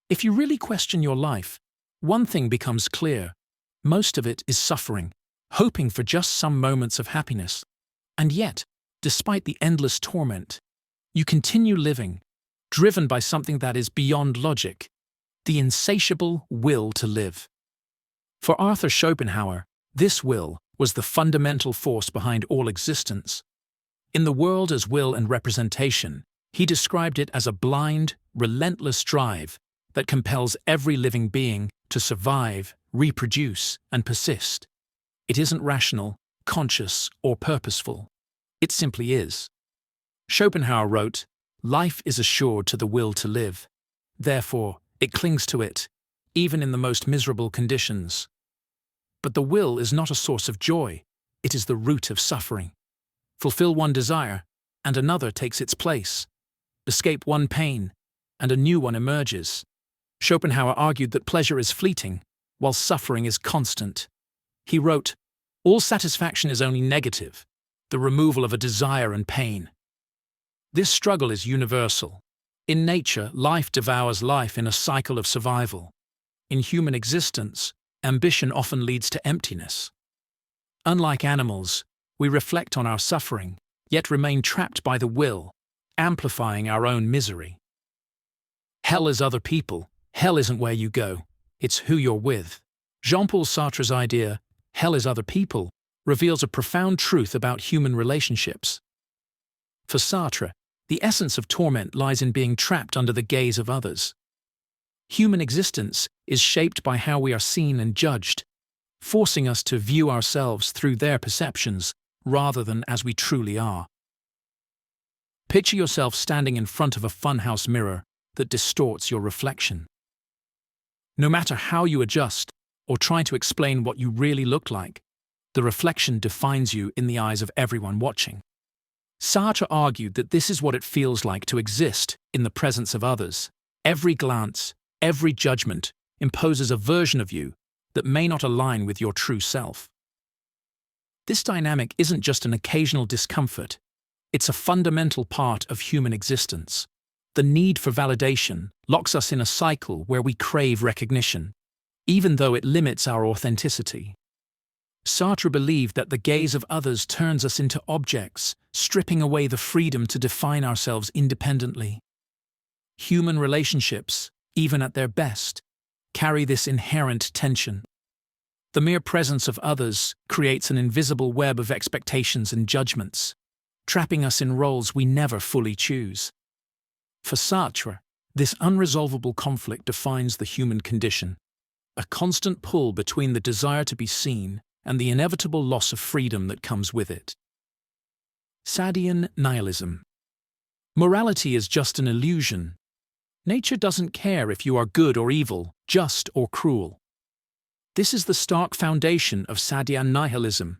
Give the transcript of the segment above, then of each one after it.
If you really question your life, one thing becomes clear. Most of it is suffering, hoping for just some moments of happiness. And yet, despite the endless torment, you continue living, driven by something that is beyond logic, the insatiable will to live. For Arthur Schopenhauer, this will was the fundamental force behind all existence. In The World as Will and Representation, he described it as a blind, relentless drive that compels every living being to survive, reproduce, and persist. It isn't rational, conscious, or purposeful. It simply is. Schopenhauer wrote, "Life is assured to the will to live. Therefore, it clings to it, even in the most miserable conditions." But the will is not a source of joy. It is the root of suffering. Fulfill one desire, and another takes its place. Escape one pain, and a new one emerges. Schopenhauer argued that pleasure is fleeting, while suffering is constant. He wrote, "All satisfaction is only negative, the removal of a desire and pain." This struggle is universal. In nature, life devours life in a cycle of survival. In human existence, ambition often leads to emptiness. Unlike animals, we reflect on our suffering, yet remain trapped by the will, amplifying our own misery. Hell is other people. Hell isn't where you go, it's who you're with. Jean-Paul Sartre's idea, hell is other people, reveals a profound truth about human relationships. For Sartre, the essence of torment lies in being trapped under the gaze of others. Human existence is shaped by how we are seen and judged, forcing us to view ourselves through their perceptions rather than as we truly are. Picture yourself standing in front of a funhouse mirror that distorts your reflection. No matter how you adjust or try to explain what you really look like, the reflection defines you in the eyes of everyone watching. Sartre argued that this is what it feels like to exist in the presence of others. Every glance, every judgment imposes a version of you that may not align with your true self. This dynamic isn't just an occasional discomfort, it's a fundamental part of human existence. The need for validation locks us in a cycle where we crave recognition, even though it limits our authenticity. Sartre believed that the gaze of others turns us into objects, stripping away the freedom to define ourselves independently. Human relationships, even at their best, carry this inherent tension. The mere presence of others creates an invisible web of expectations and judgments, trapping us in roles we never fully choose. For Sartre, this unresolvable conflict defines the human condition, a constant pull between the desire to be seen and the inevitable loss of freedom that comes with it. Sadian nihilism. Morality is just an illusion. Nature doesn't care if you are good or evil, just or cruel. This is the stark foundation of Sadian nihilism,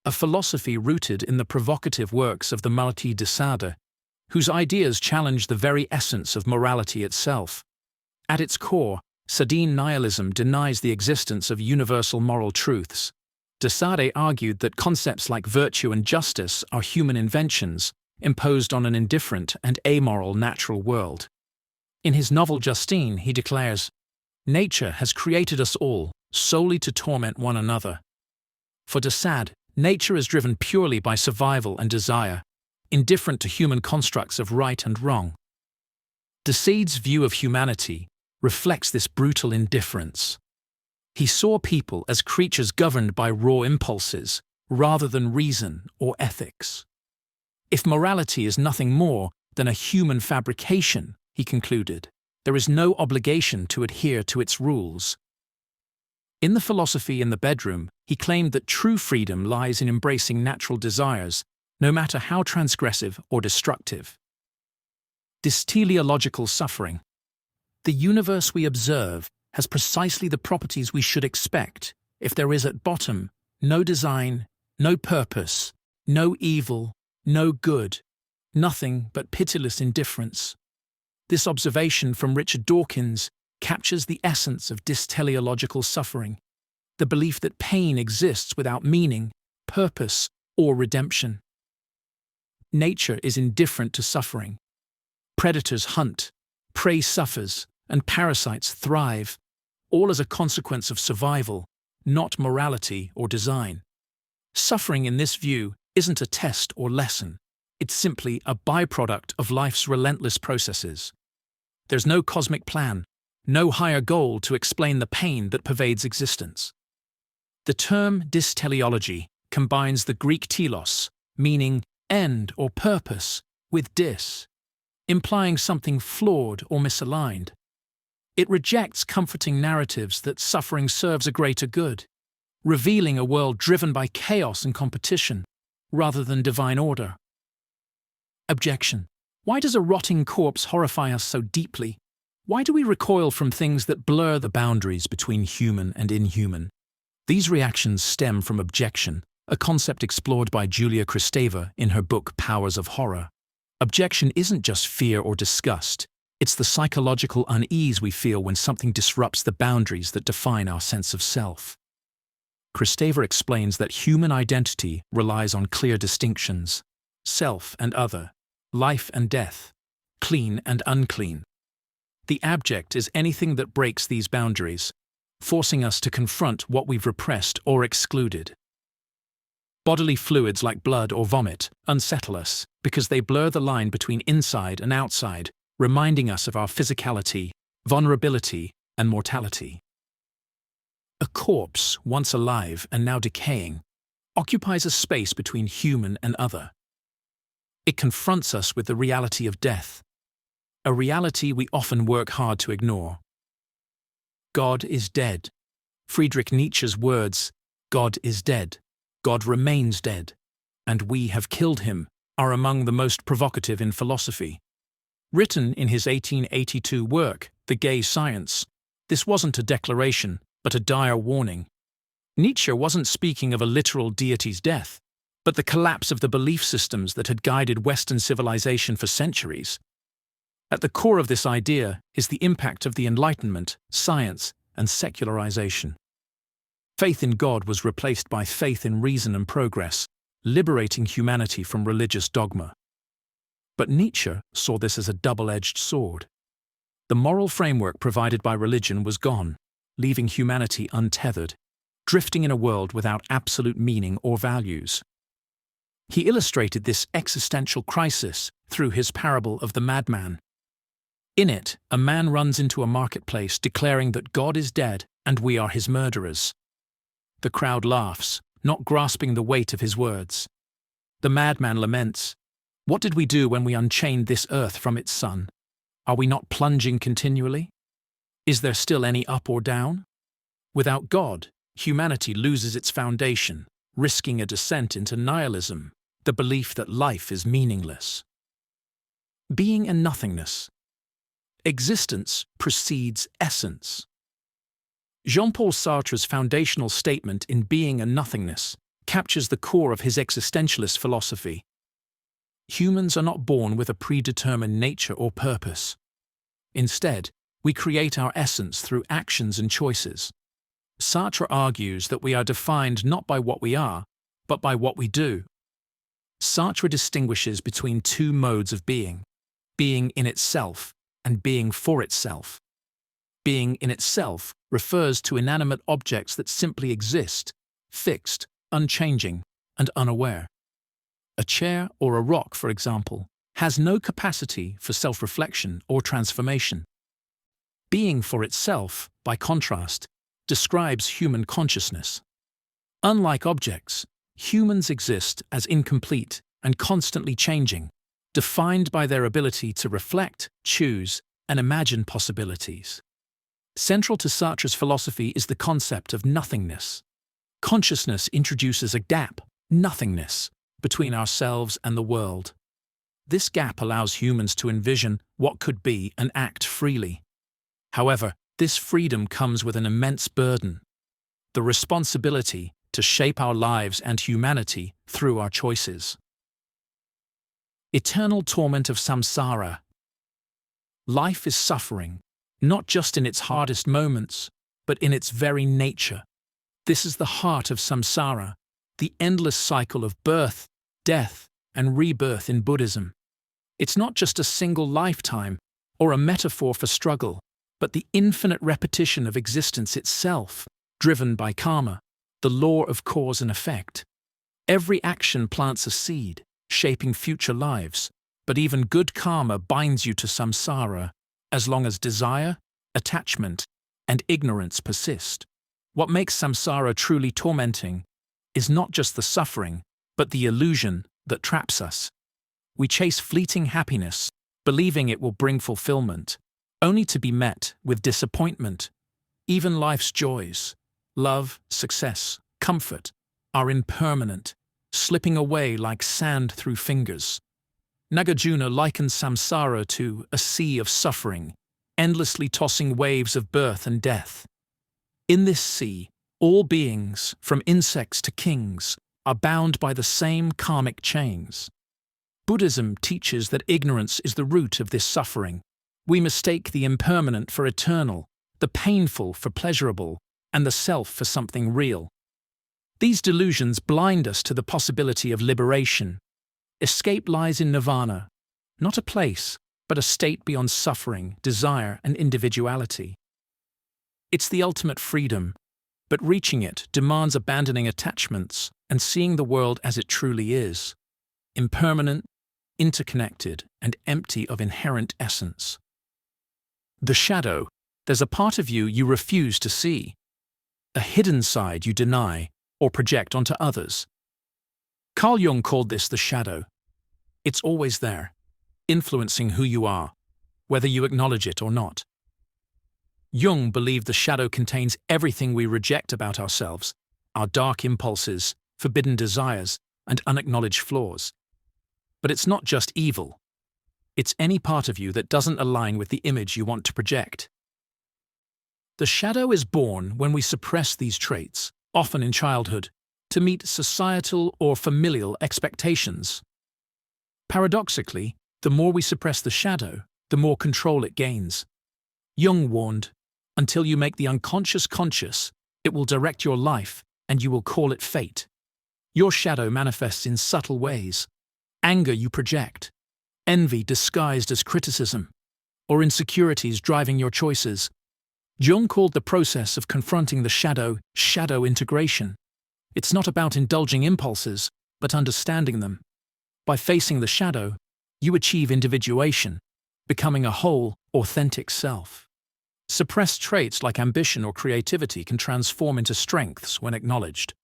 a philosophy rooted in the provocative works of the Marquis de Sade, whose ideas challenge the very essence of morality itself. At its core, Sadian nihilism denies the existence of universal moral truths. De Sade argued that concepts like virtue and justice are human inventions imposed on an indifferent and amoral natural world. In his novel Justine, he declares, "Nature has created us all solely to torment one another." For de Sade, nature is driven purely by survival and desire, indifferent to human constructs of right and wrong. De Sade's view of humanity reflects this brutal indifference. He saw people as creatures governed by raw impulses, rather than reason or ethics. If morality is nothing more than a human fabrication, he concluded, there is no obligation to adhere to its rules. In The Philosophy in the Bedroom, he claimed that true freedom lies in embracing natural desires, no matter how transgressive or destructive. Teleological suffering. The universe we observe has precisely the properties we should expect if there is at bottom no design, no purpose, no evil, no good, nothing but pitiless indifference. This observation from Richard Dawkins captures the essence of teleological suffering, the belief that pain exists without meaning, purpose, or redemption. Nature is indifferent to suffering. Predators hunt, prey suffers, and parasites thrive, all as a consequence of survival, not morality or design. Suffering in this view isn't a test or lesson. It's simply a byproduct of life's relentless processes. There's no cosmic plan, no higher goal to explain the pain that pervades existence. The term dysteleology combines the Greek telos, meaning end or purpose, with dys, implying something flawed or misaligned. It rejects comforting narratives that suffering serves a greater good, revealing a world driven by chaos and competition, rather than divine order. Objection. Why does a rotting corpse horrify us so deeply? Why do we recoil from things that blur the boundaries between human and inhuman? These reactions stem from objection, a concept explored by Julia Kristeva in her book Powers of Horror. Objection isn't just fear or disgust, it's the psychological unease we feel when something disrupts the boundaries that define our sense of self. Kristeva explains that human identity relies on clear distinctions: self and other, life and death, clean and unclean. The abject is anything that breaks these boundaries, forcing us to confront what we've repressed or excluded. Bodily fluids like blood or vomit unsettle us because they blur the line between inside and outside, reminding us of our physicality, vulnerability, and mortality. A corpse, once alive and now decaying, occupies a space between human and other. It confronts us with the reality of death, a reality we often work hard to ignore. God is dead. Friedrich Nietzsche's words, "God is dead, God remains dead, and we have killed him," are among the most provocative in philosophy. Written in his 1882 work, The Gay Science, this wasn't a declaration, but a dire warning. Nietzsche wasn't speaking of a literal deity's death, but the collapse of the belief systems that had guided Western civilization for centuries. At the core of this idea is the impact of the Enlightenment, science, and secularization. Faith in God was replaced by faith in reason and progress, liberating humanity from religious dogma. But Nietzsche saw this as a double-edged sword. The moral framework provided by religion was gone, leaving humanity untethered, drifting in a world without absolute meaning or values. He illustrated this existential crisis through his parable of the madman. In it, a man runs into a marketplace declaring that God is dead and we are his murderers. The crowd laughs, not grasping the weight of his words. The madman laments, "What did we do when we unchained this earth from its sun? Are we not plunging continually? Is there still any up or down?" Without God, humanity loses its foundation, risking a descent into nihilism, the belief that life is meaningless. Being and nothingness. Existence precedes essence. Jean-Paul Sartre's foundational statement in Being and Nothingness captures the core of his existentialist philosophy. Humans are not born with a predetermined nature or purpose. Instead, we create our essence through actions and choices. Sartre argues that we are defined not by what we are, but by what we do. Sartre distinguishes between two modes of being in itself and being for itself. Being in itself refers to inanimate objects that simply exist, fixed, unchanging, and unaware. A chair or a rock, for example, has no capacity for self-reflection or transformation. Being for itself, by contrast, describes human consciousness. Unlike objects, humans exist as incomplete and constantly changing, defined by their ability to reflect, choose, and imagine possibilities. Central to Sartre's philosophy is the concept of nothingness. Consciousness introduces a gap, nothingness, between ourselves and the world. This gap allows humans to envision what could be and act freely. However, this freedom comes with an immense burden: the responsibility to shape our lives and humanity through our choices. Eternal torment of samsara. Life is suffering, not just in its hardest moments, but in its very nature. This is the heart of samsara, the endless cycle of birth, death, and rebirth in Buddhism. It's not just a single lifetime or a metaphor for struggle, but the infinite repetition of existence itself, driven by karma, the law of cause and effect. Every action plants a seed, shaping future lives, but even good karma binds you to samsara as long as desire, attachment, and ignorance persist. What makes samsara truly tormenting is not just the suffering, but the illusion that traps us. We chase fleeting happiness, believing it will bring fulfillment, only to be met with disappointment. Even life's joys, love, success, comfort, are impermanent, slipping away like sand through fingers. Nagarjuna likens samsara to a sea of suffering, endlessly tossing waves of birth and death. In this sea, all beings, from insects to kings, are bound by the same karmic chains. Buddhism teaches that ignorance is the root of this suffering. We mistake the impermanent for eternal, the painful for pleasurable, and the self for something real. These delusions blind us to the possibility of liberation. Escape lies in nirvana, not a place, but a state beyond suffering, desire, and individuality. It's the ultimate freedom, but reaching it demands abandoning attachments and seeing the world as it truly is, impermanent, interconnected, and empty of inherent essence. The shadow, there's a part of you you refuse to see, a hidden side you deny or project onto others. Carl Jung called this the shadow. It's always there, influencing who you are, whether you acknowledge it or not. Jung believed the shadow contains everything we reject about ourselves, our dark impulses, forbidden desires, and unacknowledged flaws. But it's not just evil. It's any part of you that doesn't align with the image you want to project. The shadow is born when we suppress these traits, often in childhood, to meet societal or familial expectations. Paradoxically, the more we suppress the shadow, the more control it gains. Jung warned, until you make the unconscious conscious, it will direct your life and you will call it fate. Your shadow manifests in subtle ways. Anger you project, envy disguised as criticism, or insecurities driving your choices. Jung called the process of confronting the shadow integration. It's not about indulging impulses, but understanding them. By facing the shadow, you achieve individuation, becoming a whole, authentic self. Suppressed traits like ambition or creativity can transform into strengths when acknowledged.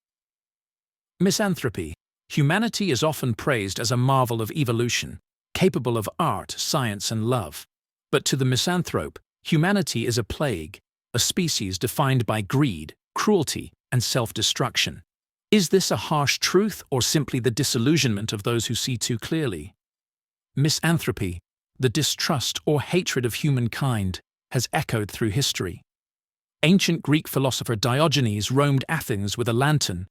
Misanthropy. Humanity is often praised as a marvel of evolution, capable of art, science, and love. But to the misanthrope, humanity is a plague, a species defined by greed, cruelty, and self-destruction. Is this a harsh truth or simply the disillusionment of those who see too clearly? Misanthropy, the distrust or hatred of humankind, has echoed through history. Ancient Greek philosopher Diogenes roamed Athens with a lantern,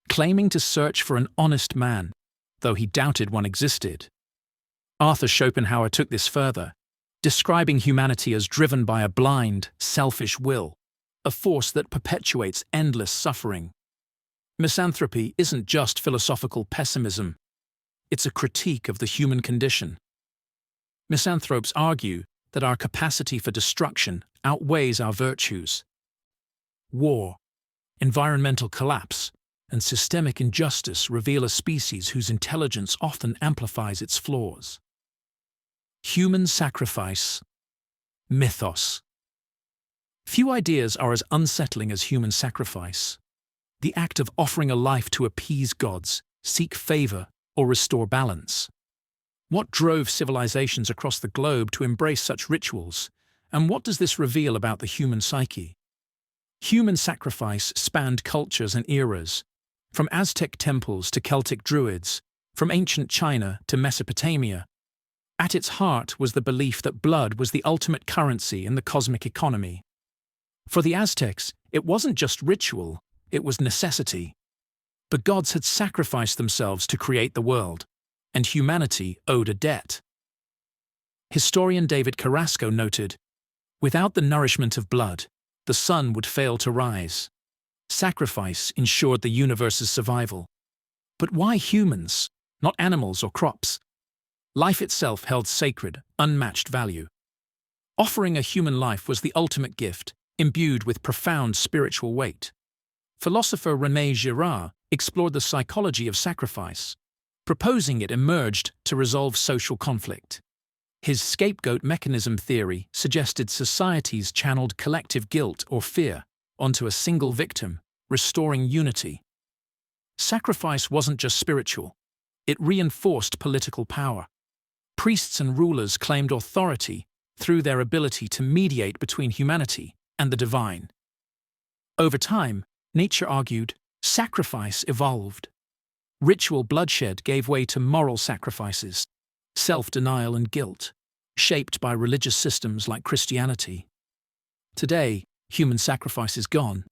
claiming to search for an honest man, though he doubted one existed. Arthur Schopenhauer took this further, describing humanity as driven by a blind, selfish will, a force that perpetuates endless suffering. Misanthropy isn't just philosophical pessimism, it's a critique of the human condition. Misanthropes argue that our capacity for destruction outweighs our virtues. War, environmental collapse, and systemic injustice reveal a species whose intelligence often amplifies its flaws. Human sacrifice, mythos. Few ideas are as unsettling as human sacrifice. The act of offering a life to appease gods, seek favor, or restore balance. What drove civilizations across the globe to embrace such rituals, and what does this reveal about the human psyche? Human sacrifice spanned cultures and eras, from Aztec temples to Celtic druids, from ancient China to Mesopotamia. At its heart was the belief that blood was the ultimate currency in the cosmic economy. For the Aztecs, it wasn't just ritual, it was necessity. The gods had sacrificed themselves to create the world, and humanity owed a debt. Historian David Carrasco noted, "Without the nourishment of blood, the sun would fail to rise. Sacrifice ensured the universe's survival. But why humans, not animals or crops? Life itself held sacred, unmatched value. Offering a human life was the ultimate gift, imbued with profound spiritual weight. Philosopher René Girard explored the psychology of sacrifice, proposing it emerged to resolve social conflict. His scapegoat mechanism theory suggested societies channeled collective guilt or fear onto a single victim, restoring unity. Sacrifice wasn't just spiritual, it reinforced political power. Priests and rulers claimed authority through their ability to mediate between humanity and the divine. Over time, nature argued, sacrifice evolved. Ritual bloodshed gave way to moral sacrifices, self-denial and guilt, shaped by religious systems like Christianity. Today, human sacrifice is gone,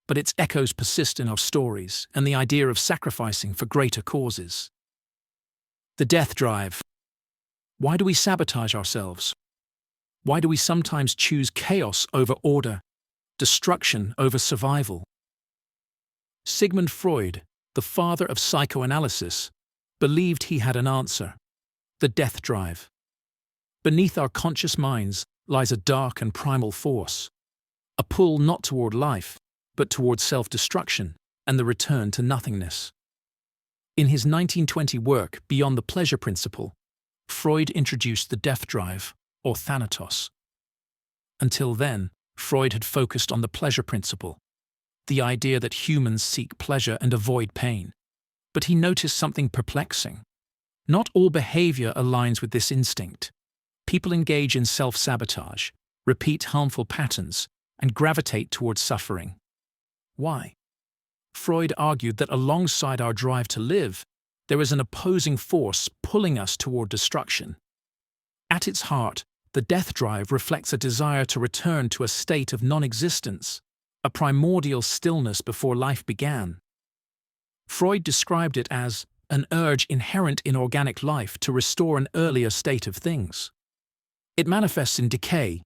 but its echoes persist in our stories and the idea of sacrificing for greater causes. The death drive. Why do we sabotage ourselves? Why do we sometimes choose chaos over order, destruction over survival? Sigmund Freud, the father of psychoanalysis, believed he had an answer: the death drive. Beneath our conscious minds lies a dark and primal force, a pull not toward life, but toward self-destruction and the return to nothingness. In his 1920 work, Beyond the Pleasure Principle, Freud introduced the death drive, or thanatos. Until then, Freud had focused on the pleasure principle, the idea that humans seek pleasure and avoid pain. But he noticed something perplexing. Not all behavior aligns with this instinct. People engage in self-sabotage, repeat harmful patterns, and gravitate towards suffering. Why? Freud argued that alongside our drive to live, there is an opposing force pulling us toward destruction. At its heart, the death drive reflects a desire to return to a state of non-existence, a primordial stillness before life began. Freud described it as an urge inherent in organic life to restore an earlier state of things. It manifests in decay,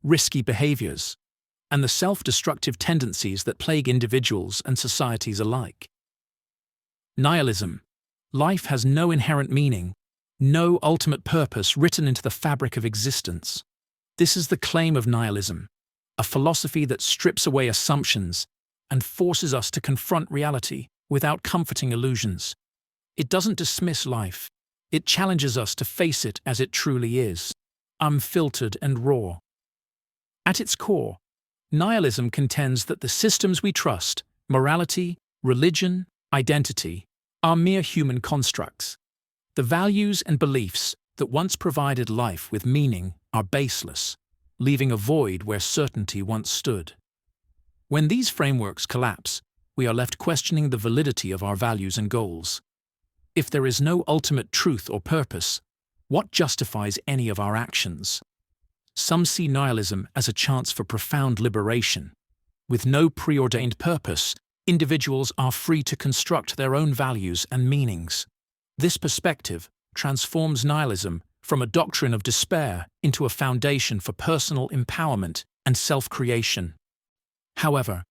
risky behaviors, and the self-destructive tendencies that plague individuals and societies alike. Nihilism. Life has no inherent meaning, no ultimate purpose written into the fabric of existence. This is the claim of nihilism, a philosophy that strips away assumptions and forces us to confront reality without comforting illusions. It doesn't dismiss life, it challenges us to face it as it truly is, unfiltered and raw. At its core, nihilism contends that the systems we trust, morality, religion, identity, are mere human constructs. The values and beliefs that once provided life with meaning are baseless, leaving a void where certainty once stood. When these frameworks collapse, we are left questioning the validity of our values and goals. If there is no ultimate truth or purpose, what justifies any of our actions? Some see nihilism as a chance for profound liberation. With no preordained purpose, individuals are free to construct their own values and meanings. This perspective transforms nihilism from a doctrine of despair into a foundation for personal empowerment and self-creation. However,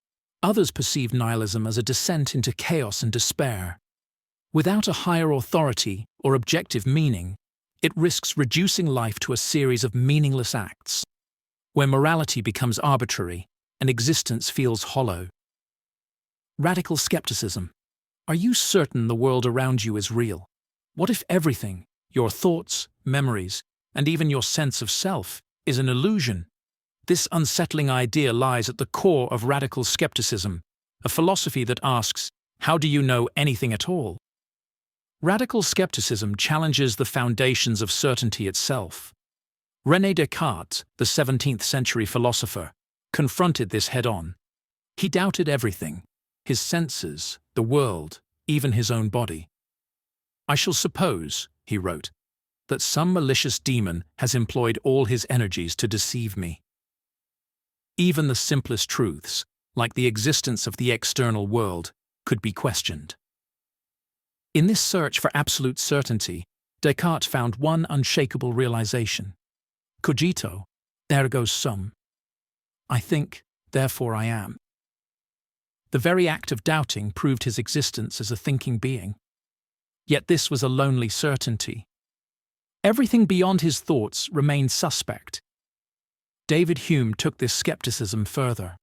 others perceive nihilism as a descent into chaos and despair. Without a higher authority or objective meaning, it risks reducing life to a series of meaningless acts, where morality becomes arbitrary and existence feels hollow. Radical skepticism. Are you certain the world around you is real? What if everything, your thoughts, memories, and even your sense of self, is an illusion? This unsettling idea lies at the core of radical skepticism, a philosophy that asks, how do you know anything at all? Radical skepticism challenges the foundations of certainty itself. René Descartes, the 17th century philosopher, confronted this head-on. He doubted everything: his senses, the world, even his own body. I shall suppose, he wrote, that some malicious demon has employed all his energies to deceive me. Even the simplest truths, like the existence of the external world, could be questioned. In this search for absolute certainty, Descartes found one unshakable realization. Cogito, ergo sum. I think, therefore I am. The very act of doubting proved his existence as a thinking being. Yet this was a lonely certainty. Everything beyond his thoughts remained suspect. David Hume took this skepticism further.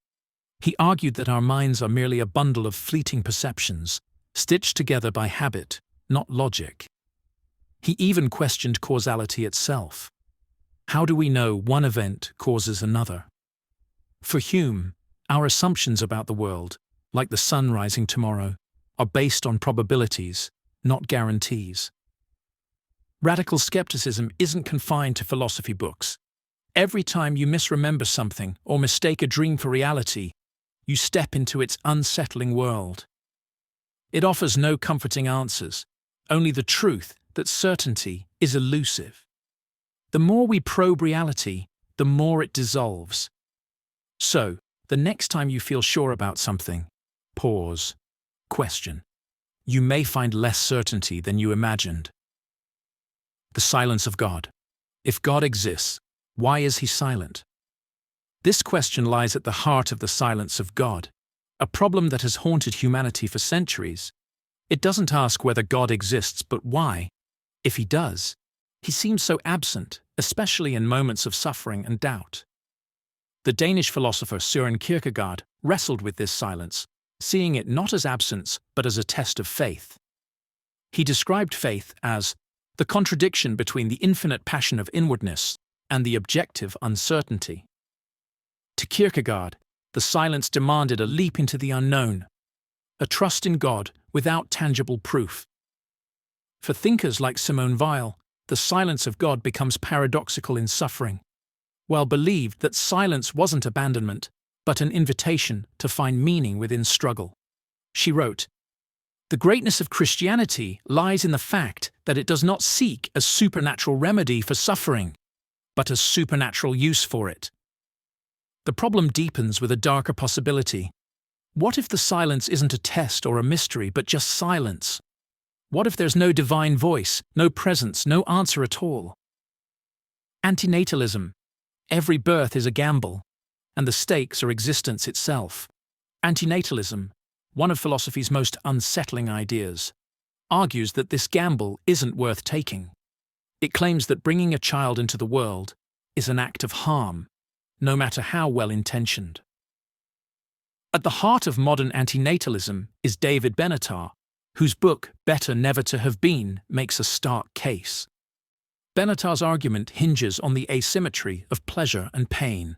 He argued that our minds are merely a bundle of fleeting perceptions, stitched together by habit, not logic. He even questioned causality itself. How do we know one event causes another? For Hume, our assumptions about the world, like the sun rising tomorrow, are based on probabilities, not guarantees. Radical skepticism isn't confined to philosophy books. Every time you misremember something or mistake a dream for reality, you step into its unsettling world. It offers no comforting answers, only the truth that certainty is elusive. The more we probe reality, the more it dissolves. So, the next time you feel sure about something, pause, question. You may find less certainty than you imagined. The silence of God. If God exists, why is he silent? This question lies at the heart of the silence of God, a problem that has haunted humanity for centuries. It doesn't ask whether God exists, but why. If he does, he seems so absent, especially in moments of suffering and doubt. The Danish philosopher Søren Kierkegaard wrestled with this silence, seeing it not as absence but as a test of faith. He described faith as the contradiction between the infinite passion of inwardness and the objective uncertainty. To Kierkegaard, the silence demanded a leap into the unknown, a trust in God without tangible proof. For thinkers like Simone Weil, the silence of God becomes paradoxical in suffering. Weil believed that silence wasn't abandonment, but an invitation to find meaning within struggle. She wrote, "The greatness of Christianity lies in the fact that it does not seek a supernatural remedy for suffering, but a supernatural use for it." The problem deepens with a darker possibility. What if the silence isn't a test or a mystery, but just silence? What if there's no divine voice, no presence, no answer at all? Antinatalism. Every birth is a gamble, and the stakes are existence itself. Antinatalism, one of philosophy's most unsettling ideas, argues that this gamble isn't worth taking. It claims that bringing a child into the world is an act of harm, no matter how well-intentioned. At the heart of modern antinatalism is David Benatar, whose book Better Never to Have Been makes a stark case. Benatar's argument hinges on the asymmetry of pleasure and pain.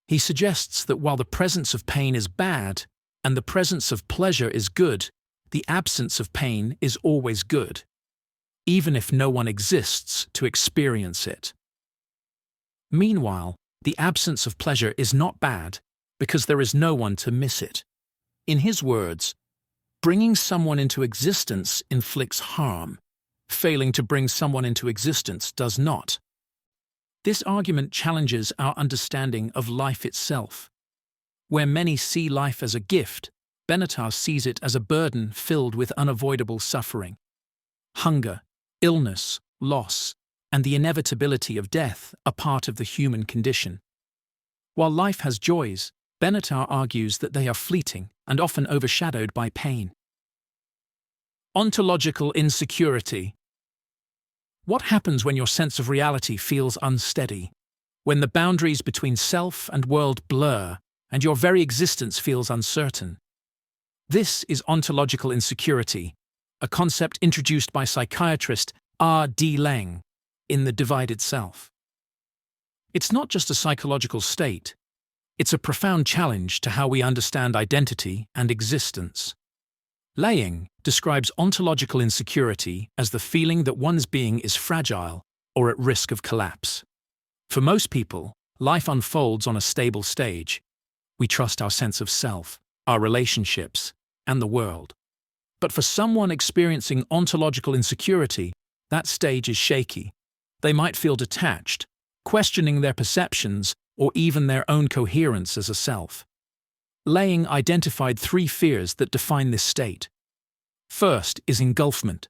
He suggests that while the presence of pain is bad and the presence of pleasure is good, the absence of pain is always good, even if no one exists to experience it. Meanwhile, the absence of pleasure is not bad because there is no one to miss it. In his words, bringing someone into existence inflicts harm. Failing to bring someone into existence does not. This argument challenges our understanding of life itself. Where many see life as a gift, Benatar sees it as a burden filled with unavoidable suffering. Hunger, illness, loss, and the inevitability of death are part of the human condition. While life has joys, Benatar argues that they are fleeting and often overshadowed by pain. Ontological insecurity. What happens when your sense of reality feels unsteady? When the boundaries between self and world blur, and your very existence feels uncertain? This is ontological insecurity, a concept introduced by psychiatrist R.D. Laing in The Divided Self. It's not just a psychological state, it's a profound challenge to how we understand identity and existence. Laing describes ontological insecurity as the feeling that one's being is fragile or at risk of collapse. For most people, life unfolds on a stable stage. We trust our sense of self, our relationships, and the world. But for someone experiencing ontological insecurity, that stage is shaky. They might feel detached, questioning their perceptions or even their own coherence as a self. Laing identified 3 fears that define this state. First is engulfment,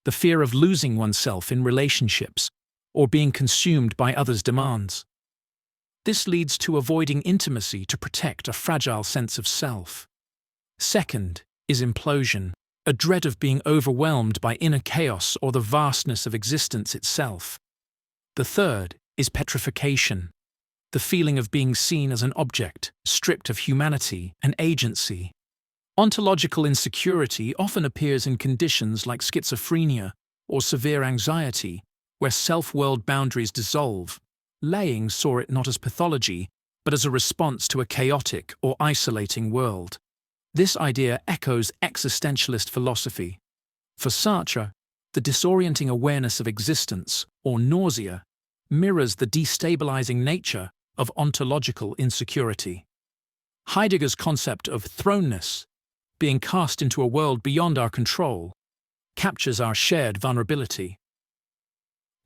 the fear of losing oneself in relationships or being consumed by others' demands. This leads to avoiding intimacy to protect a fragile sense of self. Second is implosion, a dread of being overwhelmed by inner chaos or the vastness of existence itself. The third is petrification, the feeling of being seen as an object, stripped of humanity and agency. Ontological insecurity often appears in conditions like schizophrenia or severe anxiety, where self-world boundaries dissolve. Laying saw it not as pathology, but as a response to a chaotic or isolating world. This idea echoes existentialist philosophy. For Sartre, the disorienting awareness of existence, or nausea, mirrors the destabilizing nature of ontological insecurity. Heidegger's concept of thrownness, being cast into a world beyond our control, captures our shared vulnerability.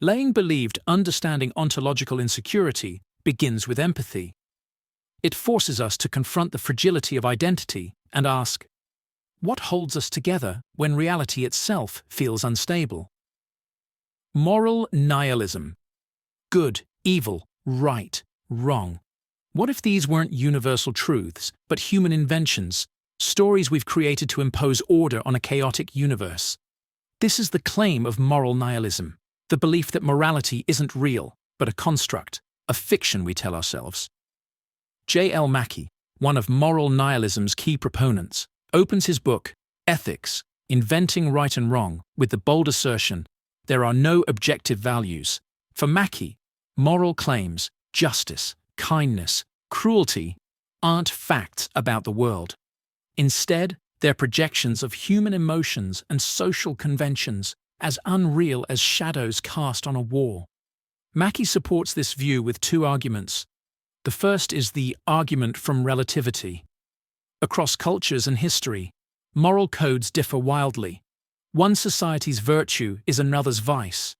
Laying believed understanding ontological insecurity begins with empathy. It forces us to confront the fragility of identity and ask, what holds us together when reality itself feels unstable? Moral nihilism. Good, evil, right, wrong. What if these weren't universal truths, but human inventions, stories we've created to impose order on a chaotic universe? This is the claim of moral nihilism, the belief that morality isn't real, but a construct, a fiction we tell ourselves. J. L. Mackie, one of moral nihilism's key proponents, opens his book, Ethics, Inventing Right and Wrong, with the bold assertion, there are no objective values. For Mackie, moral claims, justice, kindness, cruelty, aren't facts about the world. Instead, they're projections of human emotions and social conventions, as unreal as shadows cast on a wall. Mackie supports this view with two arguments. The first is the argument from relativity. Across cultures and history, moral codes differ wildly. One society's virtue is another's vice.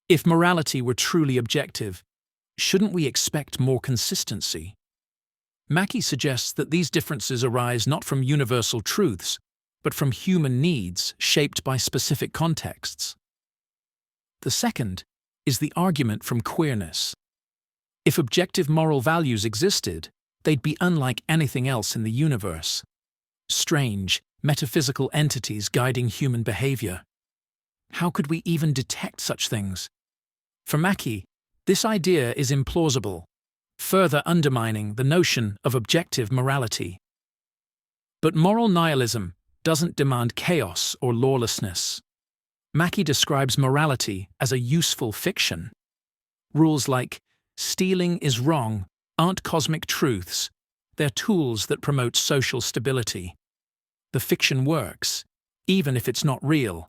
If morality were truly objective, shouldn't we expect more consistency? Mackie suggests that these differences arise not from universal truths, but from human needs shaped by specific contexts. The second is the argument from queerness. If objective moral values existed, they'd be unlike anything else in the universe. Strange, metaphysical entities guiding human behavior. How could we even detect such things? For Mackie, this idea is implausible, further undermining the notion of objective morality. But moral nihilism doesn't demand chaos or lawlessness. Mackie describes morality as a useful fiction. Rules like stealing is wrong aren't cosmic truths, they're tools that promote social stability. The fiction works, even if it's not real.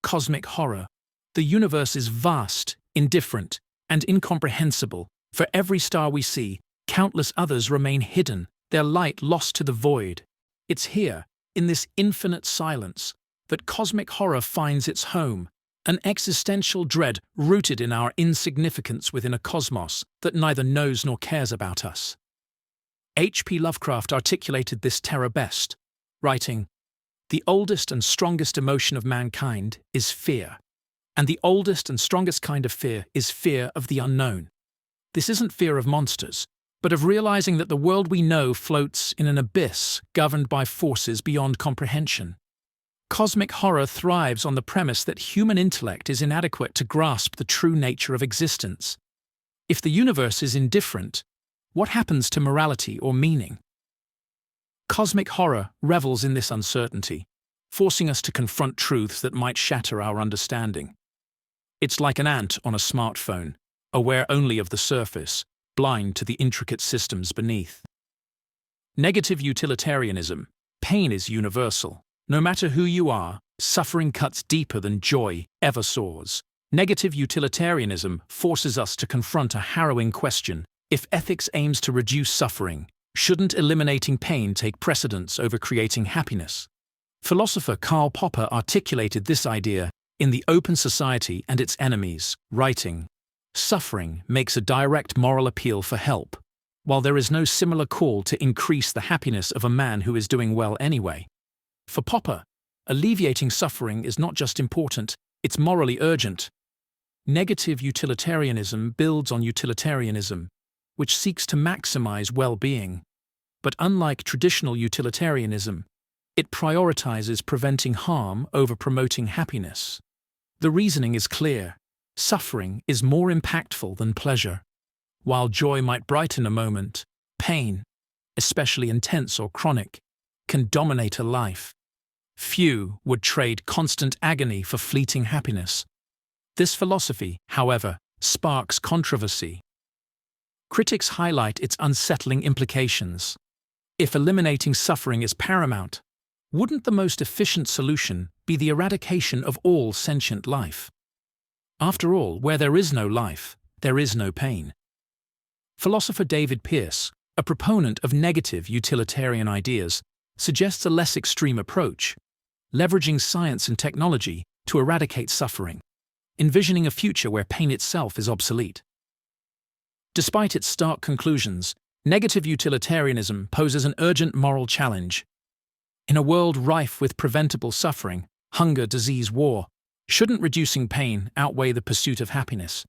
Cosmic horror. The universe is vast, indifferent, and incomprehensible. For every star we see, countless others remain hidden, their light lost to the void. It's here, in this infinite silence, that cosmic horror finds its home, an existential dread rooted in our insignificance within a cosmos that neither knows nor cares about us. H.P. Lovecraft articulated this terror best, writing, "The oldest and strongest emotion of mankind is fear, and the oldest and strongest kind of fear is fear of the unknown. This isn't fear of monsters, but of realizing that the world we know floats in an abyss governed by forces beyond comprehension. Cosmic horror thrives on the premise that human intellect is inadequate to grasp the true nature of existence. If the universe is indifferent, what happens to morality or meaning? Cosmic horror revels in this uncertainty, forcing us to confront truths that might shatter our understanding. It's like an ant on a smartphone, aware only of the surface, blind to the intricate systems beneath. Negative utilitarianism. Pain is universal. No matter who you are, suffering cuts deeper than joy ever soars. Negative utilitarianism forces us to confront a harrowing question. If ethics aims to reduce suffering, shouldn't eliminating pain take precedence over creating happiness? Philosopher Karl Popper articulated this idea in The Open Society and Its Enemies, writing, "Suffering makes a direct moral appeal for help, while there is no similar call to increase the happiness of a man who is doing well anyway." For Popper, alleviating suffering is not just important, it's morally urgent. Negative utilitarianism builds on utilitarianism, which seeks to maximize well-being. But unlike traditional utilitarianism, it prioritizes preventing harm over promoting happiness. The reasoning is clear. Suffering is more impactful than pleasure. While joy might brighten a moment, pain, especially intense or chronic, can dominate a life. Few would trade constant agony for fleeting happiness. This philosophy, however, sparks controversy. Critics highlight its unsettling implications. If eliminating suffering is paramount, wouldn't the most efficient solution be the eradication of all sentient life? After all, where there is no life, there is no pain. Philosopher David Pearce, a proponent of negative utilitarian ideas, suggests a less extreme approach, leveraging science and technology to eradicate suffering, envisioning a future where pain itself is obsolete. Despite its stark conclusions, negative utilitarianism poses an urgent moral challenge. In a world rife with preventable suffering, hunger, disease, war, shouldn't reducing pain outweigh the pursuit of happiness?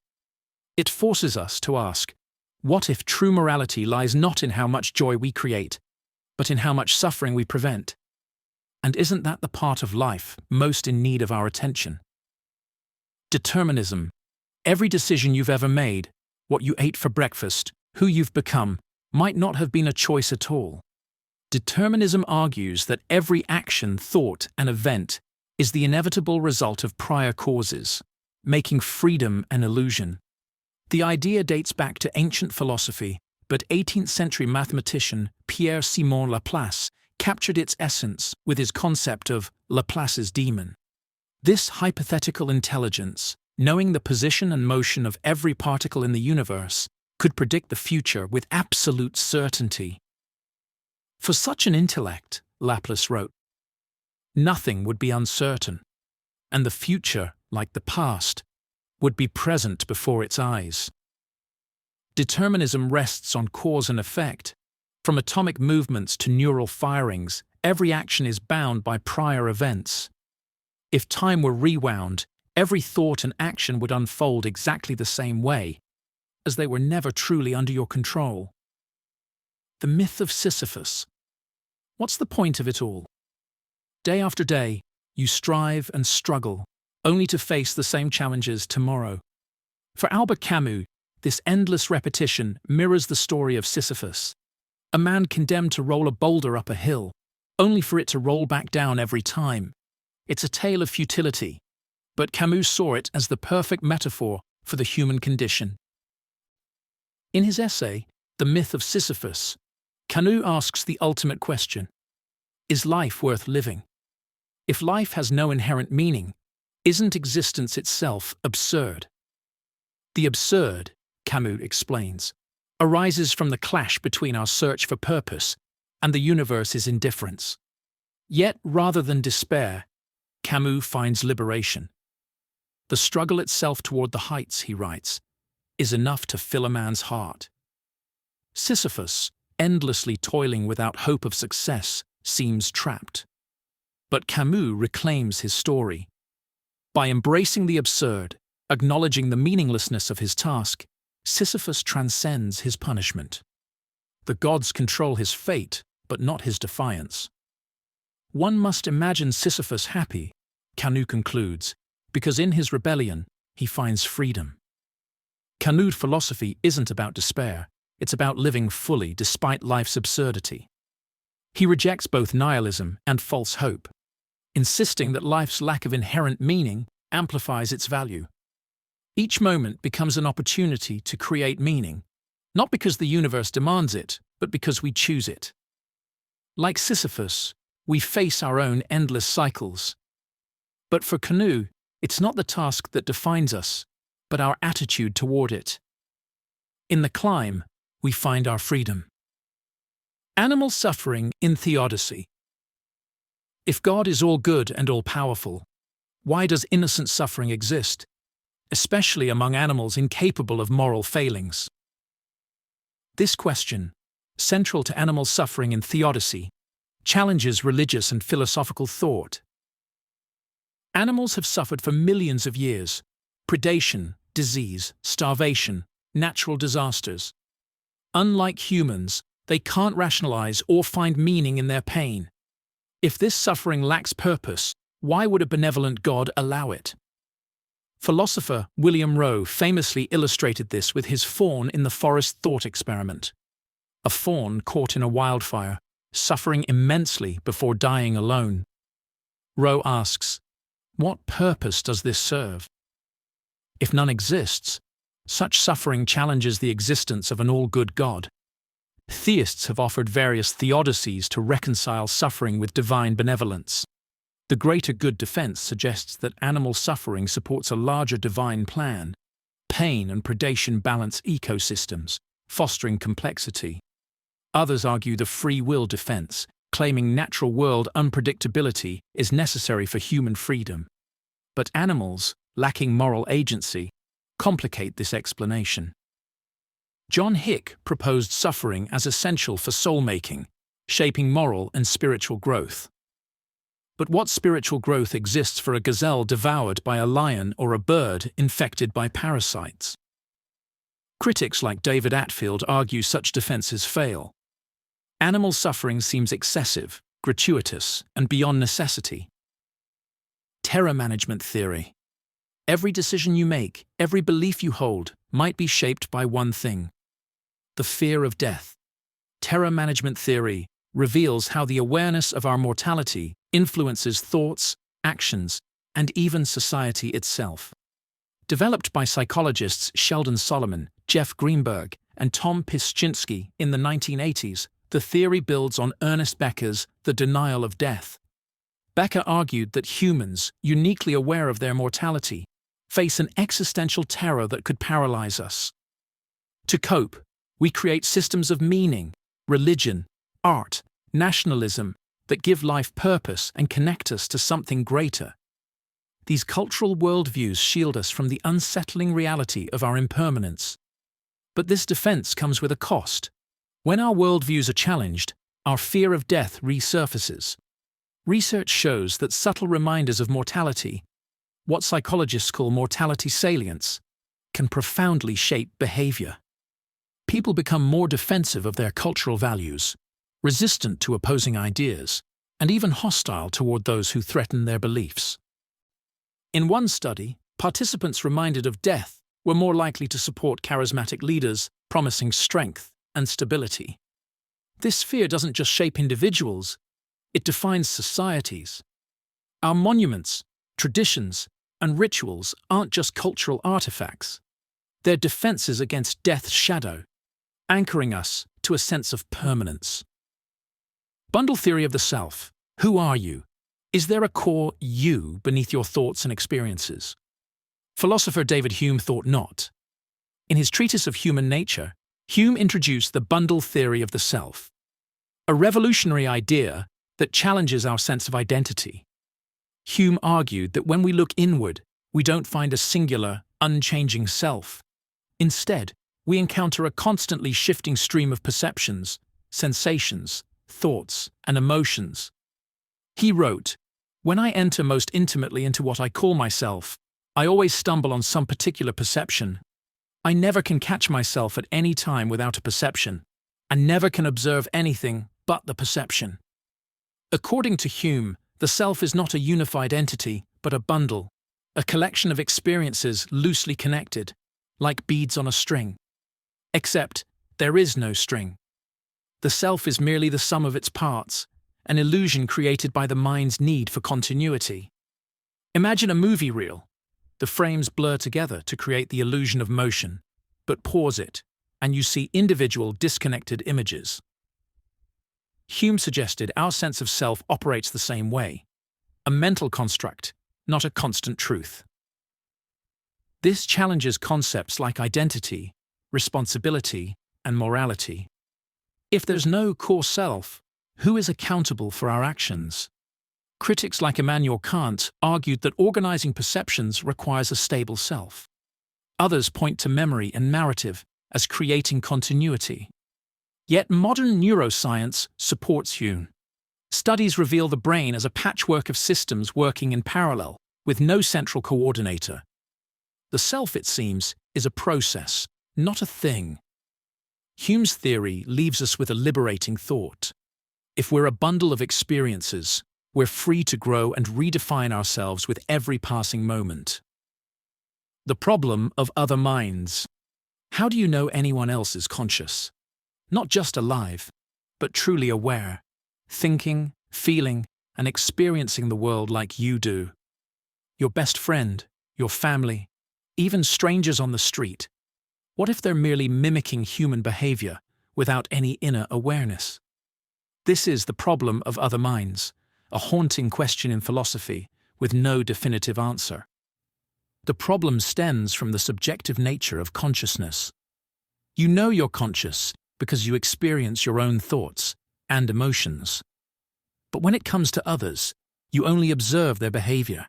It forces us to ask, what if true morality lies not in how much joy we create, but in how much suffering we prevent? And isn't that the part of life most in need of our attention? Determinism. Every decision you've ever made, what you ate for breakfast, who you've become, might not have been a choice at all. Determinism argues that every action, thought, and event is the inevitable result of prior causes, making freedom an illusion. The idea dates back to ancient philosophy, but 18th-century mathematician Pierre-Simon Laplace captured its essence with his concept of Laplace's demon. This hypothetical intelligence, knowing the position and motion of every particle in the universe, could predict the future with absolute certainty. For such an intellect, Laplace wrote, nothing would be uncertain, and the future, like the past, would be present before its eyes. Determinism rests on cause and effect. From atomic movements to neural firings, every action is bound by prior events. If time were rewound, every thought and action would unfold exactly the same way, as they were never truly under your control. The myth of Sisyphus. What's the point of it all? Day after day, you strive and struggle, only to face the same challenges tomorrow. For Albert Camus, this endless repetition mirrors the story of Sisyphus, a man condemned to roll a boulder up a hill, only for it to roll back down every time. It's a tale of futility, but Camus saw it as the perfect metaphor for the human condition. In his essay, The Myth of Sisyphus, Camus asks the ultimate question: is life worth living? If life has no inherent meaning, isn't existence itself absurd? The absurd, Camus explains, arises from the clash between our search for purpose and the universe's indifference. Yet, rather than despair, Camus finds liberation. The struggle itself toward the heights, he writes, is enough to fill a man's heart. Sisyphus, endlessly toiling without hope of success, seems trapped. But Camus reclaims his story. By embracing the absurd, acknowledging the meaninglessness of his task, Sisyphus transcends his punishment. The gods control his fate, but not his defiance. One must imagine Sisyphus happy, Camus concludes, because in his rebellion, he finds freedom. Camus' philosophy isn't about despair, it's about living fully despite life's absurdity. He rejects both nihilism and false hope, insisting that life's lack of inherent meaning amplifies its value. Each moment becomes an opportunity to create meaning, not because the universe demands it, but because we choose it. Like Sisyphus, we face our own endless cycles. But for Camus, it's not the task that defines us, but our attitude toward it. In the climb, we find our freedom. Animal suffering in theodicy. If God is all good and all-powerful, why does innocent suffering exist, especially among animals incapable of moral failings? This question, central to animal suffering in theodicy, challenges religious and philosophical thought. Animals have suffered for millions of years: predation, disease, starvation, natural disasters. Unlike humans, they can't rationalize or find meaning in their pain. If this suffering lacks purpose, why would a benevolent God allow it? Philosopher William Rowe famously illustrated this with his faun in the forest thought experiment. A faun caught in a wildfire, suffering immensely before dying alone. Rowe asks, what purpose does this serve? If none exists, such suffering challenges the existence of an all-good God. Theists have offered various theodicies to reconcile suffering with divine benevolence. The greater good defense suggests that animal suffering supports a larger divine plan. Pain and predation balance ecosystems, fostering complexity. Others argue the free will defense, claiming natural world unpredictability is necessary for human freedom. But animals, lacking moral agency, complicate this explanation. John Hick proposed suffering as essential for soul-making, shaping moral and spiritual growth. But what spiritual growth exists for a gazelle devoured by a lion or a bird infected by parasites? Critics like David Attfield argue such defenses fail. Animal suffering seems excessive, gratuitous, and beyond necessity. Terror management theory. Every decision you make, every belief you hold, might be shaped by one thing: the fear of death. Terror management theory reveals how the awareness of our mortality influences thoughts, actions, and even society itself. Developed by psychologists Sheldon Solomon, Jeff Greenberg, and Tom Pischinsky in the 1980s, the theory builds on Ernest Becker's The Denial of Death. Becker argued that humans, uniquely aware of their mortality, face an existential terror that could paralyze us. To cope, we create systems of meaning, religion, art, nationalism that give life purpose and connect us to something greater. These cultural worldviews shield us from the unsettling reality of our impermanence. But this defense comes with a cost. When our worldviews are challenged, our fear of death resurfaces. Research shows that subtle reminders of mortality, what psychologists call mortality salience, can profoundly shape behavior. People become more defensive of their cultural values, resistant to opposing ideas, and even hostile toward those who threaten their beliefs. In one study, participants reminded of death were more likely to support charismatic leaders, promising strength and stability. This fear doesn't just shape individuals, it defines societies. Our monuments, traditions, and rituals aren't just cultural artifacts. They're defenses against death's shadow, anchoring us to a sense of permanence. Bundle theory of the self. Who are you? Is there a core you beneath your thoughts and experiences? Philosopher David Hume thought not. In his treatise of human nature, Hume introduced the bundle theory of the self, a revolutionary idea that challenges our sense of identity. Hume argued that when we look inward, we don't find a singular, unchanging self. Instead, we encounter a constantly shifting stream of perceptions, sensations, thoughts, and emotions. He wrote, "When I enter most intimately into what I call myself, I always stumble on some particular perception. I never can catch myself at any time without a perception, and never can observe anything but the perception." According to Hume, the self is not a unified entity, but a bundle, a collection of experiences loosely connected, like beads on a string. Except, there is no string. The self is merely the sum of its parts, an illusion created by the mind's need for continuity. Imagine a movie reel. The frames blur together to create the illusion of motion, but pause it, and you see individual disconnected images. Hume suggested our sense of self operates the same way, a mental construct, not a constant truth. This challenges concepts like identity, responsibility, and morality. If there's no core self, who is accountable for our actions? Critics like Immanuel Kant argued that organizing perceptions requires a stable self. Others point to memory and narrative as creating continuity. Yet modern neuroscience supports Hume. Studies reveal the brain as a patchwork of systems working in parallel, with no central coordinator. The self, it seems, is a process, not a thing. Hume's theory leaves us with a liberating thought. If we're a bundle of experiences, we're free to grow and redefine ourselves with every passing moment. The problem of other minds. How do you know anyone else is conscious? Not just alive, but truly aware, thinking, feeling, and experiencing the world like you do. Your best friend, your family, even strangers on the street. What if they're merely mimicking human behavior without any inner awareness? This is the problem of other minds, a haunting question in philosophy with no definitive answer. The problem stems from the subjective nature of consciousness. You know you're conscious because you experience your own thoughts and emotions. But when it comes to others, you only observe their behavior.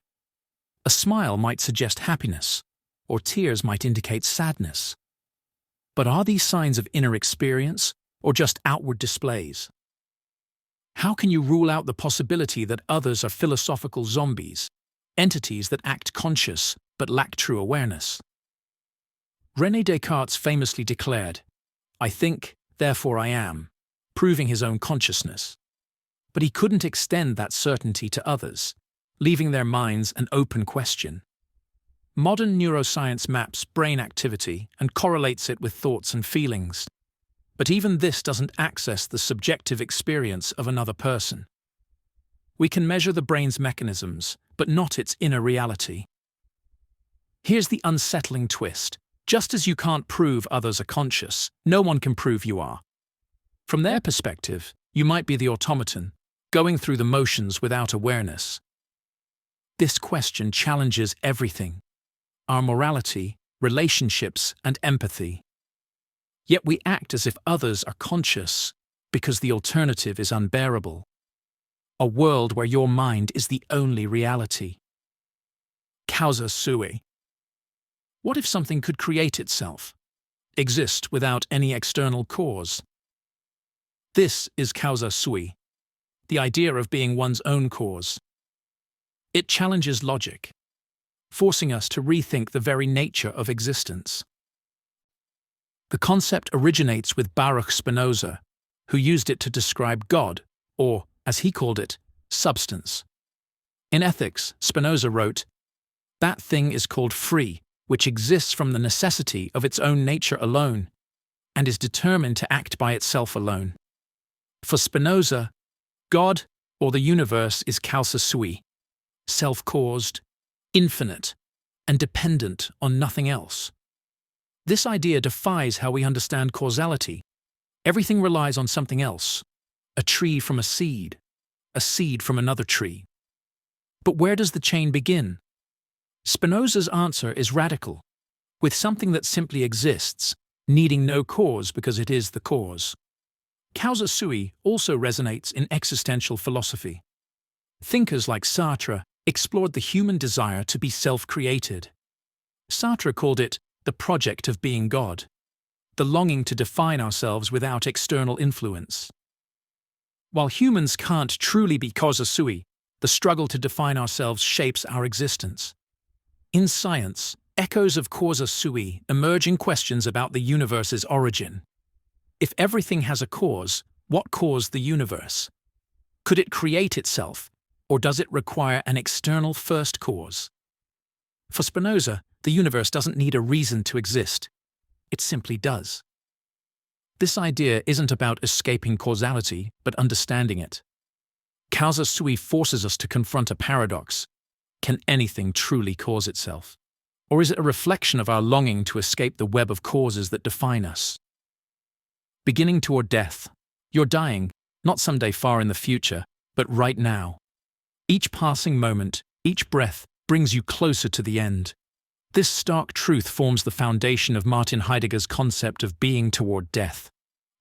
A smile might suggest happiness, or tears might indicate sadness. But are these signs of inner experience or just outward displays? How can you rule out the possibility that others are philosophical zombies, entities that act conscious but lack true awareness? René Descartes famously declared, "I think, therefore I am," proving his own consciousness. But he couldn't extend that certainty to others, leaving their minds an open question. Modern neuroscience maps brain activity and correlates it with thoughts and feelings. But even this doesn't access the subjective experience of another person. We can measure the brain's mechanisms, but not its inner reality. Here's the unsettling twist. Just as you can't prove others are conscious, no one can prove you are. From their perspective, you might be the automaton, going through the motions without awareness. This question challenges everything: our morality, relationships, and empathy. Yet we act as if others are conscious because the alternative is unbearable. A world where your mind is the only reality. Causa sui. What if something could create itself, exist without any external cause? This is causa sui, the idea of being one's own cause. It challenges logic, forcing us to rethink the very nature of existence. The concept originates with Baruch Spinoza, who used it to describe God, or, as he called it, substance. In Ethics, Spinoza wrote, "That thing is called free, which exists from the necessity of its own nature alone, and is determined to act by itself alone." For Spinoza, God, or the universe, is causa sui, self-caused, infinite, and dependent on nothing else. This idea defies how we understand causality. Everything relies on something else: a tree from a seed from another tree. But where does the chain begin? Spinoza's answer is radical, with something that simply exists, needing no cause because it is the cause. Causa sui also resonates in existential philosophy. Thinkers like Sartre explored the human desire to be self-created. Sartre called it the project of being God, the longing to define ourselves without external influence. While humans can't truly be causa sui, the struggle to define ourselves shapes our existence. In science, echoes of causa sui emerge in questions about the universe's origin. If everything has a cause, what caused the universe? Could it create itself, or does it require an external first cause? For Spinoza, the universe doesn't need a reason to exist. It simply does. This idea isn't about escaping causality, but understanding it. Causa sui forces us to confront a paradox. Can anything truly cause itself? Or is it a reflection of our longing to escape the web of causes that define us? Beginning toward death. You're dying, not someday far in the future, but right now. Each passing moment, each breath, brings you closer to the end. This stark truth forms the foundation of Martin Heidegger's concept of being toward death.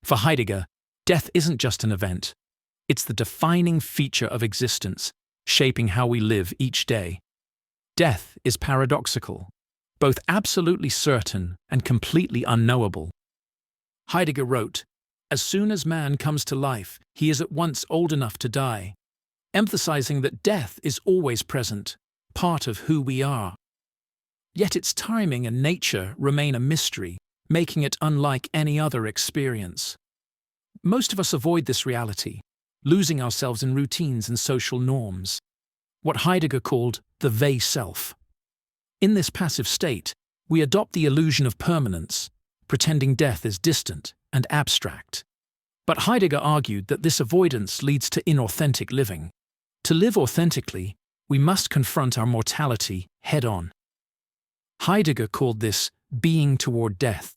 For Heidegger, death isn't just an event. It's the defining feature of existence, shaping how we live each day. Death is paradoxical, both absolutely certain and completely unknowable. Heidegger wrote, "As soon as man comes to life, he is at once old enough to die," emphasizing that death is always present, part of who we are. Yet its timing and nature remain a mystery, making it unlike any other experience. Most of us avoid this reality, losing ourselves in routines and social norms, what Heidegger called the they self. In this passive state, We adopt the illusion of permanence, pretending death is distant and abstract. But Heidegger argued that this avoidance leads to inauthentic living. To live authentically, we must confront our mortality head-on. Heidegger called this being toward death,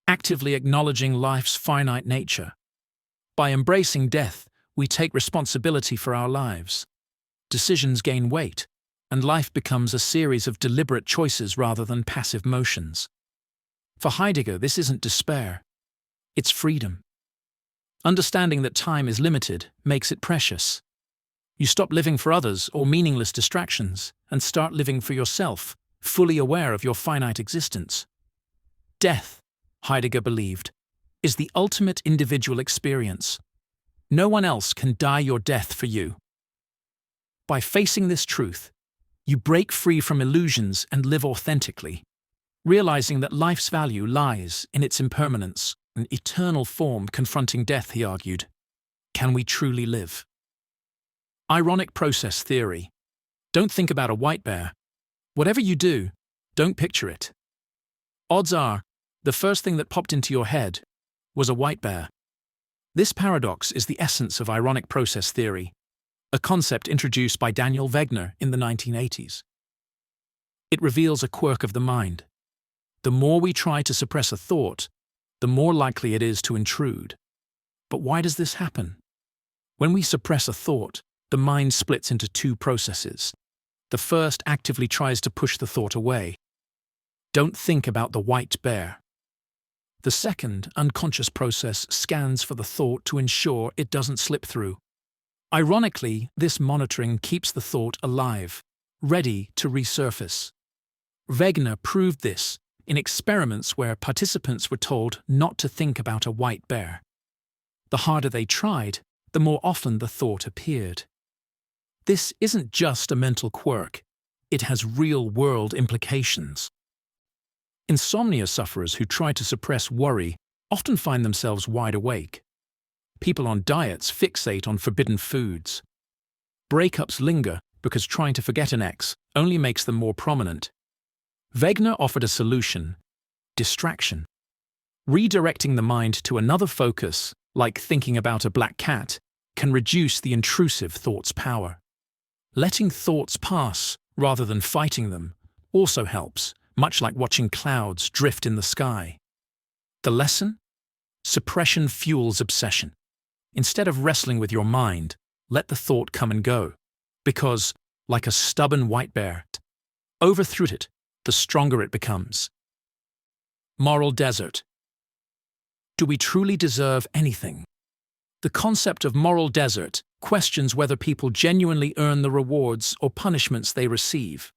actively acknowledging life's finite nature. By embracing death, we take responsibility for our lives. Decisions gain weight, and life becomes a series of deliberate choices rather than passive motions. For Heidegger, this isn't despair, it's freedom. Understanding that time is limited makes it precious. You stop living for others or meaningless distractions and start living for yourself, fully aware of your finite existence. Death, Heidegger believed, is the ultimate individual experience. No one else can die your death for you. By facing this truth, you break free from illusions and live authentically, realizing that life's value lies in its impermanence, an eternal form confronting death, he argued. Can we truly live? Ironic process theory. Don't think about a white bear. Whatever you do, don't picture it. Odds are, the first thing that popped into your head was a white bear. This paradox is the essence of ironic process theory, a concept introduced by Daniel Wegner in the 1980s. It reveals a quirk of the mind. The more we try to suppress a thought, the more likely it is to intrude. But why does this happen? When we suppress a thought, the mind splits into two processes. The first actively tries to push the thought away. Don't think about the white bear. The second, unconscious process scans for the thought to ensure it doesn't slip through. Ironically, this monitoring keeps the thought alive, ready to resurface. Wegner proved this in experiments where participants were told not to think about a white bear. The harder they tried, the more often the thought appeared. This isn't just a mental quirk, it has real-world implications. Insomnia sufferers who try to suppress worry often find themselves wide awake. People on diets fixate on forbidden foods. Breakups linger because trying to forget an ex only makes them more prominent. Wegner offered a solution: distraction. Redirecting the mind to another focus, like thinking about a black cat, can reduce the intrusive thought's power. Letting thoughts pass rather than fighting them also helps, much like watching clouds drift in the sky. The lesson? Suppression fuels obsession. Instead of wrestling with your mind, let the thought come and go. Because, like a stubborn white bear, overthrow it, the stronger it becomes. Moral desert. Do we truly deserve anything? The concept of moral desert questions whether people genuinely earn the rewards or punishments they receive.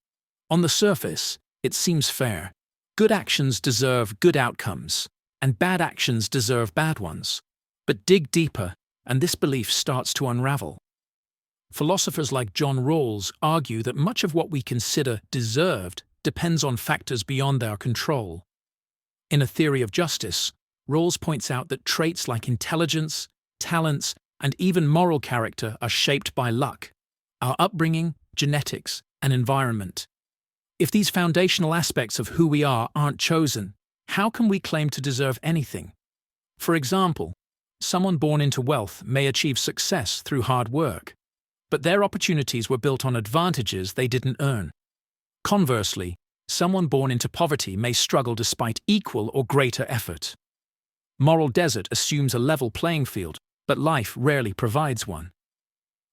On the surface, it seems fair. Good actions deserve good outcomes, and bad actions deserve bad ones. But dig deeper, and this belief starts to unravel. Philosophers like John Rawls argue that much of what we consider deserved depends on factors beyond our control. In A Theory of Justice, Rawls points out that traits like intelligence, talents, and even moral character are shaped by luck, our upbringing, genetics, and environment. If these foundational aspects of who we are aren't chosen, how can we claim to deserve anything? For example, someone born into wealth may achieve success through hard work, but their opportunities were built on advantages they didn't earn. Conversely, someone born into poverty may struggle despite equal or greater effort. Moral desert assumes a level playing field, but life rarely provides one.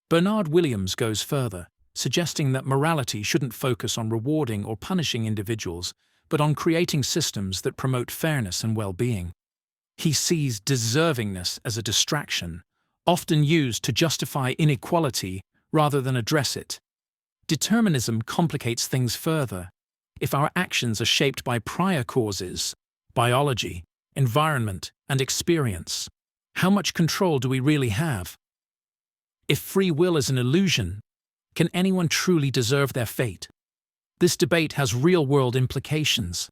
Bernard Williams goes further, suggesting that morality shouldn't focus on rewarding or punishing individuals, but on creating systems that promote fairness and well-being. He sees deservingness as a distraction, often used to justify inequality rather than address it. Determinism complicates things further. If our actions are shaped by prior causes, biology, environment, and experience, how much control do we really have? If free will is an illusion, can anyone truly deserve their fate? This debate has real-world implications.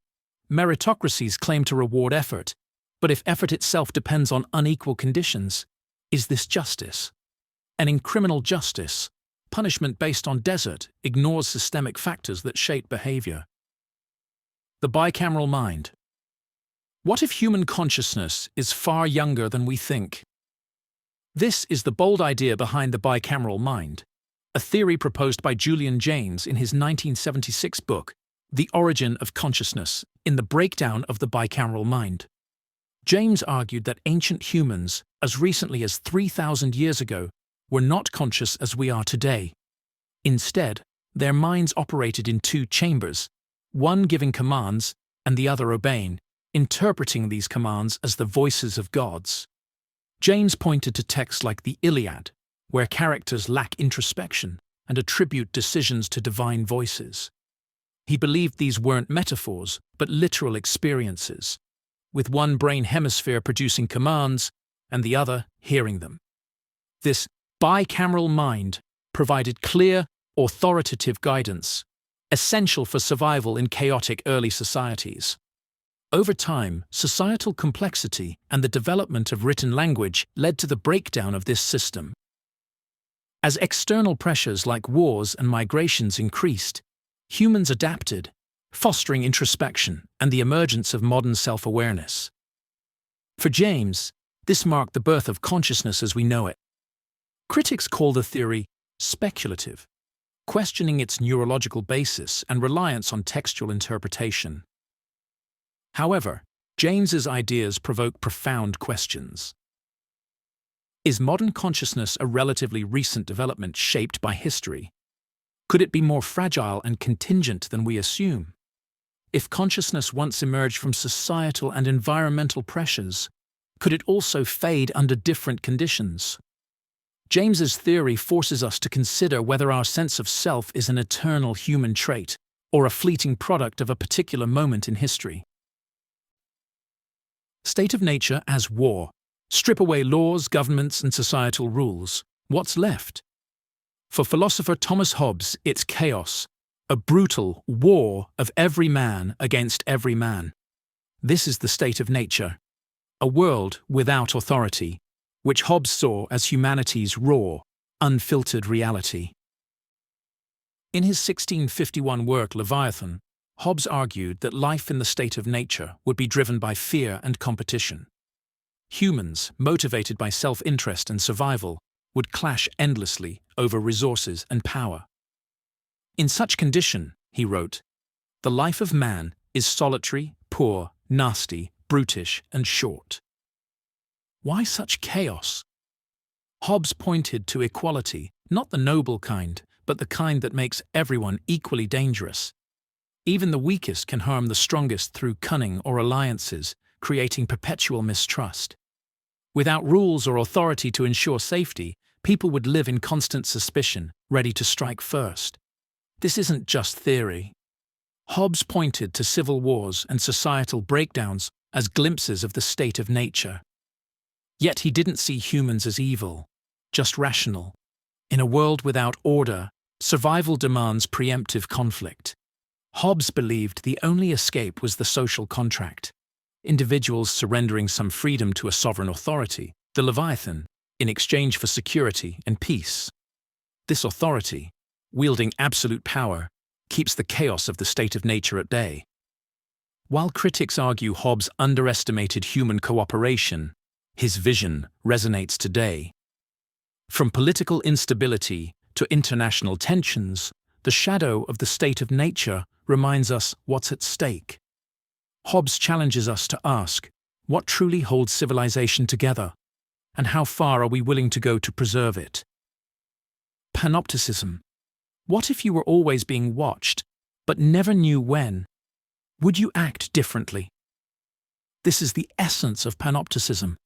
Meritocracies claim to reward effort, but if effort itself depends on unequal conditions, is this justice? And in criminal justice, punishment based on desert ignores systemic factors that shape behavior. The bicameral mind. What if human consciousness is far younger than we think? This is the bold idea behind the bicameral mind, a theory proposed by Julian Jaynes in his 1976 book, The Origin of Consciousness, in the breakdown of the bicameral mind. James argued that ancient humans, as recently as 3,000 years ago, were not conscious as we are today. Instead, their minds operated in two chambers, one giving commands and the other obeying, interpreting these commands as the voices of gods. James pointed to texts like the Iliad, where characters lack introspection and attribute decisions to divine voices. He believed these weren't metaphors, but literal experiences, with one brain hemisphere producing commands and the other hearing them. This bicameral mind provided clear, authoritative guidance, essential for survival in chaotic early societies. Over time, societal complexity and the development of written language led to the breakdown of this system. As external pressures like wars and migrations increased, humans adapted, fostering introspection and the emergence of modern self-awareness. For James, this marked the birth of consciousness as we know it. Critics call the theory speculative, questioning its neurological basis and reliance on textual interpretation. However, James's ideas provoke profound questions. Is modern consciousness a relatively recent development shaped by history? Could it be more fragile and contingent than we assume? If consciousness once emerged from societal and environmental pressures, could it also fade under different conditions? James's theory forces us to consider whether our sense of self is an eternal human trait or a fleeting product of a particular moment in history. State of nature as war. Strip away laws, governments, and societal rules. What's left? For philosopher Thomas Hobbes, it's chaos, a brutal war of every man against every man. This is the state of nature, a world without authority, which Hobbes saw as humanity's raw, unfiltered reality. In his 1651 work Leviathan, Hobbes argued that life in the state of nature would be driven by fear and competition. Humans, motivated by self-interest and survival, would clash endlessly over resources and power. In such condition, he wrote, the life of man is solitary, poor, nasty, brutish, and short. Why such chaos? Hobbes pointed to equality, not the noble kind, but the kind that makes everyone equally dangerous. Even the weakest can harm the strongest through cunning or alliances, creating perpetual mistrust. Without rules or authority to ensure safety, people would live in constant suspicion, ready to strike first. This isn't just theory. Hobbes pointed to civil wars and societal breakdowns as glimpses of the state of nature. Yet he didn't see humans as evil, just rational. In a world without order, survival demands preemptive conflict. Hobbes believed the only escape was the social contract, individuals surrendering some freedom to a sovereign authority, the Leviathan, in exchange for security and peace. This authority, wielding absolute power, keeps the chaos of the state of nature at bay. While critics argue Hobbes underestimated human cooperation, his vision resonates today. From political instability to international tensions, the shadow of the state of nature reminds us what's at stake. Hobbes challenges us to ask, what truly holds civilization together, and how far are we willing to go to preserve it? Panopticism. What if you were always being watched, but never knew when? Would you act differently? This is the essence of panopticism,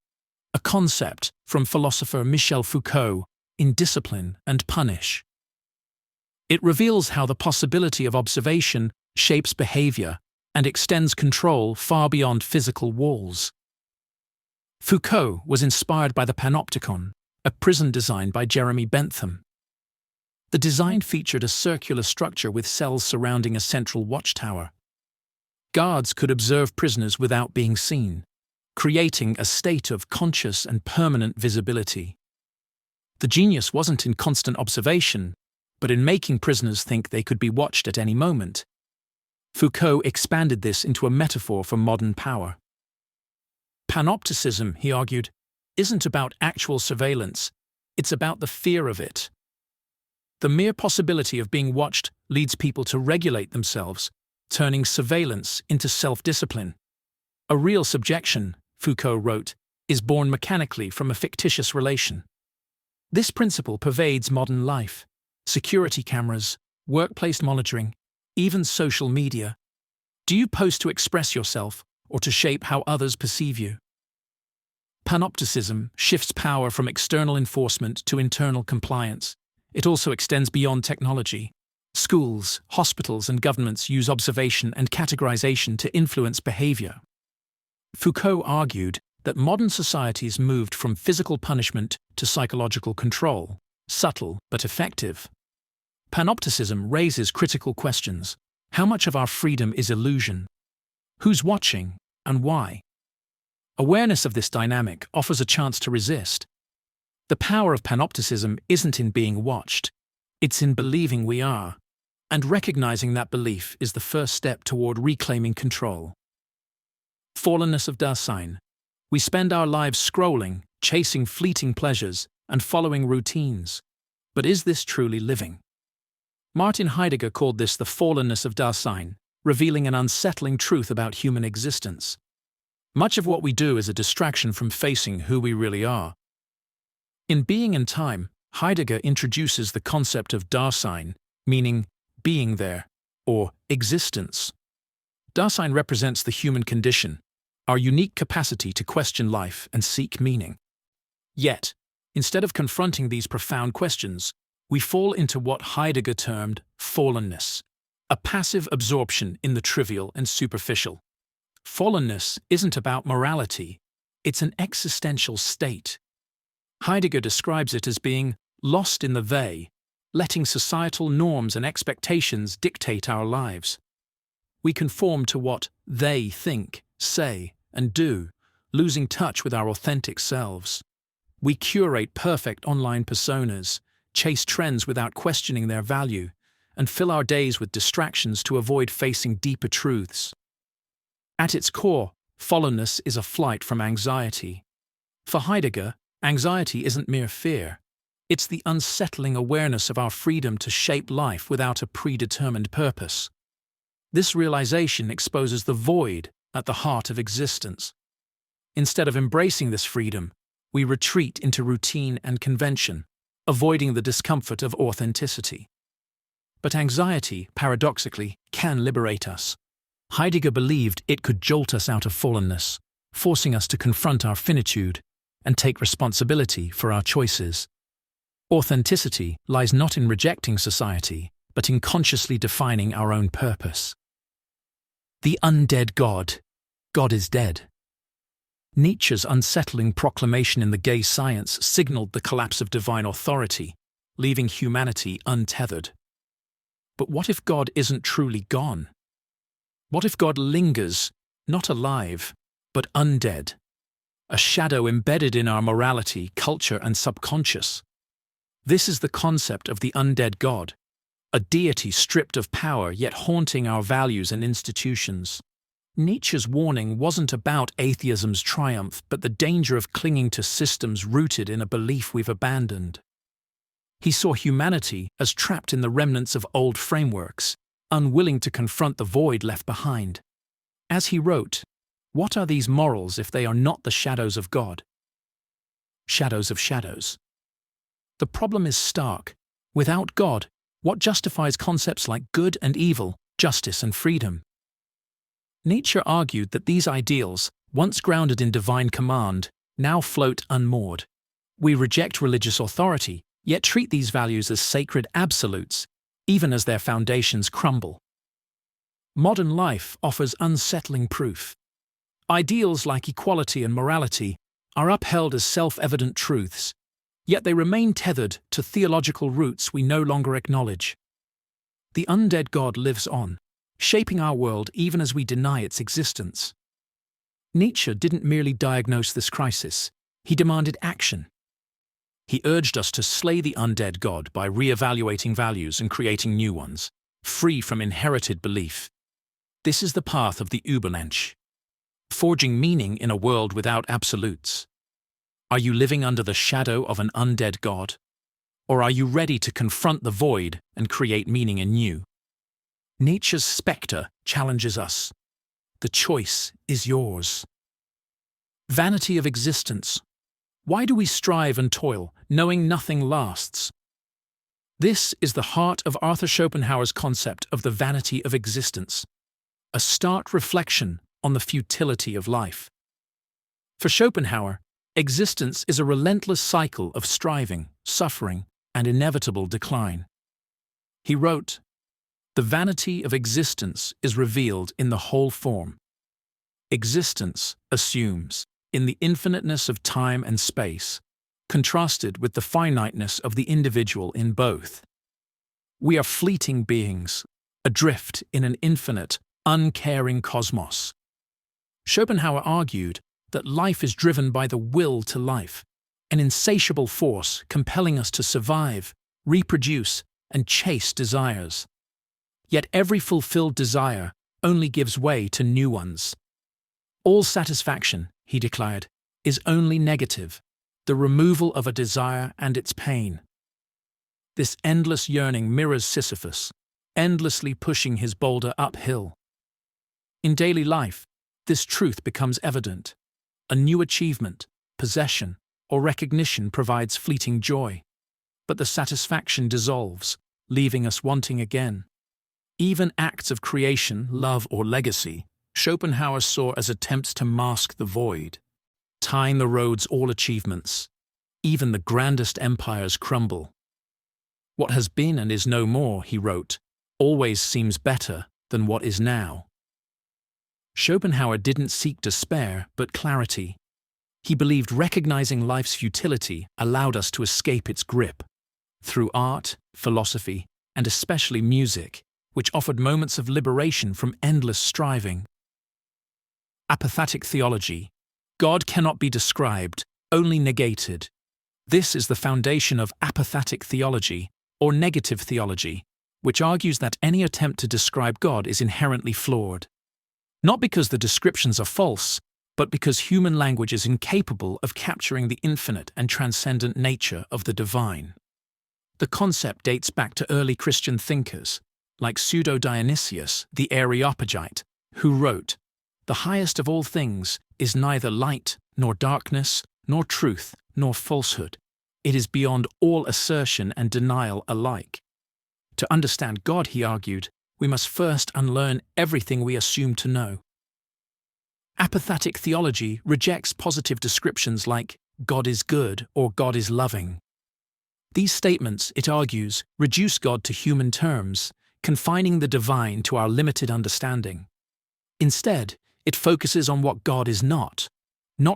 a concept from philosopher Michel Foucault in Discipline and Punish. It reveals how the possibility of observation shapes behavior and extends control far beyond physical walls. Foucault was inspired by the panopticon, a prison design by Jeremy Bentham. The design featured a circular structure with cells surrounding a central watchtower. Guards could observe prisoners without being seen, creating a state of conscious and permanent visibility. The genius wasn't in constant observation, but in making prisoners think they could be watched at any moment. Foucault expanded this into a metaphor for modern power. Panopticism, he argued, isn't about actual surveillance, it's about the fear of it. The mere possibility of being watched leads people to regulate themselves, turning surveillance into self-discipline. A real subjection, Foucault wrote, is born mechanically from a fictitious relation. This principle pervades modern life: security cameras, workplace monitoring, even social media. Do you post to express yourself or to shape how others perceive you? Panopticism shifts power from external enforcement to internal compliance. It also extends beyond technology. Schools, hospitals, and governments use observation and categorization to influence behavior. Foucault argued that modern societies moved from physical punishment to psychological control, subtle but effective. Panopticism raises critical questions. How much of our freedom is illusion? Who's watching, and why? Awareness of this dynamic offers a chance to resist. The power of panopticism isn't in being watched, it's in believing we are, and recognizing that belief is the first step toward reclaiming control. Fallenness of Dasein. We spend our lives scrolling, chasing fleeting pleasures, and following routines. But is this truly living? Martin Heidegger called this the fallenness of Dasein, revealing an unsettling truth about human existence. Much of what we do is a distraction from facing who we really are. In Being and Time, Heidegger introduces the concept of Dasein, meaning being there, or existence. Dasein represents the human condition, our unique capacity to question life and seek meaning. Yet, instead of confronting these profound questions, we fall into what Heidegger termed fallenness, a passive absorption in the trivial and superficial. Fallenness isn't about morality, it's an existential state. Heidegger describes it as being lost in the they, letting societal norms and expectations dictate our lives. We conform to what they think, say, and do, losing touch with our authentic selves. We curate perfect online personas, chase trends without questioning their value, and fill our days with distractions to avoid facing deeper truths. At its core, fallenness is a flight from anxiety. For Heidegger, anxiety isn't mere fear. It's the unsettling awareness of our freedom to shape life without a predetermined purpose. This realization exposes the void at the heart of existence. Instead of embracing this freedom, we retreat into routine and convention, avoiding the discomfort of authenticity. But anxiety, paradoxically, can liberate us. Heidegger believed it could jolt us out of fallenness, forcing us to confront our finitude and take responsibility for our choices. Authenticity lies not in rejecting society, but in consciously defining our own purpose. The undead God. God is dead. Nietzsche's unsettling proclamation in The Gay Science signaled the collapse of divine authority, leaving humanity untethered. But what if God isn't truly gone? What if God lingers, not alive, but undead? A shadow embedded in our morality, culture, and subconscious. This is the concept of the undead God, a deity stripped of power yet haunting our values and institutions. Nietzsche's warning wasn't about atheism's triumph, but the danger of clinging to systems rooted in a belief we've abandoned. He saw humanity as trapped in the remnants of old frameworks, unwilling to confront the void left behind. As he wrote, "What are these morals if they are not the shadows of God?" Shadows of shadows. The problem is stark. Without God, what justifies concepts like good and evil, justice and freedom? Nietzsche argued that these ideals, once grounded in divine command, now float unmoored. We reject religious authority, yet treat these values as sacred absolutes, even as their foundations crumble. Modern life offers unsettling proof. Ideals like equality and morality are upheld as self-evident truths, yet they remain tethered to theological roots we no longer acknowledge. The undead God lives on, shaping our world even as we deny its existence. Nietzsche didn't merely diagnose this crisis, he demanded action. He urged us to slay the undead God by re-evaluating values and creating new ones, free from inherited belief. This is the path of the Übermensch, forging meaning in a world without absolutes. Are you living under the shadow of an undead god? Or are you ready to confront the void and create meaning anew? Nature's spectre challenges us. The choice is yours. Vanity of existence. Why do we strive and toil, knowing nothing lasts? This is the heart of Arthur Schopenhauer's concept of the vanity of existence, a stark reflection on the futility of life. For Schopenhauer, existence is a relentless cycle of striving, suffering, and inevitable decline. He wrote, "The vanity of existence is revealed in the whole form. Existence assumes, in the infiniteness of time and space, contrasted with the finiteness of the individual in both. We are fleeting beings, adrift in an infinite, uncaring cosmos." Schopenhauer argued that life is driven by the will to life, an insatiable force compelling us to survive, reproduce, and chase desires. Yet every fulfilled desire only gives way to new ones. All satisfaction, he declared, is only negative, the removal of a desire and its pain. This endless yearning mirrors Sisyphus, endlessly pushing his boulder uphill. In daily life, this truth becomes evident. A new achievement, possession, or recognition provides fleeting joy, but the satisfaction dissolves, leaving us wanting again. Even acts of creation, love, or legacy, Schopenhauer saw as attempts to mask the void. Time erodes all achievements. Even the grandest empires crumble. What has been and is no more, he wrote, always seems better than what is now. Schopenhauer didn't seek despair, but clarity. He believed recognizing life's futility allowed us to escape its grip. Through art, philosophy, and especially music, which offered moments of liberation from endless striving. Apophatic theology. God cannot be described, only negated. This is the foundation of apophatic theology, or negative theology, which argues that any attempt to describe God is inherently flawed. Not because the descriptions are false, but because human language is incapable of capturing the infinite and transcendent nature of the divine. The concept dates back to early Christian thinkers, like Pseudo-Dionysius, the Areopagite, who wrote, "The highest of all things is neither light, nor darkness, nor truth, nor falsehood. It is beyond all assertion and denial alike." To understand God, he argued, we must first unlearn everything we assume to know. Apophatic theology rejects positive descriptions like God is good or God is loving. These statements, it argues, reduce God to human terms, confining the divine to our limited understanding. Instead, it focuses on what God is not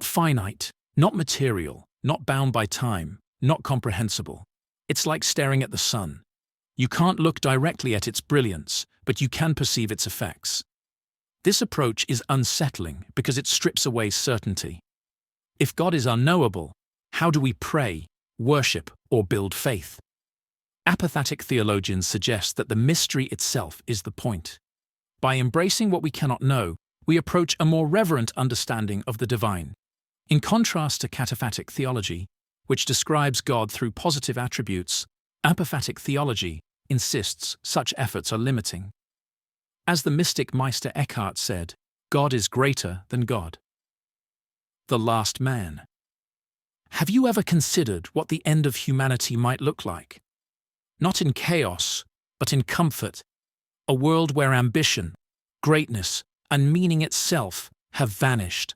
finite, not material, not bound by time, not comprehensible. It's like staring at the sun. You can't look directly at its brilliance, but you can perceive its effects. This approach is unsettling because it strips away certainty. If God is unknowable, how do we pray, worship, or build faith? Apophatic theologians suggest that the mystery itself is the point. By embracing what we cannot know, we approach a more reverent understanding of the divine. In contrast to cataphatic theology, which describes God through positive attributes, apophatic theology insists such efforts are limiting. As the mystic Meister Eckhart said, God is greater than God. The last man. Have you ever considered what the end of humanity might look like? Not in chaos, but in comfort, a world where ambition, greatness, and meaning itself have vanished.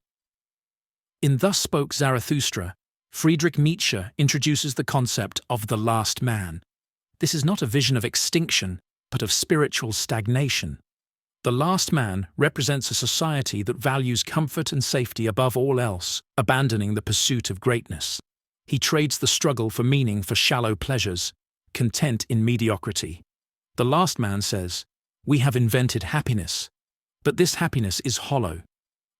In Thus Spoke Zarathustra, Friedrich Nietzsche introduces the concept of the last man. This is not a vision of extinction, but of spiritual stagnation. The last man represents a society that values comfort and safety above all else, abandoning the pursuit of greatness. He trades the struggle for meaning for shallow pleasures, content in mediocrity. The last man says, "We have invented happiness, but this happiness is hollow.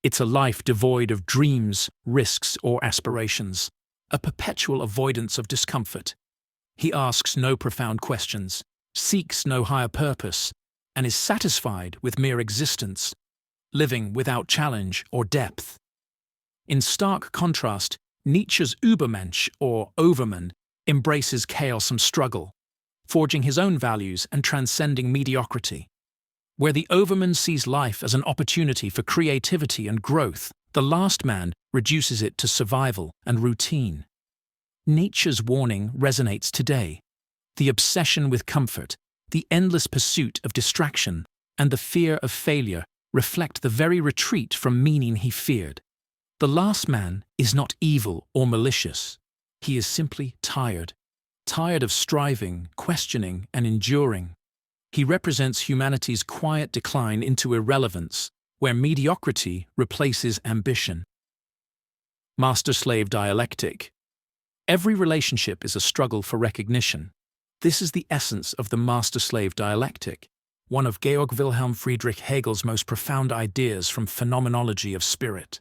It's a life devoid of dreams, risks, or aspirations, a perpetual avoidance of discomfort. He asks no profound questions, seeks no higher purpose, and is satisfied with mere existence, living without challenge or depth. In stark contrast, Nietzsche's Übermensch, or Overman, embraces chaos and struggle, forging his own values and transcending mediocrity. Where the Overman sees life as an opportunity for creativity and growth, the last man reduces it to survival and routine. Nietzsche's warning resonates today. The obsession with comfort, the endless pursuit of distraction, and the fear of failure reflect the very retreat from meaning he feared. The last man is not evil or malicious. He is simply tired of striving, questioning, and enduring. He represents humanity's quiet decline into irrelevance, where mediocrity replaces ambition. Master-slave dialectic. Every relationship is a struggle for recognition. This is the essence of the master-slave dialectic, one of Georg Wilhelm Friedrich Hegel's most profound ideas from phenomenology of spirit.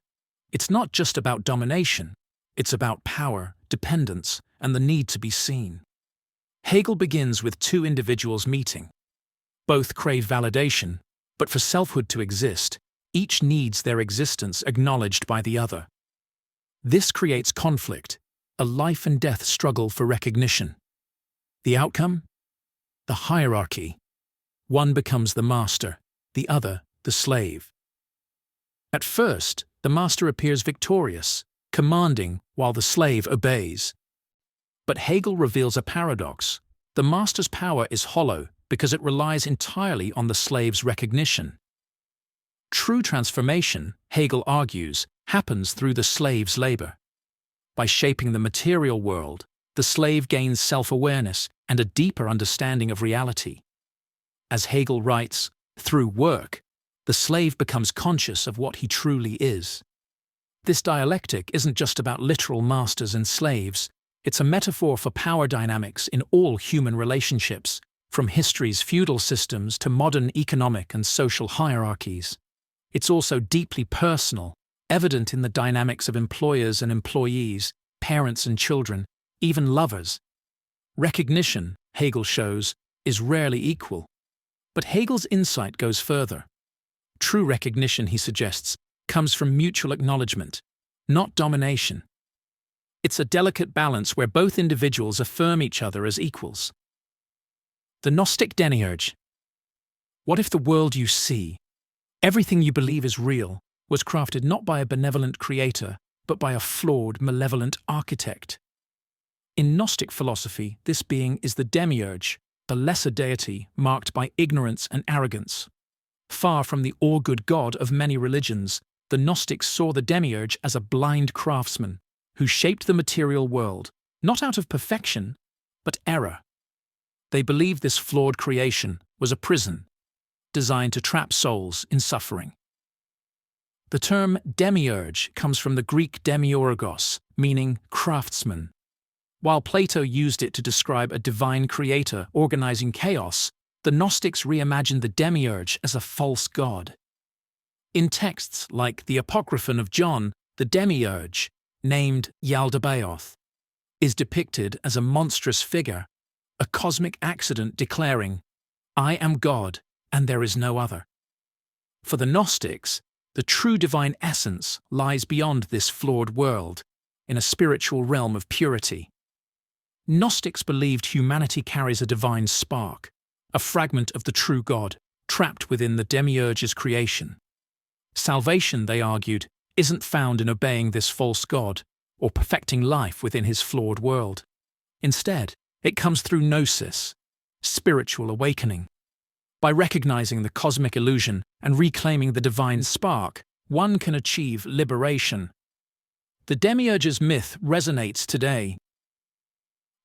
It's not just about domination, it's about power, dependence, and the need to be seen. Hegel begins with two individuals meeting. Both crave validation, but for selfhood to exist, each needs their existence acknowledged by the other. This creates conflict, a life and death struggle for recognition. The outcome? The hierarchy. One becomes the master, the other the slave. At first, the master appears victorious, commanding while the slave obeys. But Hegel reveals a paradox. The master's power is hollow because it relies entirely on the slave's recognition. True transformation, Hegel argues, happens through the slave's labor. By shaping the material world, the slave gains self-awareness and a deeper understanding of reality. As Hegel writes, through work, the slave becomes conscious of what he truly is. This dialectic isn't just about literal masters and slaves, it's a metaphor for power dynamics in all human relationships, from history's feudal systems to modern economic and social hierarchies. It's also deeply personal, evident in the dynamics of employers and employees, parents and children, even lovers. Recognition, Hegel shows, is rarely equal. But Hegel's insight goes further. True recognition, he suggests, comes from mutual acknowledgement, not domination. It's a delicate balance where both individuals affirm each other as equals. The Gnostic demiurge. What if the world you see, everything you believe is real, was crafted not by a benevolent creator, but by a flawed, malevolent architect? In Gnostic philosophy, this being is the demiurge, the lesser deity marked by ignorance and arrogance. Far from the all-good god of many religions, the Gnostics saw the demiurge as a blind craftsman who shaped the material world, not out of perfection, but error. They believed this flawed creation was a prison, designed to trap souls in suffering. The term demiurge comes from the Greek demiurgos, meaning craftsman. While Plato used it to describe a divine creator organizing chaos, the Gnostics reimagined the demiurge as a false god. In texts like the Apocryphon of John, the demiurge, named Yaldabaoth, is depicted as a monstrous figure, a cosmic accident declaring, "I am God, and there is no other." For the Gnostics, the true divine essence lies beyond this flawed world, in a spiritual realm of purity. Gnostics believed humanity carries a divine spark, a fragment of the true God, trapped within the demiurge's creation. Salvation, they argued, isn't found in obeying this false god or perfecting life within his flawed world. Instead, it comes through gnosis, spiritual awakening. By recognizing the cosmic illusion and reclaiming the divine spark, one can achieve liberation. The demiurge's myth resonates today.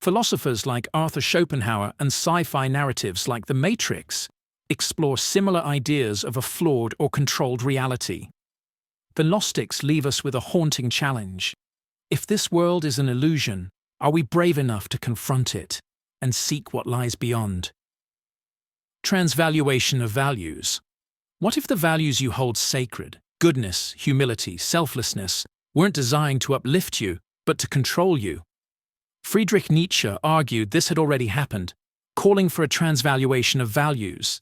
Philosophers like Arthur Schopenhauer and sci-fi narratives like The Matrix explore similar ideas of a flawed or controlled reality. The Gnostics leave us with a haunting challenge. If this world is an illusion, are we brave enough to confront it and seek what lies beyond? Transvaluation of values. What if the values you hold sacred, goodness, humility, selflessness, weren't designed to uplift you, but to control you? Friedrich Nietzsche argued this had already happened, calling for a transvaluation of values.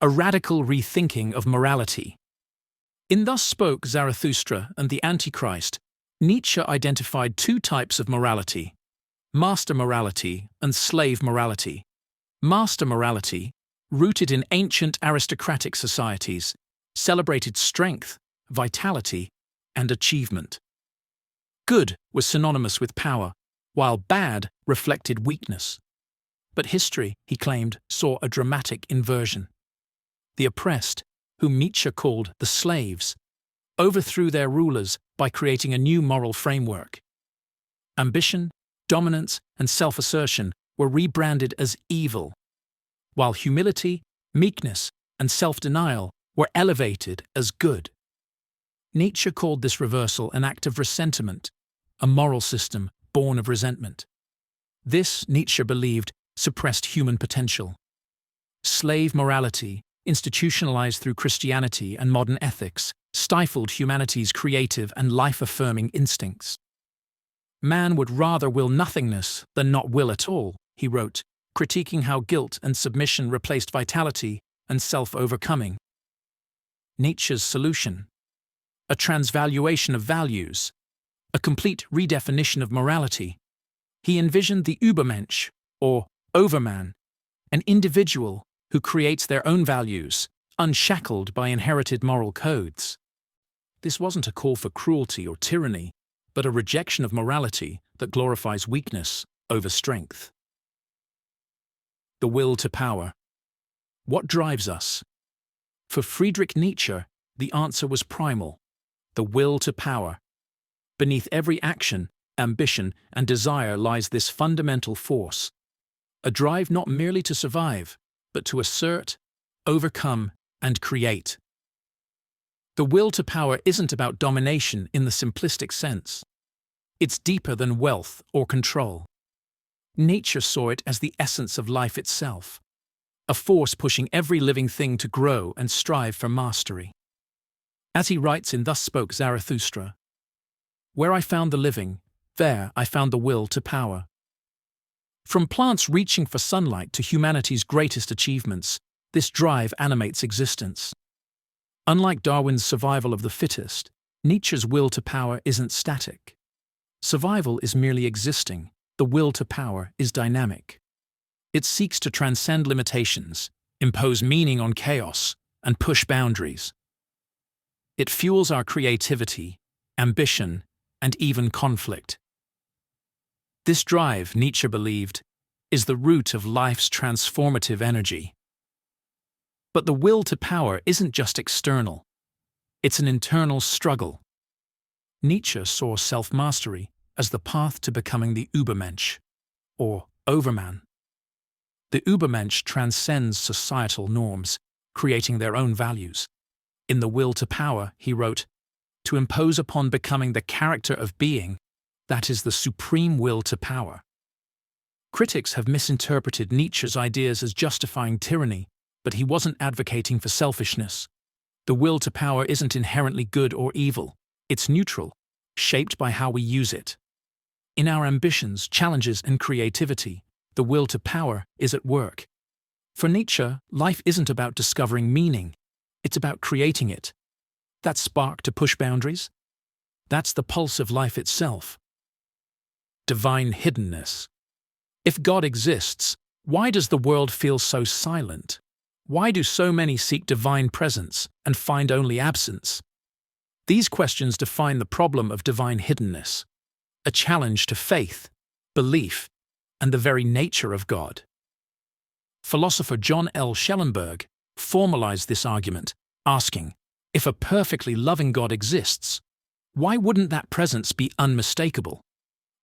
a radical rethinking of morality. In Thus Spoke Zarathustra and the Antichrist, Nietzsche identified two types of morality: master morality and slave morality. Master morality, rooted in ancient aristocratic societies, celebrated strength, vitality, and achievement. Good was synonymous with power, while bad reflected weakness. But history, he claimed, saw a dramatic inversion. The oppressed, whom Nietzsche called the slaves, overthrew their rulers by creating a new moral framework. Ambition, dominance, and self-assertion were rebranded as evil, while humility, meekness, and self-denial were elevated as good. Nietzsche called this reversal an act of ressentiment, a moral system born of resentment. This, Nietzsche believed, suppressed human potential. Slave morality, institutionalized through Christianity and modern ethics, stifled humanity's creative and life-affirming instincts. Man would rather will nothingness than not will at all, he wrote, critiquing how guilt and submission replaced vitality and self-overcoming. Nietzsche's solution: a transvaluation of values, a complete redefinition of morality. He envisioned the Übermensch, or overman, an individual who creates their own values, unshackled by inherited moral codes. This wasn't a call for cruelty or tyranny, but a rejection of morality that glorifies weakness over strength. The will to power. What drives us? For Friedrich Nietzsche, the answer was primal: the will to power. Beneath every action, ambition, and desire lies this fundamental force, a drive not merely to survive, but to assert, overcome, and create. The will to power isn't about domination in the simplistic sense. It's deeper than wealth or control. Nietzsche saw it as the essence of life itself, a force pushing every living thing to grow and strive for mastery. As he writes in Thus Spoke Zarathustra, "Where I found the living, there I found the will to power." From plants reaching for sunlight to humanity's greatest achievements, this drive animates existence. Unlike Darwin's survival of the fittest, Nietzsche's will to power isn't static. Survival is merely existing. The will to power is dynamic. It seeks to transcend limitations, impose meaning on chaos, and push boundaries. It fuels our creativity, ambition, and even conflict. This drive, Nietzsche believed, is the root of life's transformative energy. But the will to power isn't just external. It's an internal struggle. Nietzsche saw self-mastery as the path to becoming the Übermensch, or overman. The Übermensch transcends societal norms, creating their own values. In The Will to Power, he wrote, "To impose upon becoming the character of being, that is the supreme will to power." Critics have misinterpreted Nietzsche's ideas as justifying tyranny, but he wasn't advocating for selfishness. The will to power isn't inherently good or evil. It's neutral, shaped by how we use it. In our ambitions, challenges, and creativity, the will to power is at work. For Nietzsche, life isn't about discovering meaning. It's about creating it. That spark to push boundaries? That's the pulse of life itself. Divine hiddenness. If God exists, why does the world feel so silent? Why do so many seek divine presence and find only absence? These questions define the problem of divine hiddenness, a challenge to faith, belief, and the very nature of God. Philosopher John L. Schellenberg formalized this argument, asking, if a perfectly loving God exists, why wouldn't that presence be unmistakable?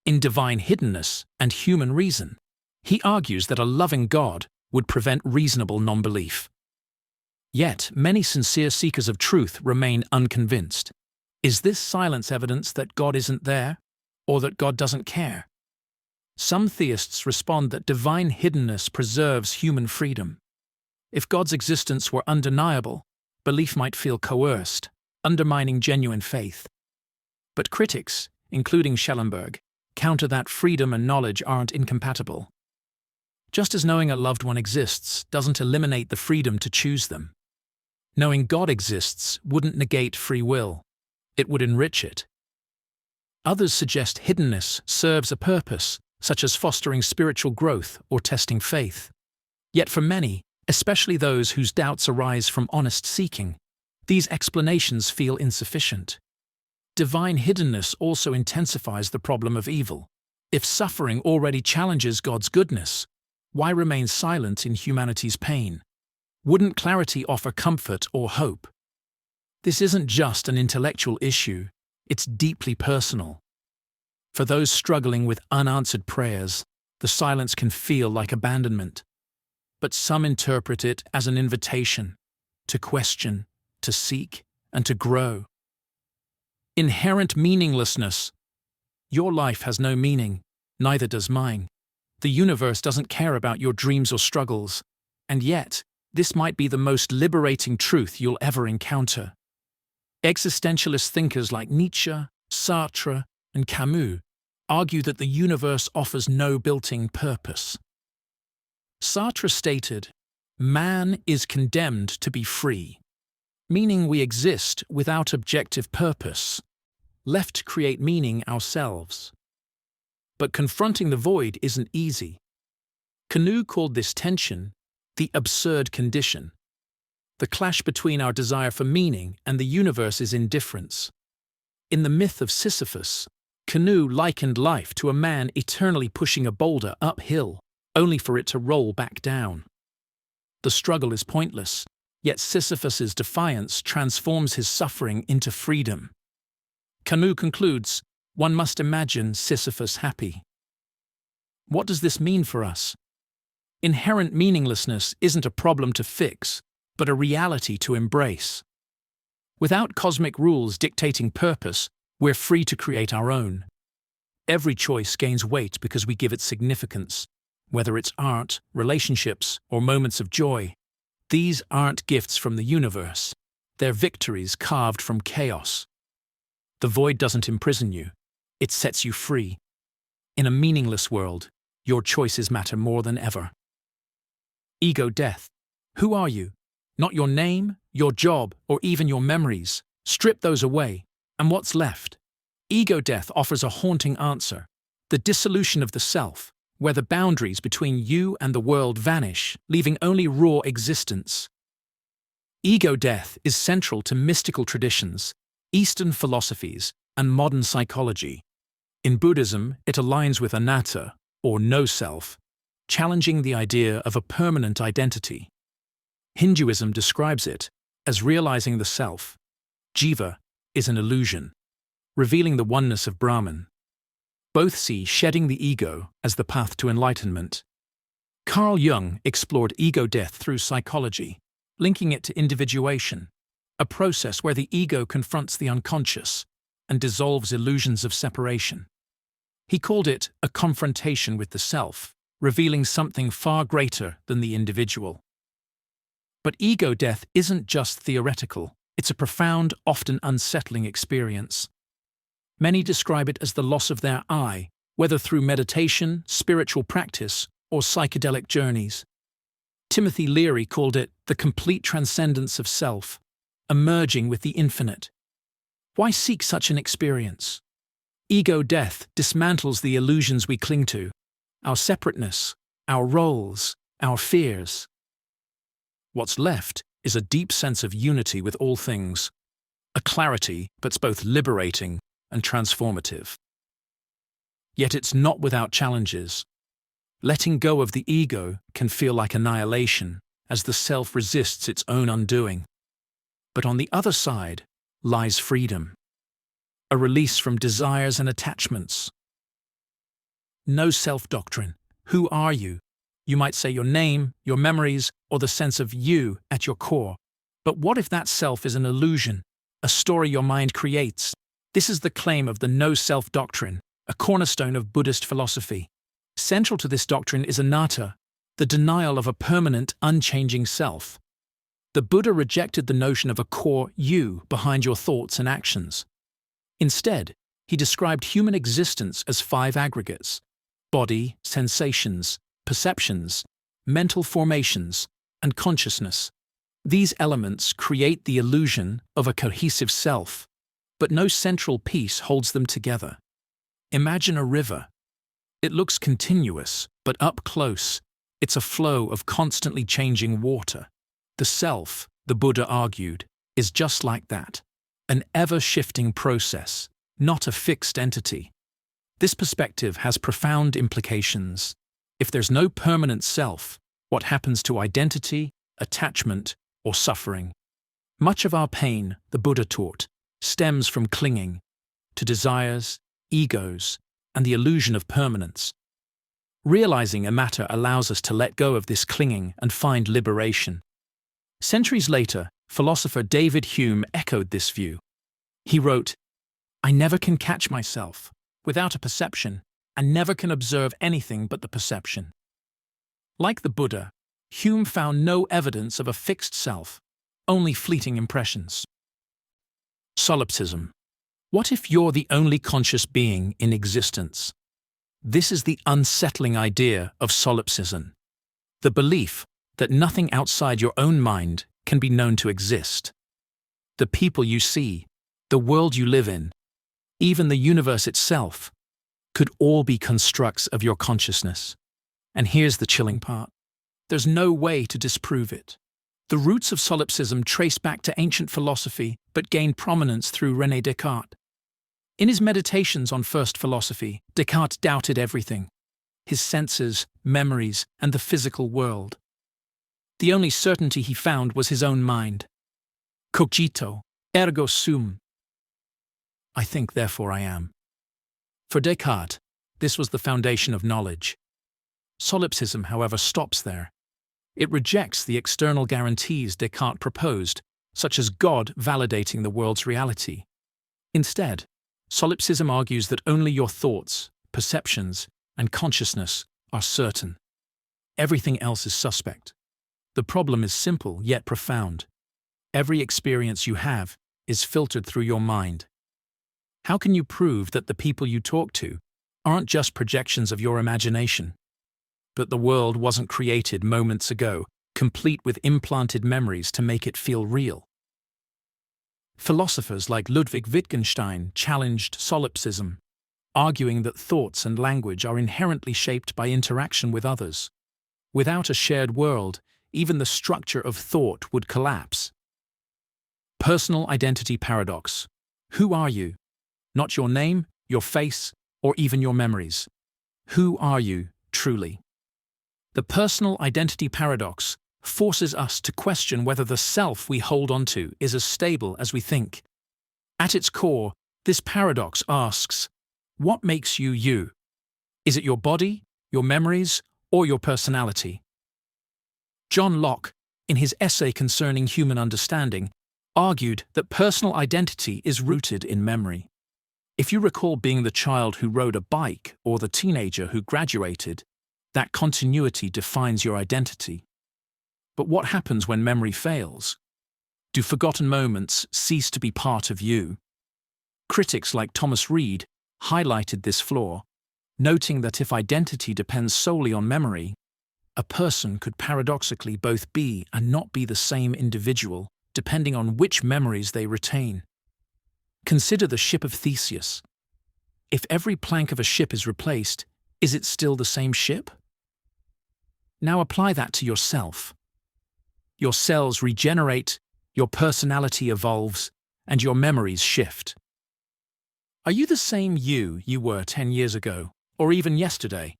In Divine Hiddenness and Human Reason, he argues that a loving God would prevent reasonable non-belief. Yet, many sincere seekers of truth remain unconvinced. Is this silence evidence that God isn't there, or that God doesn't care? Some theists respond that divine hiddenness preserves human freedom. If God's existence were undeniable, belief might feel coerced, undermining genuine faith. But critics, including Schellenberg, counter that freedom and knowledge aren't incompatible. Just as knowing a loved one exists doesn't eliminate the freedom to choose them. Knowing God exists wouldn't negate free will. It would enrich it. Others suggest hiddenness serves a purpose, such as fostering spiritual growth or testing faith. Yet for many, especially those whose doubts arise from honest seeking, these explanations feel insufficient. Divine hiddenness also intensifies the problem of evil. If suffering already challenges God's goodness, why remain silent in humanity's pain? Wouldn't clarity offer comfort or hope? This isn't just an intellectual issue, it's deeply personal. For those struggling with unanswered prayers, the silence can feel like abandonment. But some interpret it as an invitation to question, to seek, and to grow. Inherent meaninglessness. Your life has no meaning, neither does mine. The universe doesn't care about your dreams or struggles, and yet, this might be the most liberating truth you'll ever encounter. Existentialist thinkers like Nietzsche, Sartre, and Camus argue that the universe offers no built-in purpose. Sartre stated, "Man is condemned to be free," meaning we exist without objective purpose, left to create meaning ourselves. But confronting the void isn't easy. Camus called this tension the absurd condition, the clash between our desire for meaning and the universe's indifference. In the myth of Sisyphus, Camus likened life to a man eternally pushing a boulder uphill, only for it to roll back down. The struggle is pointless, yet Sisyphus's defiance transforms his suffering into freedom. Camus concludes, one must imagine Sisyphus happy. What does this mean for us? Inherent meaninglessness isn't a problem to fix, but a reality to embrace. Without cosmic rules dictating purpose, we're free to create our own. Every choice gains weight because we give it significance, whether it's art, relationships, or moments of joy. These aren't gifts from the universe. They're victories carved from chaos. The void doesn't imprison you. It sets you free. In a meaningless world, your choices matter more than ever. Ego death. Who are you? Not your name, your job, or even your memories. Strip those away, and what's left? Ego death offers a haunting answer. The dissolution of the self, where the boundaries between you and the world vanish, leaving only raw existence. Ego death is central to mystical traditions, Eastern philosophies, and modern psychology. In Buddhism, it aligns with anatta, or no self, challenging the idea of a permanent identity. Hinduism describes it as realizing the self. Jiva is an illusion, revealing the oneness of Brahman. Both see shedding the ego as the path to enlightenment. Carl Jung explored ego death through psychology, linking it to individuation, a process where the ego confronts the unconscious and dissolves illusions of separation. He called it a confrontation with the self, revealing something far greater than the individual. But ego death isn't just theoretical, it's a profound, often unsettling experience. Many describe it as the loss of their I, whether through meditation, spiritual practice, or psychedelic journeys. Timothy Leary called it the complete transcendence of self, emerging with the infinite. Why seek such an experience? Ego death dismantles the illusions we cling to, our separateness, our roles, our fears. What's left is a deep sense of unity with all things, a clarity that's both liberating and transformative. Yet it's not without challenges. Letting go of the ego can feel like annihilation, as the self resists its own undoing. But on the other side lies freedom, a release from desires and attachments. No self-doctrine. Who are you? You might say your name, your memories, or the sense of you at your core. But what if that self is an illusion, a story your mind creates? This is the claim of the no-self doctrine, a cornerstone of Buddhist philosophy. Central to this doctrine is anatta, the denial of a permanent, unchanging self. The Buddha rejected the notion of a core you behind your thoughts and actions. Instead, he described human existence as 5 aggregates: body, sensations, perceptions, mental formations, and consciousness. These elements create the illusion of a cohesive self, but no central piece holds them together. Imagine a river. It looks continuous, but up close, it's a flow of constantly changing water. The self, the Buddha argued, is just like that, an ever-shifting process, not a fixed entity. This perspective has profound implications. If there's no permanent self, what happens to identity, attachment, or suffering? Much of our pain, the Buddha taught, stems from clinging to desires, egos, and the illusion of permanence. Realizing a matter allows us to let go of this clinging and find liberation. Centuries later, philosopher David Hume echoed this view. He wrote, "I never can catch myself without a perception, and never can observe anything but the perception." Like the Buddha, Hume found no evidence of a fixed self, only fleeting impressions. Solipsism. What if you're the only conscious being in existence? This is the unsettling idea of solipsism, the belief that nothing outside your own mind can be known to exist. The people you see, the world you live in, even the universe itself, could all be constructs of your consciousness. And here's the chilling part. There's no way to disprove it. The roots of solipsism trace back to ancient philosophy but gained prominence through René Descartes. In his Meditations on First Philosophy, Descartes doubted everything: his senses, memories, and the physical world. The only certainty he found was his own mind. Cogito, ergo sum. I think, therefore I am. For Descartes, this was the foundation of knowledge. Solipsism, however, stops there. It rejects the external guarantees Descartes proposed, such as God validating the world's reality. Instead, solipsism argues that only your thoughts, perceptions, and consciousness are certain. Everything else is suspect. The problem is simple yet profound. Every experience you have is filtered through your mind. How can you prove that the people you talk to aren't just projections of your imagination? That the world wasn't created moments ago, complete with implanted memories to make it feel real? Philosophers like Ludwig Wittgenstein challenged solipsism, arguing that thoughts and language are inherently shaped by interaction with others. Without a shared world, even the structure of thought would collapse. Personal identity paradox. Who are you? Not your name, your face, or even your memories. Who are you, truly? The personal identity paradox forces us to question whether the self we hold onto is as stable as we think. At its core, this paradox asks, what makes you you? Is it your body, your memories, or your personality? John Locke, in his essay concerning human understanding, argued that personal identity is rooted in memory. If you recall being the child who rode a bike or the teenager who graduated, that continuity defines your identity. But what happens when memory fails? Do forgotten moments cease to be part of you? Critics like Thomas Reid highlighted this flaw, noting that if identity depends solely on memory, a person could paradoxically both be and not be the same individual, depending on which memories they retain. Consider the ship of Theseus. If every plank of a ship is replaced, is it still the same ship? Now apply that to yourself. Your cells regenerate, your personality evolves, and your memories shift. Are you the same you were 10 years ago, or even yesterday?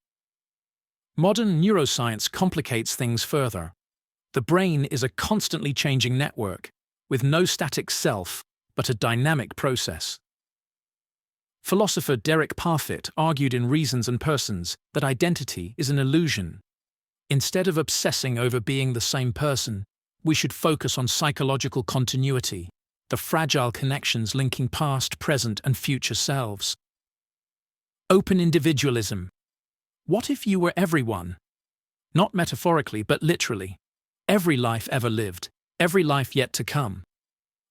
Modern neuroscience complicates things further. The brain is a constantly changing network, with no static self, but a dynamic process. Philosopher Derek Parfit argued in Reasons and Persons that identity is an illusion. Instead of obsessing over being the same person, we should focus on psychological continuity, the fragile connections linking past, present, and future selves. Open individualism. What if you were everyone? Not metaphorically, but literally. Every life ever lived, every life yet to come.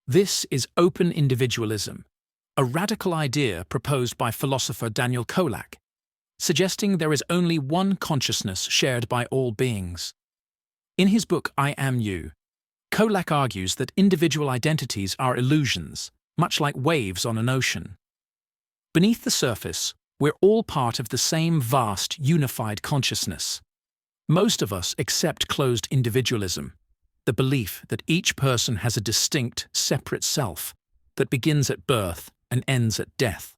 This is open individualism, a radical idea proposed by philosopher Daniel Kolak. suggesting there is only one consciousness shared by all beings. In his book I Am You, Kolak argues that individual identities are illusions, much like waves on an ocean. Beneath the surface, we're all part of the same vast, unified consciousness. Most of us accept closed individualism, the belief that each person has a distinct, separate self that begins at birth and ends at death.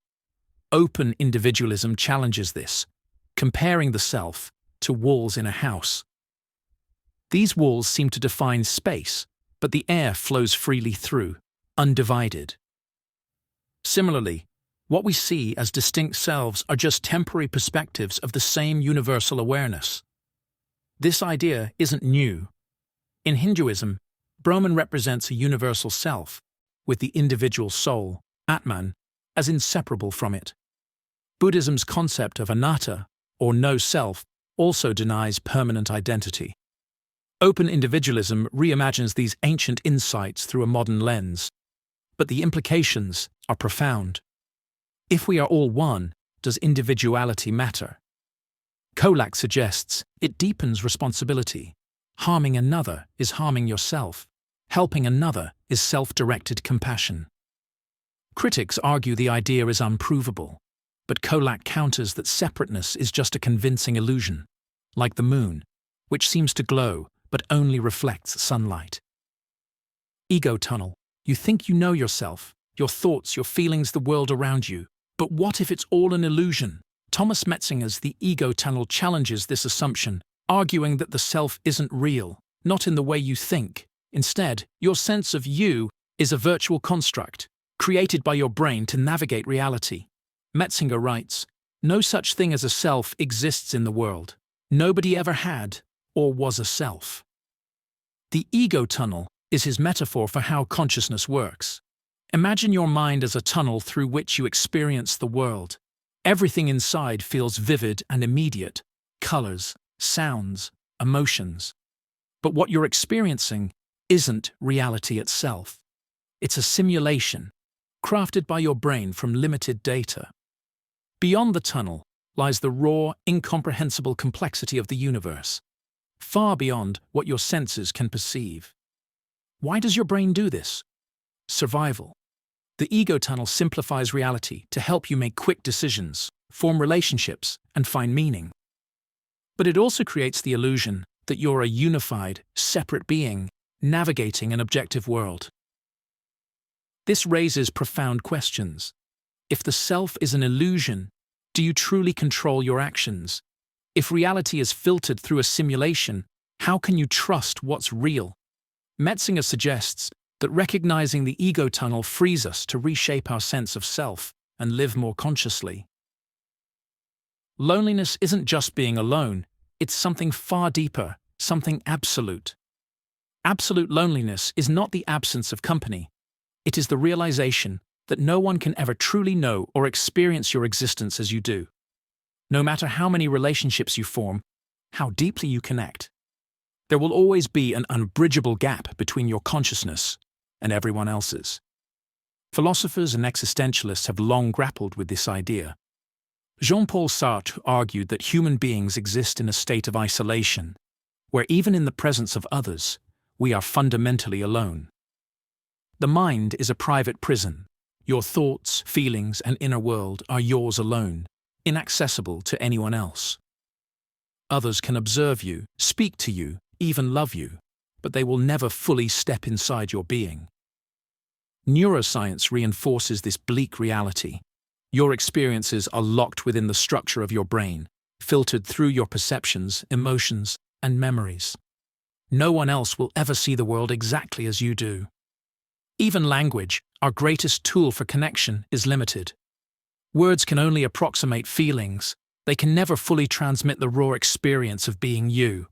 Open individualism challenges this, comparing the self to walls in a house. These walls seem to define space, but the air flows freely through, undivided. Similarly, what we see as distinct selves are just temporary perspectives of the same universal awareness. This idea isn't new. In Hinduism, Brahman represents a universal self, with the individual soul, Atman, as inseparable from it. Buddhism's concept of anatta, or no self, also denies permanent identity. Open individualism reimagines these ancient insights through a modern lens, but the implications are profound. If we are all one, does individuality matter? Kolak suggests it deepens responsibility. Harming another is harming yourself. Helping another is self-directed compassion. Critics argue the idea is unprovable, but Kolak counters that separateness is just a convincing illusion, like the moon, which seems to glow but only reflects sunlight. Ego tunnel. You think you know yourself, your thoughts, your feelings, the world around you. But what if it's all an illusion? Thomas Metzinger's The Ego Tunnel challenges this assumption, arguing that the self isn't real, not in the way you think. Instead, your sense of you is a virtual construct, created by your brain to navigate reality. Metzinger writes, "No such thing as a self exists in the world. Nobody ever had or was a self." The ego tunnel is his metaphor for how consciousness works. Imagine your mind as a tunnel through which you experience the world. Everything inside feels vivid and immediate: colors, sounds, emotions. But what you're experiencing isn't reality itself. It's a simulation, crafted by your brain from limited data. Beyond the tunnel lies the raw, incomprehensible complexity of the universe, far beyond what your senses can perceive. Why does your brain do this? Survival. The ego tunnel simplifies reality to help you make quick decisions, form relationships, and find meaning. But it also creates the illusion that you're a unified, separate being navigating an objective world. This raises profound questions. If the self is an illusion, do you truly control your actions? If reality is filtered through a simulation, how can you trust what's real? Metzinger suggests that recognizing the ego tunnel frees us to reshape our sense of self and live more consciously. Loneliness isn't just being alone, it's something far deeper, something absolute. Absolute loneliness is not the absence of company. It is the realization that no one can ever truly know or experience your existence as you do. No matter how many relationships you form, how deeply you connect, there will always be an unbridgeable gap between your consciousness and everyone else's. Philosophers and existentialists have long grappled with this idea. Jean-Paul Sartre argued that human beings exist in a state of isolation, where even in the presence of others, we are fundamentally alone. The mind is a private prison. Your thoughts, feelings, and inner world are yours alone, inaccessible to anyone else. Others can observe you, speak to you, even love you, but they will never fully step inside your being. Neuroscience reinforces this bleak reality. Your experiences are locked within the structure of your brain, filtered through your perceptions, emotions, and memories. No one else will ever see the world exactly as you do. Even language, our greatest tool for connection, is limited. Words can only approximate feelings. They can never fully transmit the raw experience of being you.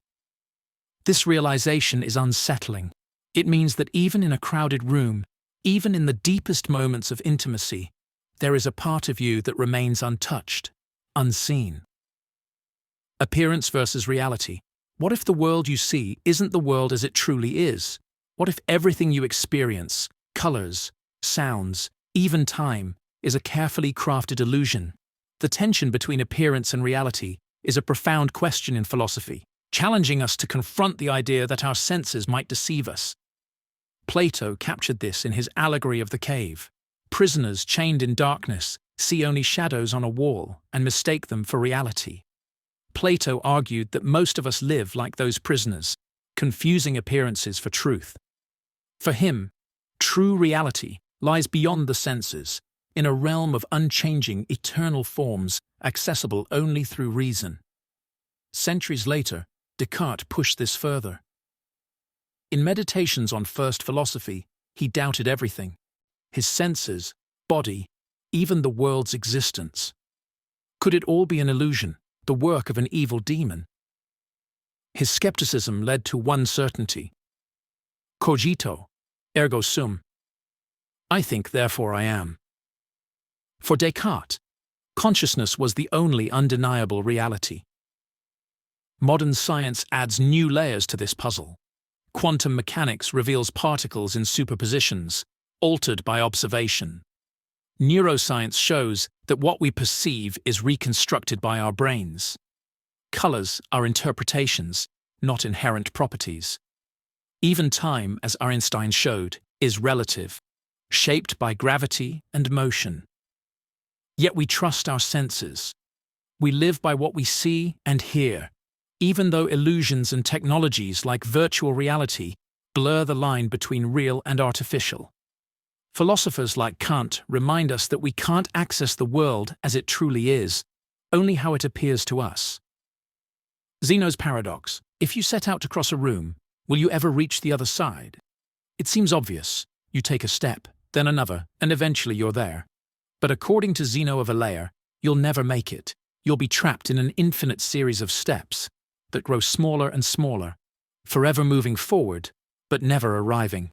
This realization is unsettling. It means that even in a crowded room, even in the deepest moments of intimacy, there is a part of you that remains untouched, unseen. Appearance versus reality. What if the world you see isn't the world as it truly is? What if everything you experience, colors, sounds, even time, is a carefully crafted illusion? The tension between appearance and reality is a profound question in philosophy, challenging us to confront the idea that our senses might deceive us. Plato captured this in his allegory of the cave. Prisoners chained in darkness see only shadows on a wall and mistake them for reality. Plato argued that most of us live like those prisoners, confusing appearances for truth. For him, true reality lies beyond the senses, in a realm of unchanging, eternal forms accessible only through reason. Centuries later, Descartes pushed this further. In Meditations on First Philosophy, he doubted everything: his senses, body, even the world's existence. Could it all be an illusion, the work of an evil demon? His skepticism led to one certainty: cogito, ergo sum. I think, therefore I am. For Descartes, consciousness was the only undeniable reality. Modern science adds new layers to this puzzle. Quantum mechanics reveals particles in superpositions, altered by observation. Neuroscience shows that what we perceive is reconstructed by our brains. Colors are interpretations, not inherent properties. Even time, as Einstein showed, is relative, shaped by gravity and motion. Yet we trust our senses. We live by what we see and hear, even though illusions and technologies like virtual reality blur the line between real and artificial. Philosophers like Kant remind us that we can't access the world as it truly is, only how it appears to us. Zeno's paradox: if you set out to cross a room, will you ever reach the other side? It seems obvious. You take a step, then another, and eventually you're there. But according to Zeno of Elea, you'll never make it. You'll be trapped in an infinite series of steps that grow smaller and smaller, forever moving forward, but never arriving.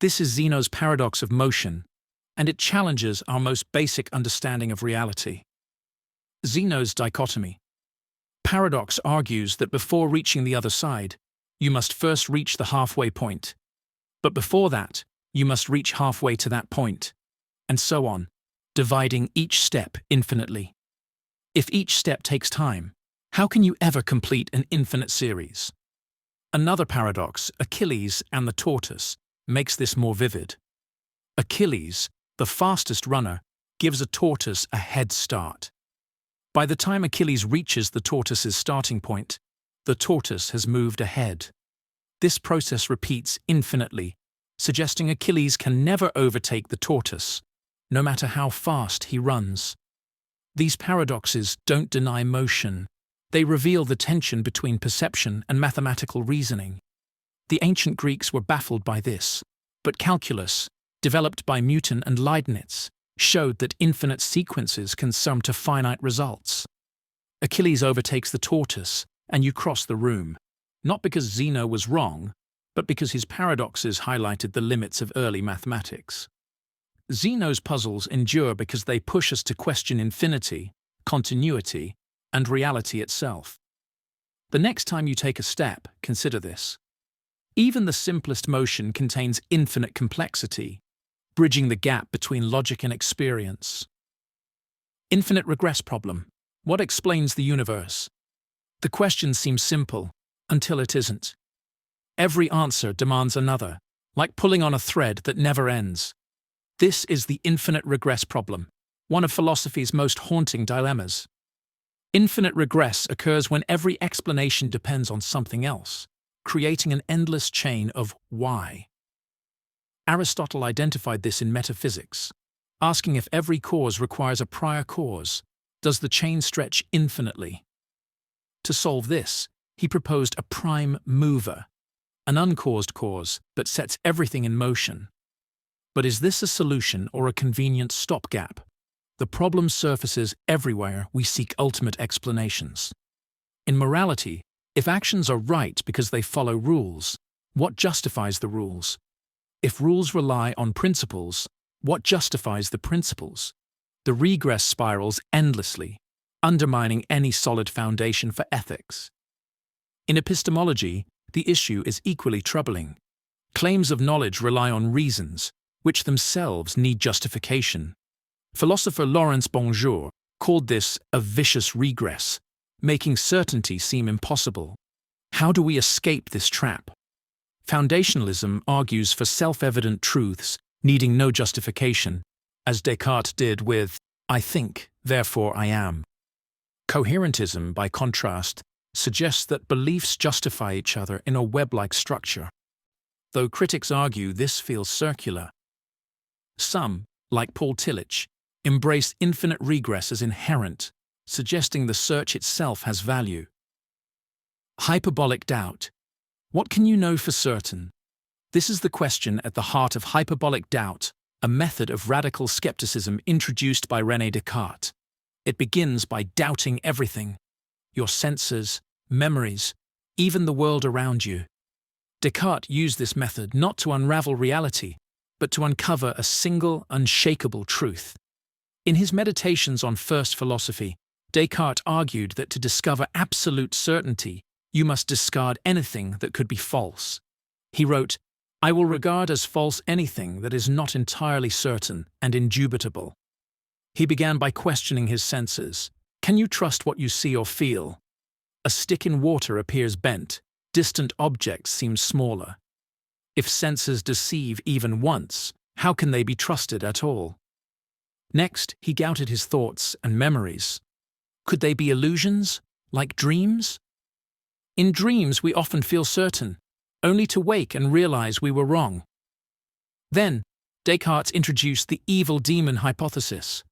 This is Zeno's paradox of motion, and it challenges our most basic understanding of reality. Zeno's dichotomy. Paradox argues that before reaching the other side, you must first reach the halfway point. But before that, you must reach halfway to that point, and so on, dividing each step infinitely. If each step takes time, how can you ever complete an infinite series? Another paradox, Achilles and the tortoise, makes this more vivid. Achilles, the fastest runner, gives a tortoise a head start. By the time Achilles reaches the tortoise's starting point, the tortoise has moved ahead. This process repeats infinitely, suggesting Achilles can never overtake the tortoise, no matter how fast he runs. These paradoxes don't deny motion. They reveal the tension between perception and mathematical reasoning. The ancient Greeks were baffled by this, but calculus, developed by Newton and Leibniz, showed that infinite sequences can sum to finite results. Achilles overtakes the tortoise, and you cross the room, not because Zeno was wrong, but because his paradoxes highlighted the limits of early mathematics. Zeno's puzzles endure because they push us to question infinity, continuity, and reality itself. The next time you take a step, consider this. Even the simplest motion contains infinite complexity, bridging the gap between logic and experience. Infinite regress problem. What explains the universe? The question seems simple, until it isn't. Every answer demands another, like pulling on a thread that never ends. This is the infinite regress problem, one of philosophy's most haunting dilemmas. Infinite regress occurs when every explanation depends on something else, creating an endless chain of why. Aristotle identified this in metaphysics, asking if every cause requires a prior cause, does the chain stretch infinitely? To solve this, he proposed a prime mover, an uncaused cause that sets everything in motion. But is this a solution or a convenient stopgap? The problem surfaces everywhere we seek ultimate explanations. In morality, if actions are right because they follow rules, what justifies the rules? If rules rely on principles, what justifies the principles? The regress spirals endlessly, undermining any solid foundation for ethics. In epistemology, the issue is equally troubling. Claims of knowledge rely on reasons, which themselves need justification. Philosopher Laurence Bonjour called this a vicious regress, making certainty seem impossible. How do we escape this trap? Foundationalism argues for self-evident truths needing no justification, as Descartes did with "I think, therefore I am." Coherentism, by contrast, suggests that beliefs justify each other in a web-like structure, though critics argue this feels circular. Some, like Paul Tillich, embrace infinite regress as inherent, suggesting the search itself has value. Hyperbolic doubt. What can you know for certain? This is the question at the heart of hyperbolic doubt, a method of radical skepticism introduced by René Descartes. It begins by doubting everything: your senses, memories, even the world around you. Descartes used this method not to unravel reality, but to uncover a single, unshakable truth. In his Meditations on First Philosophy, Descartes argued that to discover absolute certainty, you must discard anything that could be false. He wrote, "I will regard as false anything that is not entirely certain and indubitable." He began by questioning his senses. Can you trust what you see or feel? A stick in water appears bent. Distant objects seem smaller. If senses deceive even once, how can they be trusted at all? Next, he doubted his thoughts and memories. Could they be illusions, like dreams? In dreams, we often feel certain, only to wake and realize we were wrong. Then, Descartes introduced the evil demon hypothesis.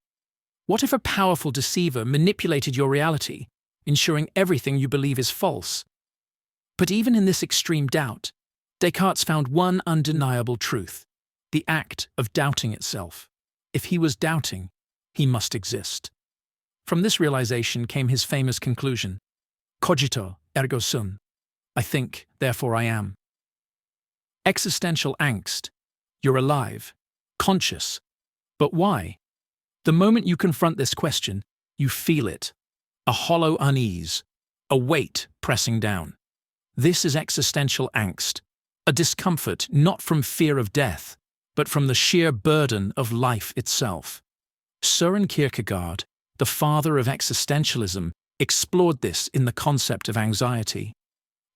What if a powerful deceiver manipulated your reality, ensuring everything you believe is false? But even in this extreme doubt, Descartes found one undeniable truth: the act of doubting itself. If he was doubting, he must exist. From this realization came his famous conclusion: cogito, ergo sum. I think, therefore I am. Existential angst. You're alive, conscious. But why? The moment you confront this question, you feel it. A hollow unease, a weight pressing down. This is existential angst, a discomfort not from fear of death, but from the sheer burden of life itself. Søren Kierkegaard, the father of existentialism, explored this in the concept of anxiety.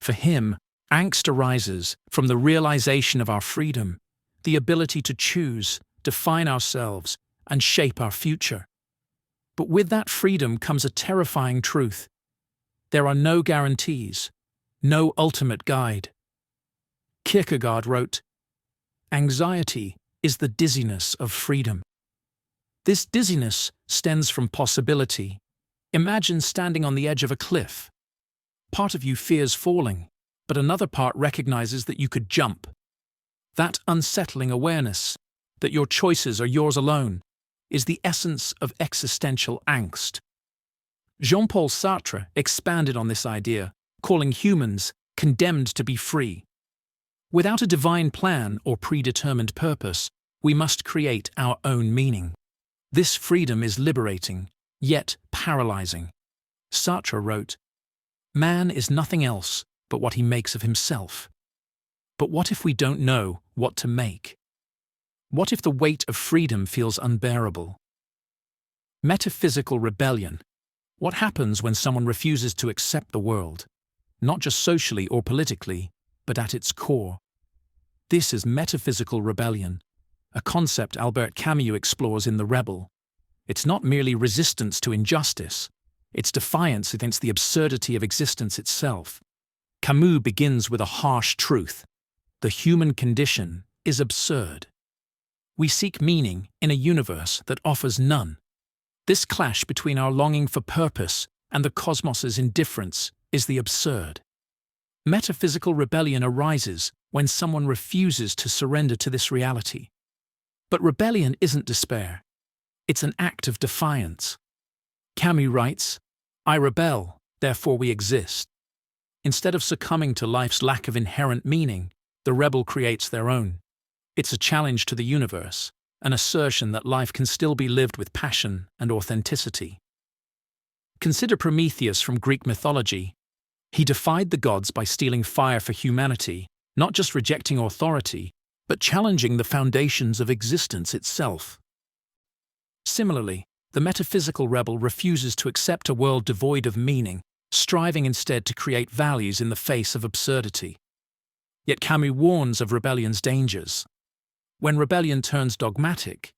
For him, angst arises from the realization of our freedom, the ability to choose, define ourselves, and shape our future. But with that freedom comes a terrifying truth. There are no guarantees, no ultimate guide. Kierkegaard wrote, "Anxiety is the dizziness of freedom." This dizziness stems from possibility. Imagine standing on the edge of a cliff. Part of you fears falling, but another part recognizes that you could jump. That unsettling awareness, that your choices are yours alone, is the essence of existential angst. Jean-Paul Sartre expanded on this idea, calling humans condemned to be free. Without a divine plan or predetermined purpose, we must create our own meaning. This freedom is liberating, yet paralyzing. Sartre wrote, "Man is nothing else but what he makes of himself." But what if we don't know what to make? What if the weight of freedom feels unbearable? Metaphysical rebellion. What happens when someone refuses to accept the world, not just socially or politically, but at its core? This is metaphysical rebellion, a concept Albert Camus explores in The Rebel. It's not merely resistance to injustice, it's defiance against the absurdity of existence itself. Camus begins with a harsh truth: the human condition is absurd. We seek meaning in a universe that offers none. This clash between our longing for purpose and the cosmos's indifference is the absurd. Metaphysical rebellion arises when someone refuses to surrender to this reality. But rebellion isn't despair. It's an act of defiance. Camus writes, "I rebel, therefore we exist." Instead of succumbing to life's lack of inherent meaning, the rebel creates their own. It's a challenge to the universe, an assertion that life can still be lived with passion and authenticity. Consider Prometheus from Greek mythology. He defied the gods by stealing fire for humanity, not just rejecting authority, but challenging the foundations of existence itself. Similarly, The metaphysical rebel refuses to accept a world devoid of meaning, striving instead to create values in the face of absurdity. Yet Camus warns of rebellion's dangers. When rebellion turns dogmatic,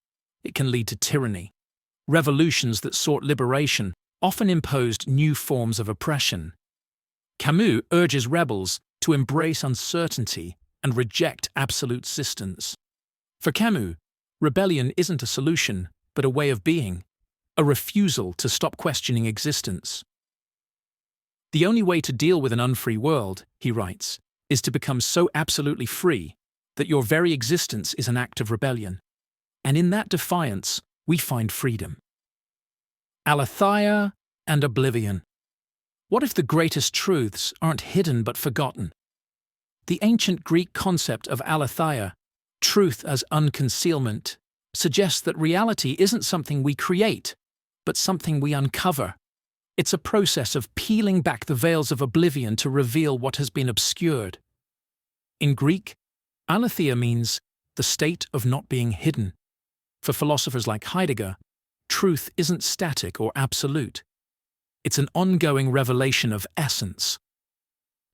it can lead to tyranny. Revolutions that sought liberation often imposed new forms of oppression. Camus urges rebels to embrace uncertainty and reject absolute systems. For Camus, rebellion isn't a solution, but a way of being, a refusal to stop questioning existence. The only way to deal with an unfree world, he writes, is to become so absolutely free that your very existence is an act of rebellion. And in that defiance, we find freedom. Aletheia and oblivion. What if the greatest truths aren't hidden but forgotten? The ancient Greek concept of aletheia, truth as unconcealment, suggests that reality isn't something we create, but something we uncover. It's a process of peeling back the veils of oblivion to reveal what has been obscured. In Greek, aletheia means the state of not being hidden. For philosophers like Heidegger, truth isn't static or absolute. It's an ongoing revelation of essence.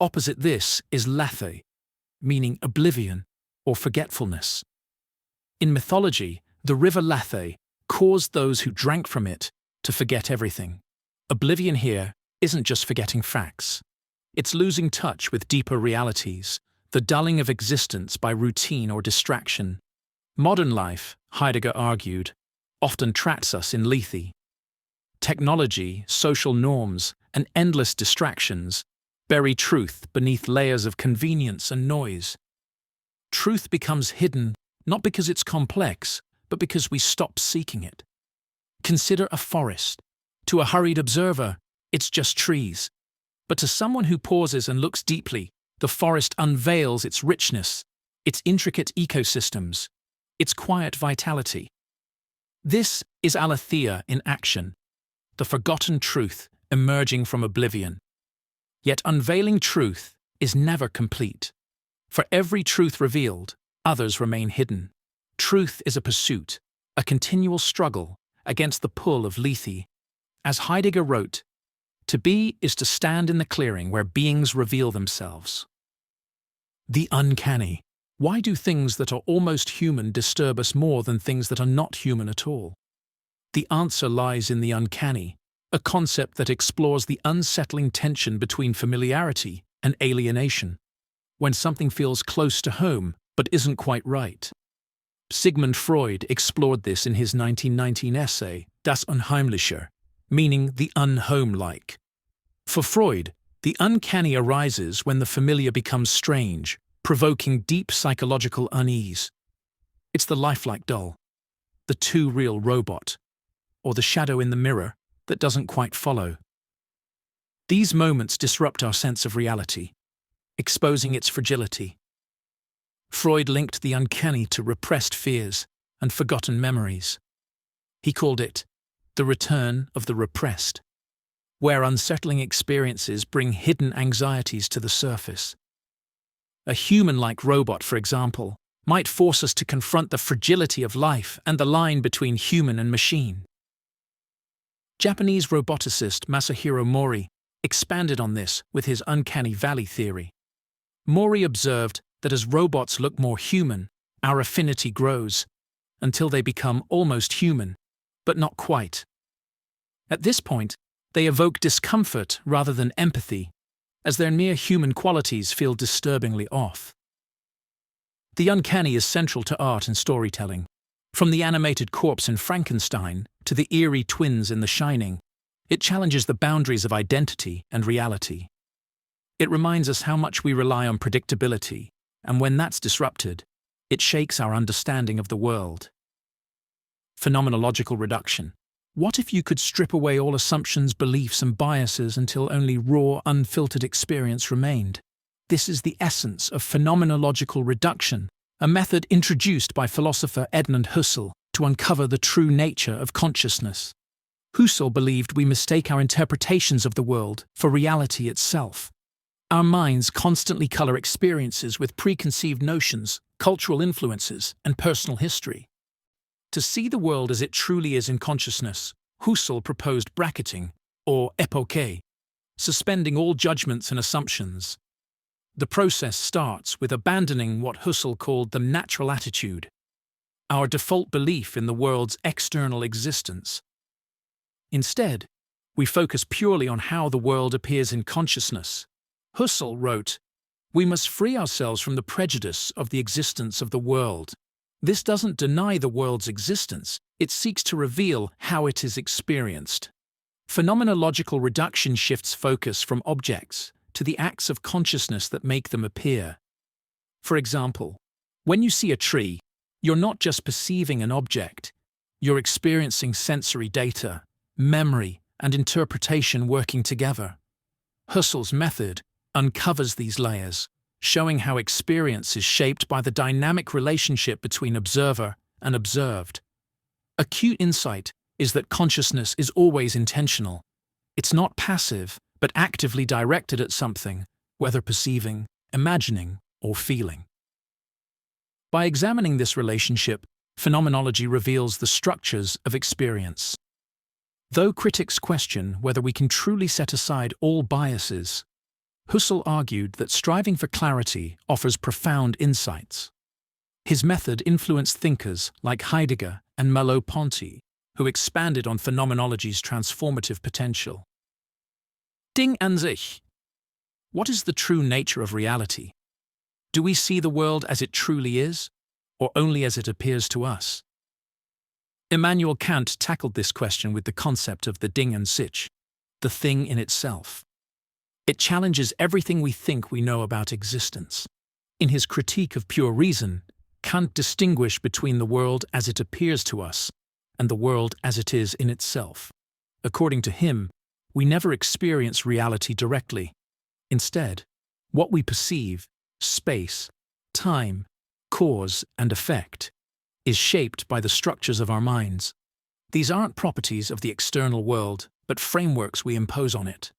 Opposite this is lethe, meaning oblivion or forgetfulness. In mythology, the river Lethe caused those who drank from it to forget everything. Oblivion here isn't just forgetting facts. It's losing touch with deeper realities, the dulling of existence by routine or distraction. Modern life, Heidegger argued, often traps us in lethe. Technology, social norms, and endless distractions bury truth beneath layers of convenience and noise. Truth becomes hidden not because it's complex, but because we stop seeking it. Consider a forest. To a hurried observer, it's just trees. But to someone who pauses and looks deeply, the forest unveils its richness, its intricate ecosystems, its quiet vitality. This is aletheia in action, the forgotten truth emerging from oblivion. Yet unveiling truth is never complete. For every truth revealed, others remain hidden. Truth is a pursuit, a continual struggle against the pull of lethe. As Heidegger wrote, to be is to stand in the clearing where beings reveal themselves. The uncanny. Why do things that are almost human disturb us more than things that are not human at all? The answer lies in the uncanny, a concept that explores the unsettling tension between familiarity and alienation, when something feels close to home but isn't quite right. Sigmund Freud explored this in his 1919 essay, Das Unheimliche, meaning the unhomelike. For Freud, the uncanny arises when the familiar becomes strange, provoking deep psychological unease. It's the lifelike doll, the too real robot, or the shadow in the mirror that doesn't quite follow. These moments disrupt our sense of reality, exposing its fragility. Freud linked the uncanny to repressed fears and forgotten memories. He called it the return of the repressed, where unsettling experiences bring hidden anxieties to the surface. A human-like robot, for example, might force us to confront the fragility of life and the line between human and machine. Japanese roboticist Masahiro Mori expanded on this with his uncanny valley theory. Mori observed that as robots look more human, our affinity grows, until they become almost human, but not quite. At this point, they evoke discomfort rather than empathy, as their mere human qualities feel disturbingly off. The uncanny is central to art and storytelling. From the animated corpse in Frankenstein to the eerie twins in The Shining, it challenges the boundaries of identity and reality. It reminds us how much we rely on predictability, and when that's disrupted, it shakes our understanding of the world. Phenomenological reduction. What if you could strip away all assumptions, beliefs, and biases until only raw, unfiltered experience remained? This is the essence of phenomenological reduction, a method introduced by philosopher Edmund Husserl to uncover the true nature of consciousness. Husserl believed we mistake our interpretations of the world for reality itself. Our minds constantly color experiences with preconceived notions, cultural influences, and personal history. To see the world as it truly is in consciousness, Husserl proposed bracketing, or epoche, suspending all judgments and assumptions. The process starts with abandoning what Husserl called the natural attitude, our default belief in the world's external existence. Instead, we focus purely on how the world appears in consciousness. Husserl wrote, "We must free ourselves from the prejudice of the existence of the world. This doesn't deny the world's existence, it seeks to reveal how it is experienced." Phenomenological reduction shifts focus from objects to the acts of consciousness that make them appear. For example, when you see a tree, you're not just perceiving an object, you're experiencing sensory data, memory, and interpretation working together. Husserl's method uncovers these layers, showing how experience is shaped by the dynamic relationship between observer and observed. Acute insight is that consciousness is always intentional. It's not passive, but actively directed at something, whether perceiving, imagining, or feeling. By examining this relationship, phenomenology reveals the structures of experience. Though critics question whether we can truly set aside all biases, Husserl argued that striving for clarity offers profound insights. His method influenced thinkers like Heidegger and Merleau-Ponty, who expanded on phenomenology's transformative potential. Ding an sich. What is the true nature of reality? Do we see the world as it truly is, or only as it appears to us? Immanuel Kant tackled this question with the concept of the Ding an sich, the thing in itself. It challenges everything we think we know about existence. In his critique of pure reason, Kant distinguished between the world as it appears to us and the world as it is in itself. According to him, we never experience reality directly. Instead, what we perceive, space, time, cause, and effect, is shaped by the structures of our minds. These aren't properties of the external world, but frameworks we impose on it.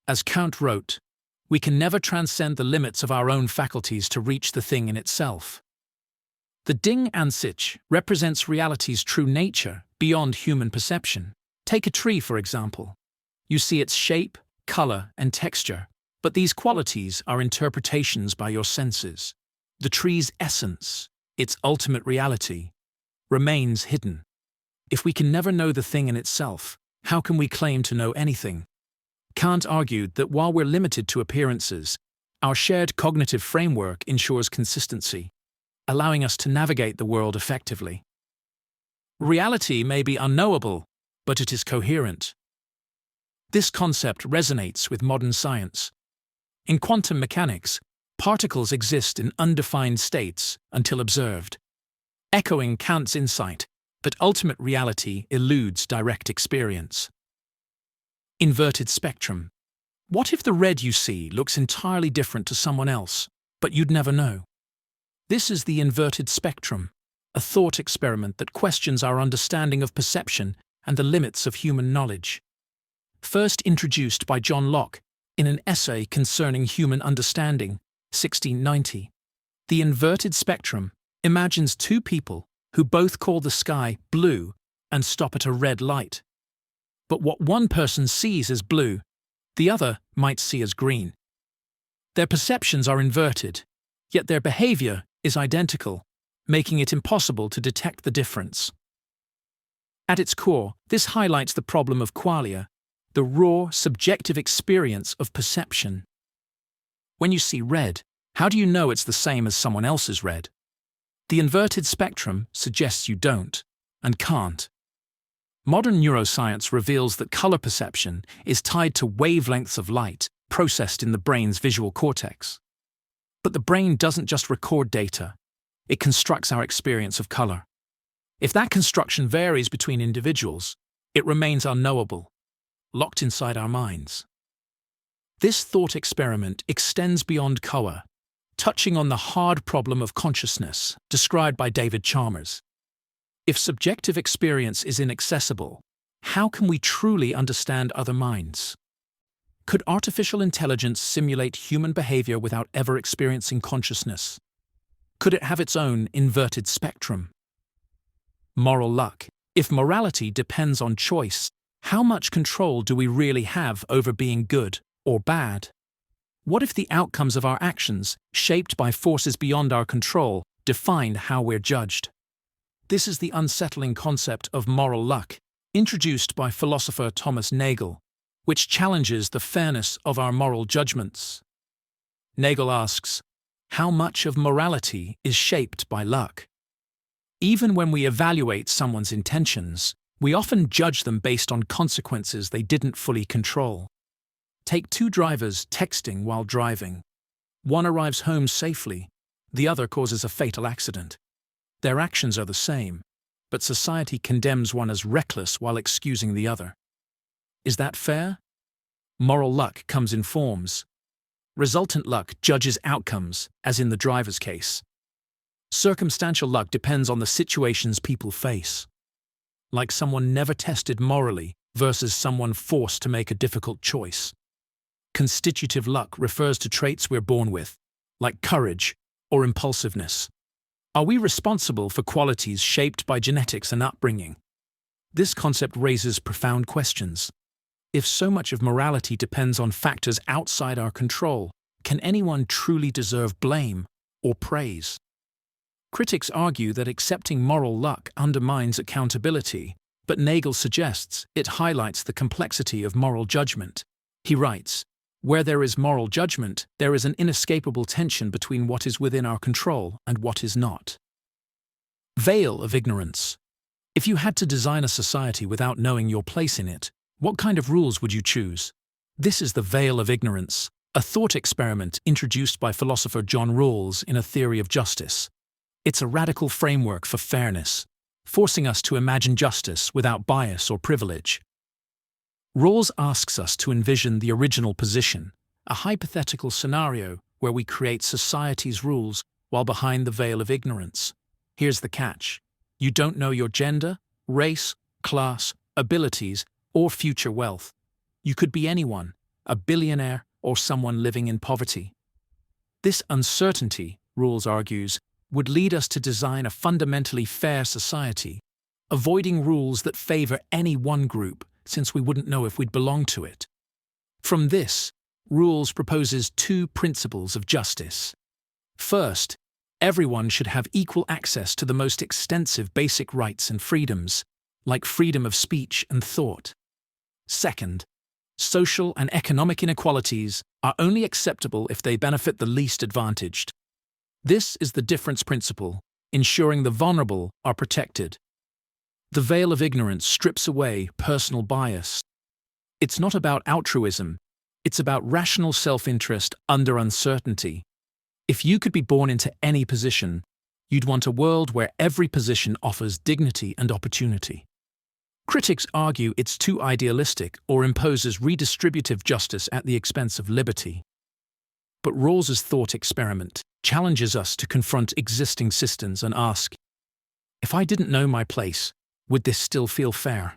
As Kant wrote, we can never transcend the limits of our own faculties to reach the thing in itself. The Ding an sich represents reality's true nature beyond human perception. Take a tree, for example. You see its shape, color, and texture, but these qualities are interpretations by your senses. The tree's essence, its ultimate reality, remains hidden. If we can never know the thing in itself, how can we claim to know anything? Kant argued that while we're limited to appearances, our shared cognitive framework ensures consistency, allowing us to navigate the world effectively. Reality may be unknowable, but it is coherent. This concept resonates with modern science. In quantum mechanics, particles exist in undefined states until observed, echoing Kant's insight that ultimate reality eludes direct experience. Inverted spectrum. What if the red you see looks entirely different to someone else, but you'd never know? This is the inverted spectrum, a thought experiment that questions our understanding of perception and the limits of human knowledge. First introduced by John Locke in an essay concerning human understanding, 1690, the inverted spectrum imagines two people who both call the sky blue and stop at a red light. But what one person sees as blue, the other might see as green. Their perceptions are inverted, yet their behavior is identical, making it impossible to detect the difference. At its core, this highlights the problem of qualia, the raw, subjective experience of perception. When you see red, how do you know it's the same as someone else's red? The inverted spectrum suggests you don't, and can't. Modern neuroscience reveals that color perception is tied to wavelengths of light processed in the brain's visual cortex. But the brain doesn't just record data, it constructs our experience of color. If that construction varies between individuals, it remains unknowable, locked inside our minds. This thought experiment extends beyond color, touching on the hard problem of consciousness described by David Chalmers. If subjective experience is inaccessible, how can we truly understand other minds? Could artificial intelligence simulate human behavior without ever experiencing consciousness? Could it have its own inverted spectrum? Moral luck. If morality depends on choice, how much control do we really have over being good or bad? What if the outcomes of our actions, shaped by forces beyond our control, define how we're judged? This is the unsettling concept of moral luck, introduced by philosopher Thomas Nagel, which challenges the fairness of our moral judgments. Nagel asks, how much of morality is shaped by luck? Even when we evaluate someone's intentions, we often judge them based on consequences they didn't fully control. Take two drivers texting while driving. One arrives home safely, the other causes a fatal accident. Their actions are the same, but society condemns one as reckless while excusing the other. Is that fair? Moral luck comes in forms. Resultant luck judges outcomes, as in the driver's case. Circumstantial luck depends on the situations people face. Like someone never tested morally versus someone forced to make a difficult choice. Constitutive luck refers to traits we're born with, like courage or impulsiveness. Are we responsible for qualities shaped by genetics and upbringing? This concept raises profound questions. If so much of morality depends on factors outside our control, can anyone truly deserve blame or praise? Critics argue that accepting moral luck undermines accountability, but Nagel suggests it highlights the complexity of moral judgment. He writes, where there is moral judgment, there is an inescapable tension between what is within our control and what is not. Veil of ignorance. If you had to design a society without knowing your place in it, what kind of rules would you choose? This is the veil of ignorance, a thought experiment introduced by philosopher John Rawls in A Theory of Justice. It's a radical framework for fairness, forcing us to imagine justice without bias or privilege. Rawls asks us to envision the original position, a hypothetical scenario where we create society's rules while behind the veil of ignorance. Here's the catch. You don't know your gender, race, class, abilities, or future wealth. You could be anyone, a billionaire or someone living in poverty. This uncertainty, Rawls argues, would lead us to design a fundamentally fair society, avoiding rules that favor any one group since we wouldn't know if we'd belong to it. From this, Rawls proposes two principles of justice. First, everyone should have equal access to the most extensive basic rights and freedoms, like freedom of speech and thought. Second, social and economic inequalities are only acceptable if they benefit the least advantaged. This is the difference principle, ensuring the vulnerable are protected. The veil of ignorance strips away personal bias. It's not about altruism, it's about rational self-interest under uncertainty. If you could be born into any position, you'd want a world where every position offers dignity and opportunity. Critics argue it's too idealistic or imposes redistributive justice at the expense of liberty. But Rawls's thought experiment challenges us to confront existing systems and ask, if I didn't know my place, would this still feel fair?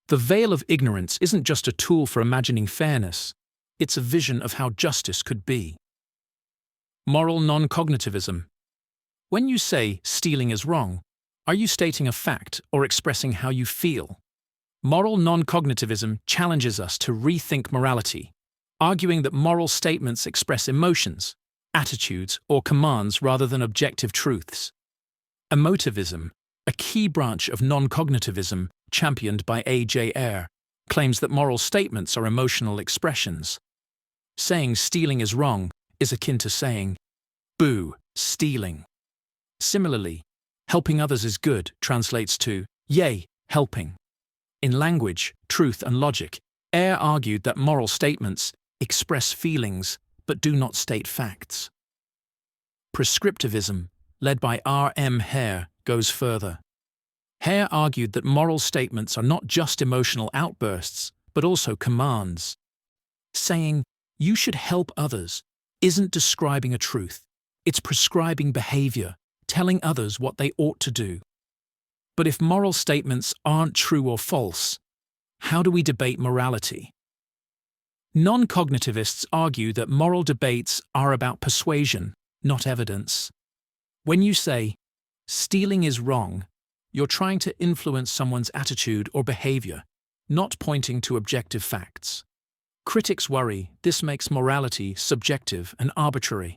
The veil of ignorance isn't just a tool for imagining fairness, it's a vision of how justice could be. Moral non-cognitivism. When you say stealing is wrong, are you stating a fact or expressing how you feel? Moral non-cognitivism challenges us to rethink morality, arguing that moral statements express emotions, attitudes, or commands rather than objective truths. Emotivism, a key branch of non-cognitivism championed by A.J. Ayer, claims that moral statements are emotional expressions. Saying stealing is wrong is akin to saying, boo, stealing. Similarly, helping others is good translates to, yay, helping. In language, truth, and logic, Ayer argued that moral statements express feelings but do not state facts. Prescriptivism, led by R.M. Hare, goes further. Hare argued that moral statements are not just emotional outbursts, but also commands. Saying, you should help others, isn't describing a truth. It's prescribing behavior, telling others what they ought to do. But if moral statements aren't true or false, how do we debate morality? Non-cognitivists argue that moral debates are about persuasion, not evidence. When you say, stealing is wrong, you're trying to influence someone's attitude or behavior, not pointing to objective facts. Critics worry this makes morality subjective and arbitrary.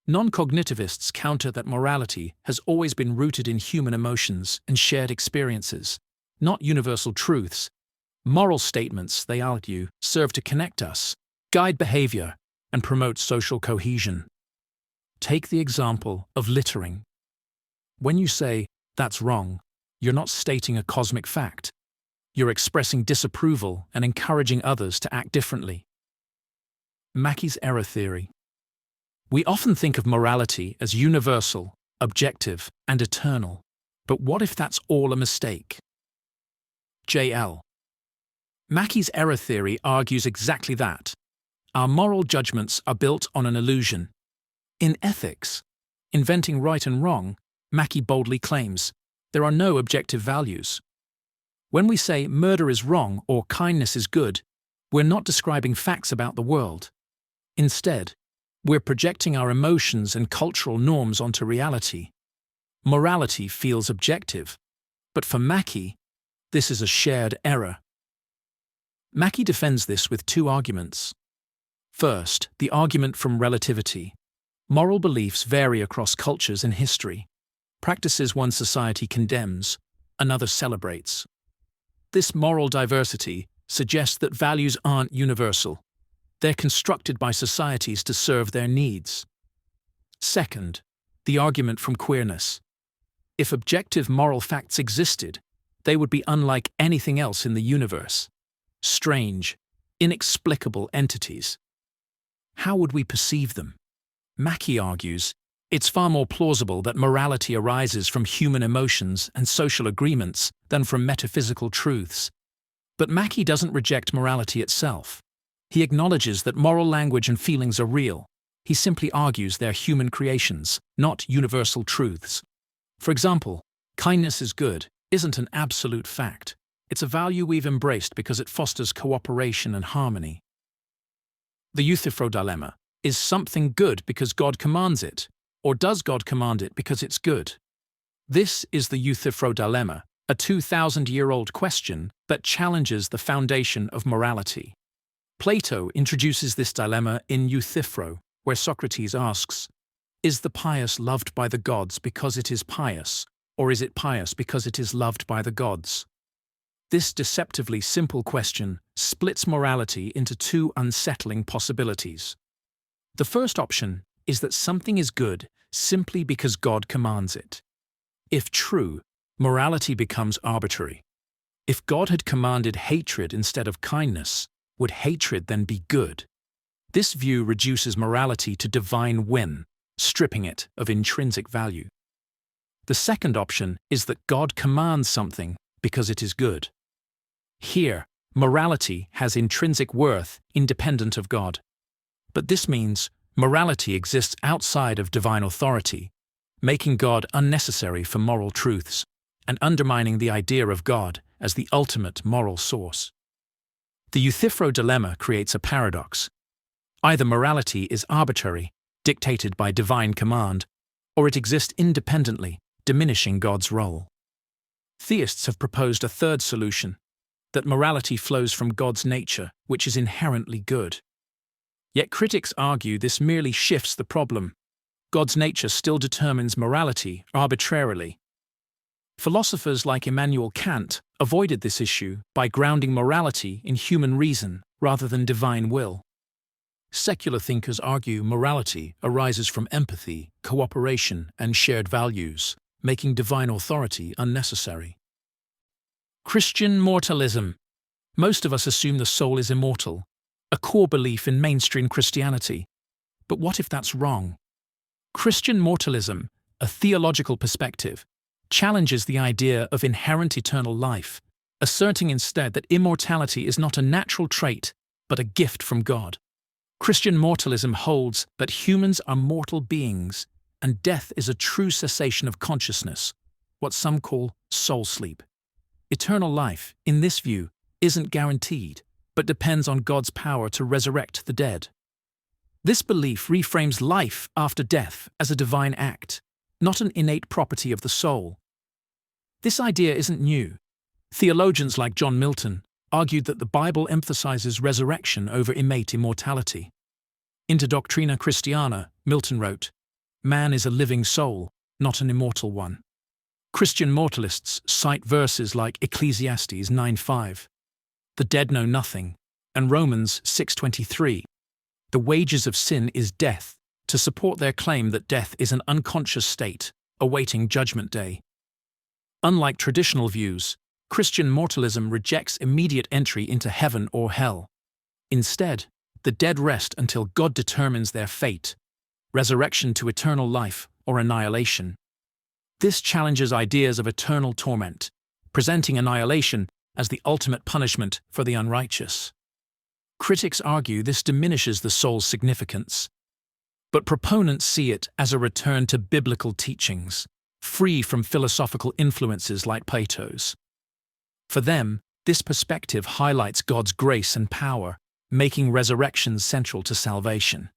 Non-cognitivists counter that morality has always been rooted in human emotions and shared experiences, not universal truths. Moral statements, they argue, serve to connect us, guide behavior, and promote social cohesion. Take the example of littering. When you say, "That's wrong," you're not stating a cosmic fact. You're expressing disapproval and encouraging others to act differently. Mackey's error theory. We often think of morality as universal, objective, and eternal. But what if that's all a mistake? J.L. Mackey's error theory argues exactly that. Our moral judgments are built on an illusion. In ethics, inventing right and wrong, Mackey boldly claims, there are no objective values. When we say murder is wrong or kindness is good, we're not describing facts about the world. Instead, we're projecting our emotions and cultural norms onto reality. Morality feels objective, but for Mackey, this is a shared error. Mackey defends this with two arguments. First, the argument from relativity. Moral beliefs vary across cultures and history. Practices one society condemns, another celebrates. This moral diversity suggests that values aren't universal. They're constructed by societies to serve their needs. Second, the argument from queerness. If objective moral facts existed, they would be unlike anything else in the universe. Strange, inexplicable entities. How would we perceive them? Mackey argues, it's far more plausible that morality arises from human emotions and social agreements than from metaphysical truths. But Mackey doesn't reject morality itself. He acknowledges that moral language and feelings are real. He simply argues they're human creations, not universal truths. For example, kindness is good isn't an absolute fact. It's a value we've embraced because it fosters cooperation and harmony. The Euthyphro dilemma. Is something good because God commands it, or does God command it because it's good? This is the Euthyphro dilemma, a 2,000-year-old question that challenges the foundation of morality. Plato introduces this dilemma in Euthyphro, where Socrates asks, is the pious loved by the gods because it is pious, or is it pious because it is loved by the gods? This deceptively simple question splits morality into two unsettling possibilities. The first option is that something is good simply because God commands it. If true, morality becomes arbitrary. If God had commanded hatred instead of kindness, would hatred then be good? This view reduces morality to divine whim, stripping it of intrinsic value. The second option is that God commands something because it is good. Here, morality has intrinsic worth independent of God. But this means morality exists outside of divine authority, making God unnecessary for moral truths, and undermining the idea of God as the ultimate moral source. The Euthyphro dilemma creates a paradox. Either morality is arbitrary, dictated by divine command, or it exists independently, diminishing God's role. Theists have proposed a third solution, that morality flows from God's nature, which is inherently good. Yet critics argue this merely shifts the problem. God's nature still determines morality arbitrarily. Philosophers like Immanuel Kant avoided this issue by grounding morality in human reason rather than divine will. Secular thinkers argue morality arises from empathy, cooperation, and shared values, making divine authority unnecessary. Christian mortalism. Most of us assume the soul is immortal, a core belief in mainstream Christianity. But what if that's wrong? Christian mortalism, a theological perspective, challenges the idea of inherent eternal life, asserting instead that immortality is not a natural trait, but a gift from God. Christian mortalism holds that humans are mortal beings, and death is a true cessation of consciousness, what some call soul sleep. Eternal life, in this view, isn't guaranteed, but depends on God's power to resurrect the dead. This belief reframes life after death as a divine act, not an innate property of the soul. This idea isn't new. Theologians like John Milton argued that the Bible emphasizes resurrection over innate immortality. In De Doctrina Christiana, Milton wrote, "Man is a living soul, not an immortal one." Christian moralists cite verses like Ecclesiastes 9:5, "The dead know nothing," and Romans 6:23, "The wages of sin is death," to support their claim that death is an unconscious state, awaiting Judgment Day. Unlike traditional views, Christian moralism rejects immediate entry into heaven or hell. Instead, the dead rest until God determines their fate, resurrection to eternal life or annihilation. This challenges ideas of eternal torment, presenting annihilation as the ultimate punishment for the unrighteous. Critics argue this diminishes the soul's significance, but proponents see it as a return to biblical teachings, free from philosophical influences like Plato's. For them, this perspective highlights God's grace and power, making resurrection central to salvation.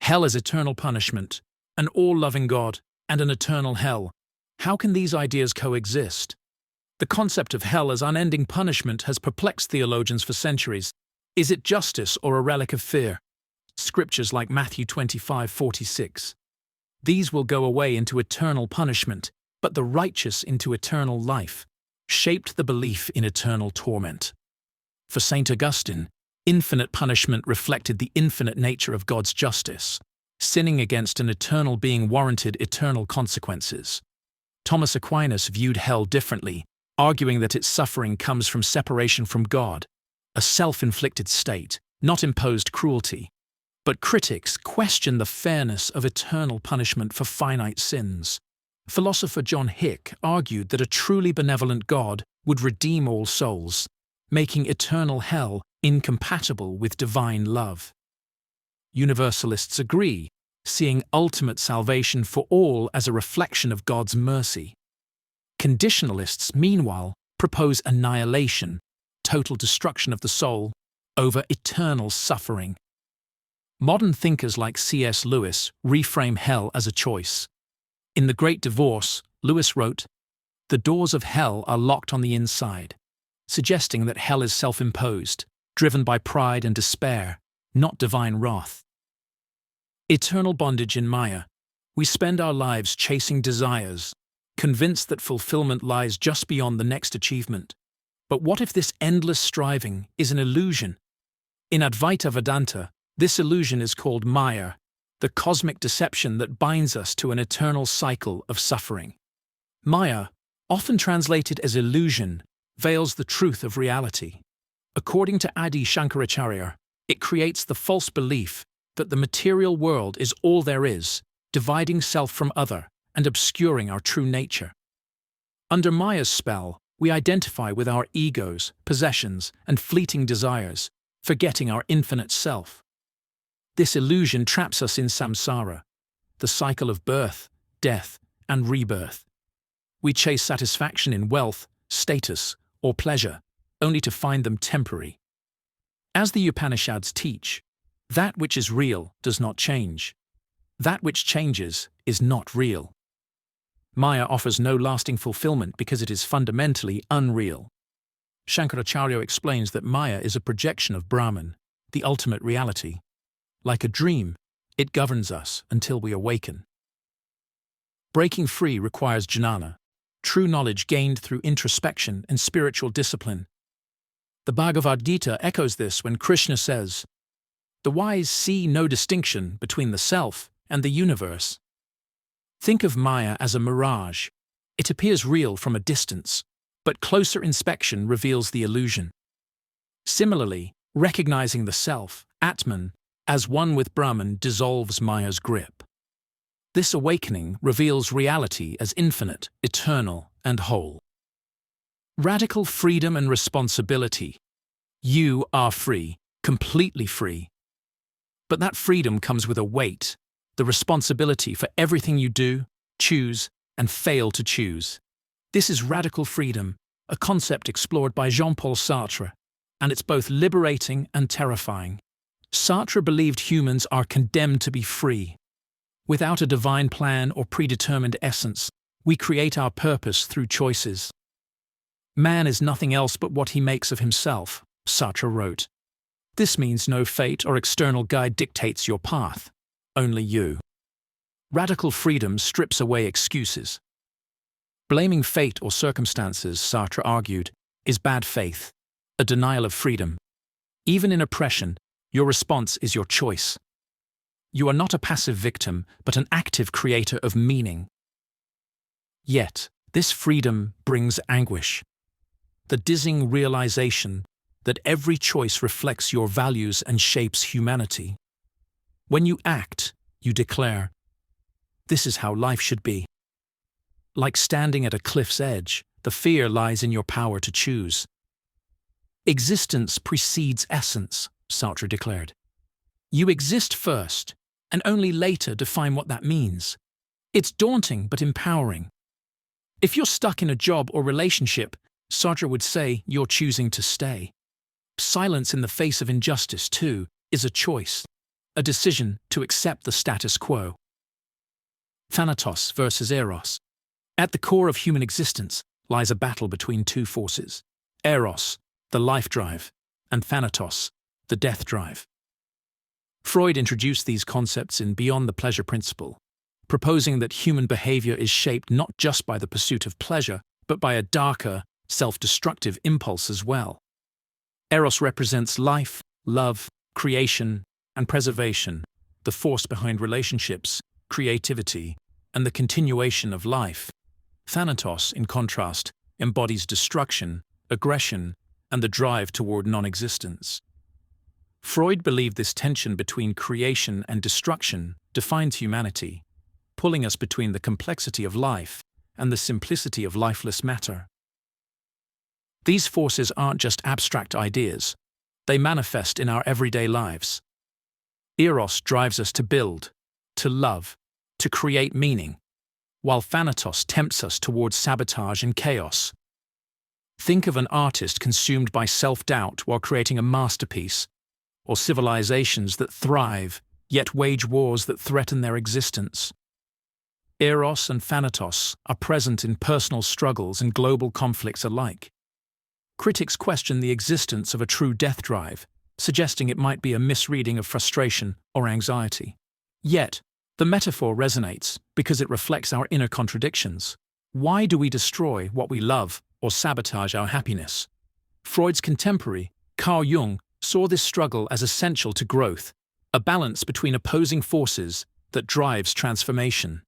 Hell is eternal punishment, an all-loving God, and an eternal hell. How can these ideas coexist? The concept of hell as unending punishment has perplexed theologians for centuries. Is it justice or a relic of fear? Scriptures like Matthew 25:46. These will go away into eternal punishment, but the righteous into eternal life, shaped the belief in eternal torment. For St. Augustine, infinite punishment reflected the infinite nature of God's justice. Sinning against an eternal being warranted eternal consequences. Thomas Aquinas viewed hell differently, arguing that its suffering comes from separation from God, a self-inflicted state, not imposed cruelty. But critics question the fairness of eternal punishment for finite sins. Philosopher John Hick argued that a truly benevolent God would redeem all souls, making eternal hell incompatible with divine love. Universalists agree, seeing ultimate salvation for all as a reflection of God's mercy. Conditionalists, meanwhile, propose annihilation, total destruction of the soul, over eternal suffering. Modern thinkers like C.S. Lewis reframe hell as a choice. In The Great Divorce, Lewis wrote, "The doors of hell are locked on the inside," suggesting that hell is self-imposed, driven by pride and despair, not divine wrath. Eternal bondage in Maya. We spend our lives chasing desires, convinced that fulfillment lies just beyond the next achievement. But what if this endless striving is an illusion? In Advaita Vedanta, this illusion is called Maya, the cosmic deception that binds us to an eternal cycle of suffering. Maya, often translated as illusion, veils the truth of reality. According to Adi Shankaracharya, it creates the false belief that the material world is all there is, dividing self from other and obscuring our true nature. Under Maya's spell, we identify with our egos, possessions, and fleeting desires, forgetting our infinite self. This illusion traps us in samsara, the cycle of birth, death, and rebirth. We chase satisfaction in wealth, status, or pleasure, only to find them temporary. As the Upanishads teach, that which is real does not change. That which changes is not real. Maya offers no lasting fulfillment because it is fundamentally unreal. Shankaracharya explains that Maya is a projection of Brahman, the ultimate reality. Like a dream, it governs us until we awaken. Breaking free requires jnana, true knowledge gained through introspection and spiritual discipline. The Bhagavad Gita echoes this when Krishna says, "The wise see no distinction between the self and the universe." Think of Maya as a mirage. It appears real from a distance, but closer inspection reveals the illusion. Similarly, recognizing the self, Atman, as one with Brahman dissolves Maya's grip. This awakening reveals reality as infinite, eternal, and whole. Radical freedom and responsibility. You are free, completely free. But that freedom comes with a weight, the responsibility for everything you do, choose, and fail to choose. This is radical freedom, a concept explored by Jean-Paul Sartre, and it's both liberating and terrifying. Sartre believed humans are condemned to be free. Without a divine plan or predetermined essence, We create our purpose through choices. Man is nothing else but what he makes of himself, Sartre wrote. This means no fate or external guide dictates your path, only you. Radical freedom strips away excuses. Blaming fate or circumstances, Sartre argued, is bad faith, a denial of freedom. Even in oppression, your response is your choice. You are not a passive victim, but an active creator of meaning. Yet, this freedom brings anguish. The dizzying realization that every choice reflects your values and shapes humanity. When you act, you declare, "This is how life should be." Like standing at a cliff's edge, the fear lies in your power to choose. Existence precedes essence, Sartre declared. You exist first, and only later define what that means. It's daunting but empowering. If you're stuck in a job or relationship, Sartre would say you're choosing to stay. Silence in the face of injustice, too, is a choice, a decision to accept the status quo. Thanatos versus Eros. At the core of human existence lies a battle between two forces: Eros, the life drive, and Thanatos, the death drive. Freud introduced these concepts in Beyond the Pleasure Principle, proposing that human behavior is shaped not just by the pursuit of pleasure, but by a darker, self-destructive impulse as well. Eros represents life, love, creation, and preservation, the force behind relationships, creativity, and the continuation of life. Thanatos, in contrast, embodies destruction, aggression, and the drive toward non-existence. Freud believed this tension between creation and destruction defines humanity, pulling us between the complexity of life and the simplicity of lifeless matter. These forces aren't just abstract ideas, they manifest in our everyday lives. Eros drives us to build, to love, to create meaning, while Thanatos tempts us towards sabotage and chaos. Think of an artist consumed by self-doubt while creating a masterpiece, or civilizations that thrive, yet wage wars that threaten their existence. Eros and Thanatos are present in personal struggles and global conflicts alike. Critics question the existence of a true death drive, suggesting it might be a misreading of frustration or anxiety. Yet, the metaphor resonates because it reflects our inner contradictions. Why do we destroy what we love or sabotage our happiness? Freud's contemporary, Carl Jung, saw this struggle as essential to growth, a balance between opposing forces that drives transformation.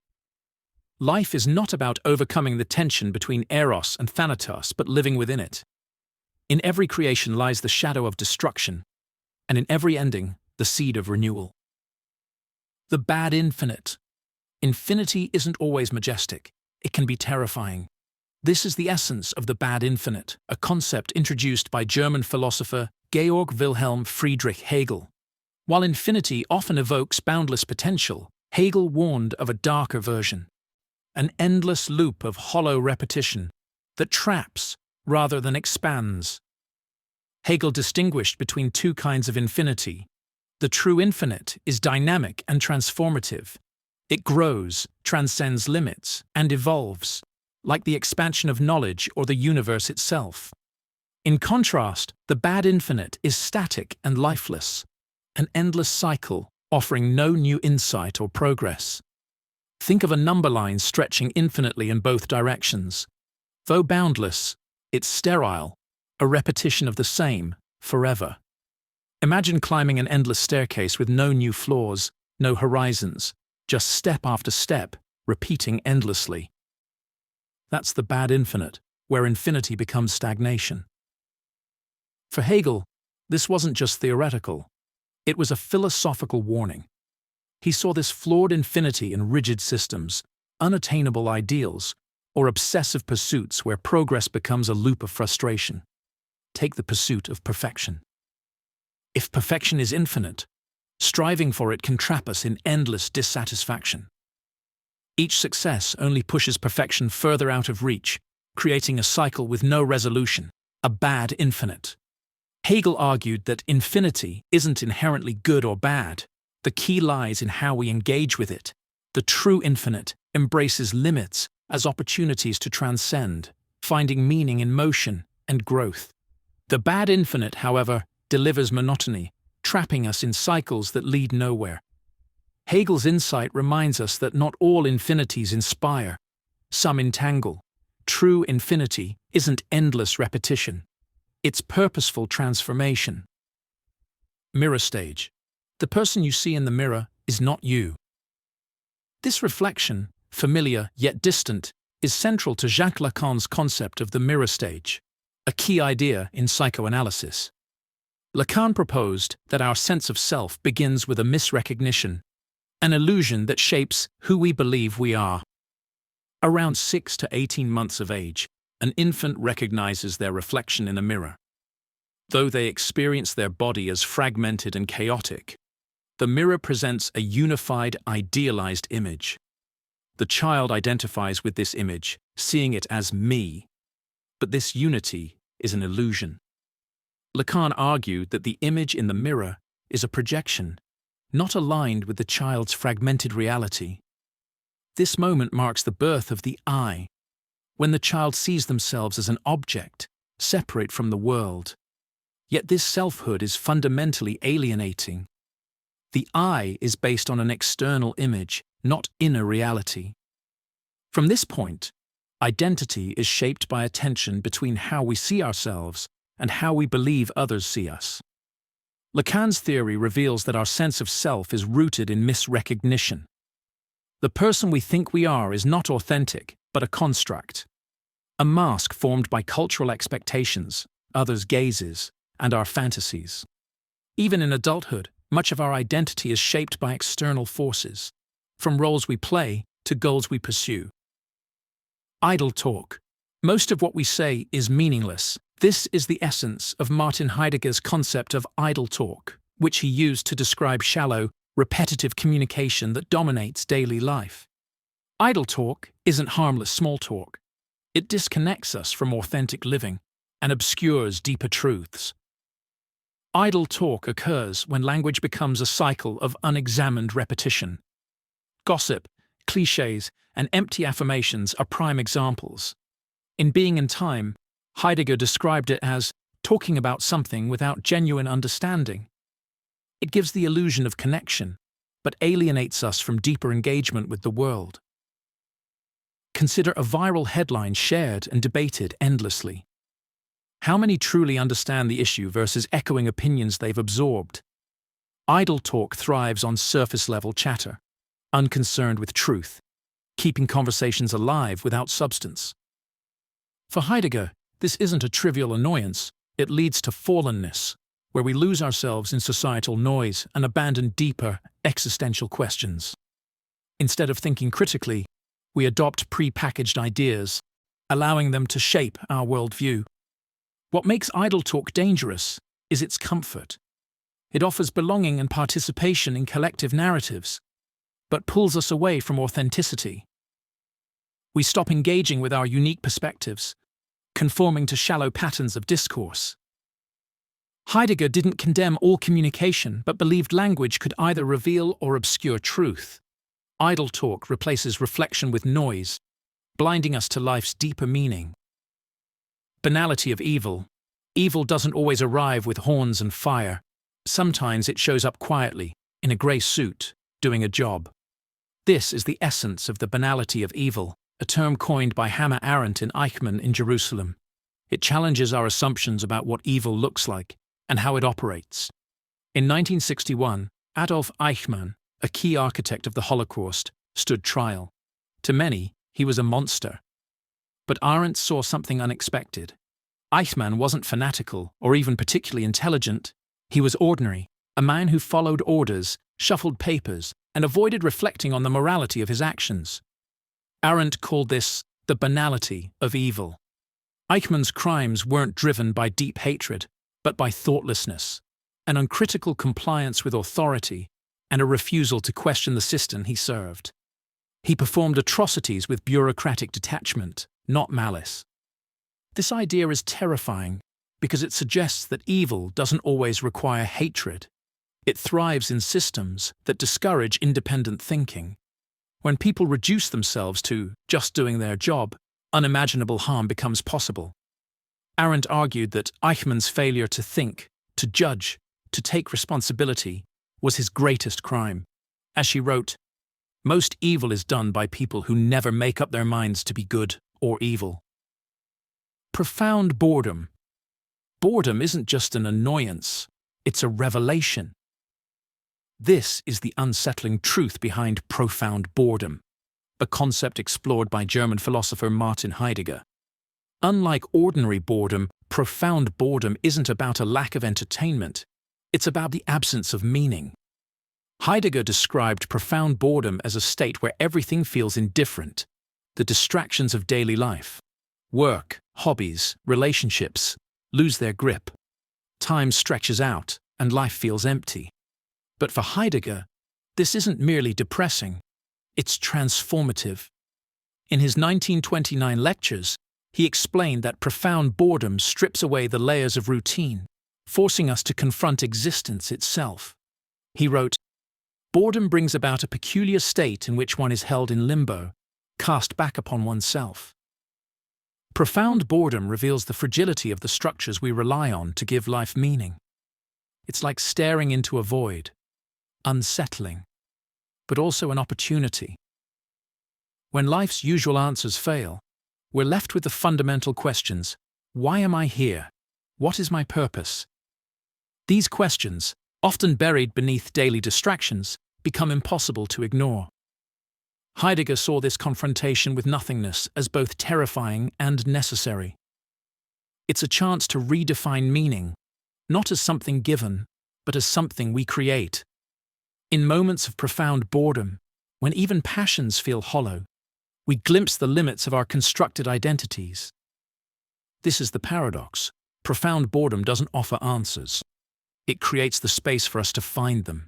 Life is not about overcoming the tension between Eros and Thanatos, but living within it. In every creation lies the shadow of destruction, and in every ending, the seed of renewal. The bad infinite. Infinity isn't always majestic. It can be terrifying. This is the essence of the bad infinite, a concept introduced by German philosopher Georg Wilhelm Friedrich Hegel. While infinity often evokes boundless potential, Hegel warned of a darker version, an endless loop of hollow repetition that traps rather than expands. Hegel distinguished between two kinds of infinity. The true infinite is dynamic and transformative. It grows, transcends limits, and evolves, like the expansion of knowledge or the universe itself. In contrast, the bad infinite is static and lifeless, an endless cycle offering no new insight or progress. Think of a number line stretching infinitely in both directions. Though boundless, it's sterile, a repetition of the same, forever. Imagine climbing an endless staircase with no new floors, no horizons, just step after step, repeating endlessly. That's the bad infinite, where infinity becomes stagnation. For Hegel, this wasn't just theoretical. It was a philosophical warning. He saw this flawed infinity in rigid systems, unattainable ideals, or obsessive pursuits where progress becomes a loop of frustration. Take the pursuit of perfection. If perfection is infinite, striving for it can trap us in endless dissatisfaction. Each success only pushes perfection further out of reach, creating a cycle with no resolution, a bad infinite. Hegel argued that infinity isn't inherently good or bad. The key lies in how we engage with it. The true infinite embraces limits as opportunities to transcend, finding meaning in motion and growth. The bad infinite, however, delivers monotony, trapping us in cycles that lead nowhere. Hegel's insight reminds us that not all infinities inspire. Some entangle. True infinity isn't endless repetition. It's purposeful transformation. Mirror stage. The person you see in the mirror is not you. This reflection, familiar yet distant, is central to Jacques Lacan's concept of the mirror stage, a key idea in psychoanalysis. Lacan proposed that our sense of self begins with a misrecognition, an illusion that shapes who we believe we are. Around 6 to 18 months of age, an infant recognizes their reflection in a mirror. Though they experience their body as fragmented and chaotic, the mirror presents a unified, idealized image. The child identifies with this image, seeing it as me. But this unity is an illusion. Lacan argued that the image in the mirror is a projection, not aligned with the child's fragmented reality. This moment marks the birth of the I, when the child sees themselves as an object, separate from the world. Yet this selfhood is fundamentally alienating. The I is based on an external image, not inner reality. From this point, identity is shaped by a tension between how we see ourselves and how we believe others see us. Lacan's theory reveals that our sense of self is rooted in misrecognition. The person we think we are is not authentic, but a construct, a mask formed by cultural expectations, others' gazes, and our fantasies. Even in adulthood, much of our identity is shaped by external forces, from roles we play to goals we pursue. Idle talk. Most of what we say is meaningless. This is the essence of Martin Heidegger's concept of idle talk, which he used to describe shallow, repetitive communication that dominates daily life. Idle talk isn't harmless small talk. It disconnects us from authentic living and obscures deeper truths. Idle talk occurs when language becomes a cycle of unexamined repetition. Gossip, clichés, and empty affirmations are prime examples. In Being and Time, Heidegger described it as talking about something without genuine understanding. It gives the illusion of connection, but alienates us from deeper engagement with the world. Consider a viral headline shared and debated endlessly. How many truly understand the issue versus echoing opinions they've absorbed? Idle talk thrives on surface-level chatter, unconcerned with truth, keeping conversations alive without substance. For Heidegger, this isn't a trivial annoyance, it leads to fallenness, where we lose ourselves in societal noise and abandon deeper, existential questions. Instead of thinking critically, we adopt pre-packaged ideas, allowing them to shape our worldview. What makes idle talk dangerous is its comfort. It offers belonging and participation in collective narratives, but pulls us away from authenticity. We stop engaging with our unique perspectives, conforming to shallow patterns of discourse. Heidegger didn't condemn all communication, but believed language could either reveal or obscure truth. Idle talk replaces reflection with noise, blinding us to life's deeper meaning. Banality of evil. Evil doesn't always arrive with horns and fire. Sometimes it shows up quietly, in a grey suit, doing a job. This is the essence of the banality of evil, a term coined by Hannah Arendt in Eichmann in Jerusalem. It challenges our assumptions about what evil looks like and how it operates. In 1961, Adolf Eichmann, a key architect of the Holocaust, stood trial. To many, he was a monster. But Arendt saw something unexpected. Eichmann wasn't fanatical or even particularly intelligent. He was ordinary, a man who followed orders, shuffled papers, and avoided reflecting on the morality of his actions. Arendt called this the banality of evil. Eichmann's crimes weren't driven by deep hatred, but by thoughtlessness, an uncritical compliance with authority, and a refusal to question the system he served. He performed atrocities with bureaucratic detachment, not malice. This idea is terrifying because it suggests that evil doesn't always require hatred. It thrives in systems that discourage independent thinking. When people reduce themselves to just doing their job, unimaginable harm becomes possible. Arendt argued that Eichmann's failure to think, to judge, to take responsibility was his greatest crime. As she wrote, "Most evil is done by people who never make up their minds to be good or evil." Profound boredom. Boredom isn't just an annoyance, it's a revelation. This is the unsettling truth behind profound boredom, a concept explored by German philosopher Martin Heidegger. Unlike ordinary boredom, profound boredom isn't about a lack of entertainment, it's about the absence of meaning. Heidegger described profound boredom as a state where everything feels indifferent. The distractions of daily life, work, hobbies, relationships, lose their grip. Time stretches out, and life feels empty. But for Heidegger, this isn't merely depressing, it's transformative. In his 1929 lectures, he explained that profound boredom strips away the layers of routine, forcing us to confront existence itself. He wrote, "Boredom brings about a peculiar state in which one is held in limbo, cast back upon oneself." Profound boredom reveals the fragility of the structures we rely on to give life meaning. It's like staring into a void, unsettling, but also an opportunity. When life's usual answers fail, we're left with the fundamental questions: why am I here? What is my purpose? These questions, often buried beneath daily distractions, become impossible to ignore. Heidegger saw this confrontation with nothingness as both terrifying and necessary. It's a chance to redefine meaning, not as something given, but as something we create. In moments of profound boredom, when even passions feel hollow, we glimpse the limits of our constructed identities. This is the paradox. Profound boredom doesn't offer answers. It creates the space for us to find them.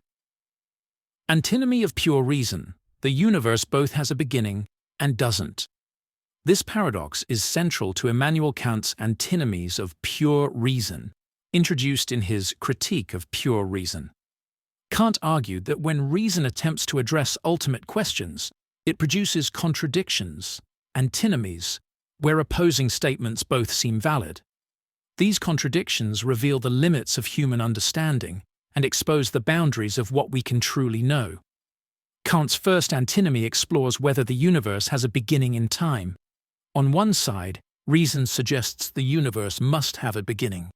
Antinomy of pure reason. The universe both has a beginning and doesn't. This paradox is central to Immanuel Kant's antinomies of pure reason, introduced in his Critique of Pure Reason. Kant argued that when reason attempts to address ultimate questions, it produces contradictions, antinomies, where opposing statements both seem valid. These contradictions reveal the limits of human understanding and expose the boundaries of what we can truly know. Kant's first antinomy explores whether the universe has a beginning in time. On one side, reason suggests the universe must have a beginning.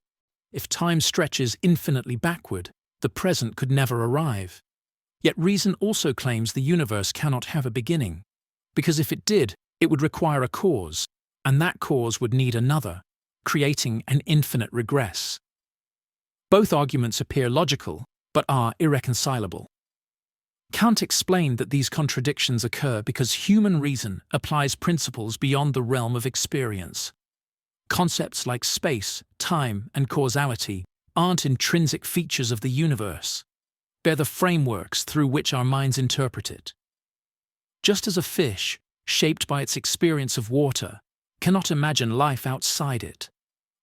If time stretches infinitely backward, the present could never arrive. Yet reason also claims the universe cannot have a beginning, because if it did, it would require a cause, and that cause would need another, creating an infinite regress. Both arguments appear logical, but are irreconcilable. Kant explained that these contradictions occur because human reason applies principles beyond the realm of experience. Concepts like space, time, and causality aren't intrinsic features of the universe. They're the frameworks through which our minds interpret it. Just as a fish, shaped by its experience of water, cannot imagine life outside it,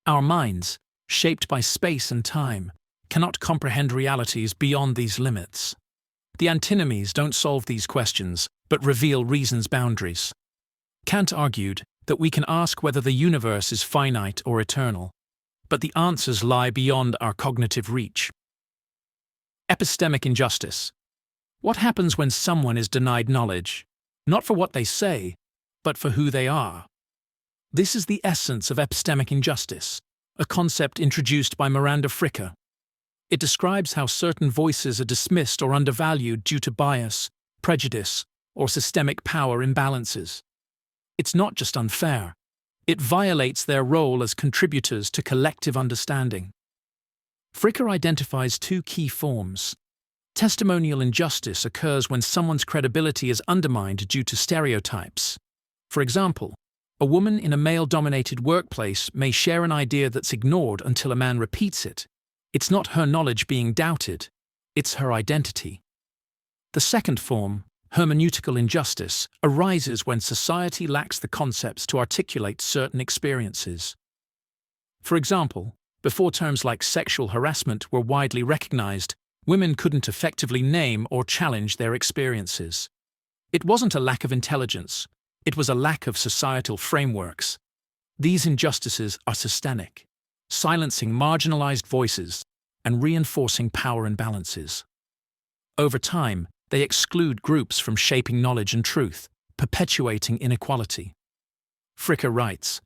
our minds, shaped by space and time, cannot comprehend realities beyond these limits. The antinomies don't solve these questions, but reveal reason's boundaries. Kant argued that we can ask whether the universe is finite or eternal, but the answers lie beyond our cognitive reach. Epistemic injustice. What happens when someone is denied knowledge, not for what they say, but for who they are? This is the essence of epistemic injustice, a concept introduced by Miranda Fricker. It describes how certain voices are dismissed or undervalued due to bias, prejudice, or systemic power imbalances. It's not just unfair. It violates their role as contributors to collective understanding. Fricker identifies two key forms. Testimonial injustice occurs when someone's credibility is undermined due to stereotypes. For example, a woman in a male-dominated workplace may share an idea that's ignored until a man repeats it. It's not her knowledge being doubted, it's her identity. The second form, hermeneutical injustice, arises when society lacks the concepts to articulate certain experiences. For example, before terms like sexual harassment were widely recognized, women couldn't effectively name or challenge their experiences. It wasn't a lack of intelligence, it was a lack of societal frameworks. These injustices are systemic, silencing marginalized voices and reinforcing power imbalances. Over time, they exclude groups from shaping knowledge and truth, perpetuating inequality. Fricker writes,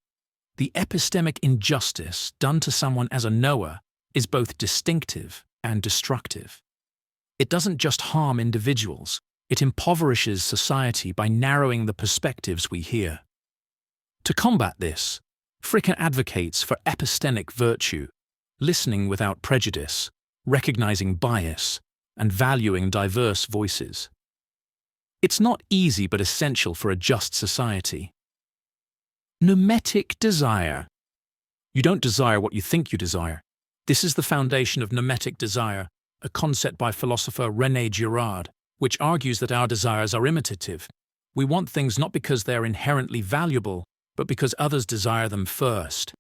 "The epistemic injustice done to someone as a knower is both distinctive and destructive. It doesn't just harm individuals, it impoverishes society by narrowing the perspectives we hear." To combat this, Fricker advocates for epistemic virtue, listening without prejudice, recognizing bias, and valuing diverse voices. It's not easy but essential for a just society. Nometic desire. You don't desire what you think you desire. This is the foundation of nometic desire, a concept by philosopher René Girard, which argues that our desires are imitative. We want things not because they are inherently valuable, but because others desire them first.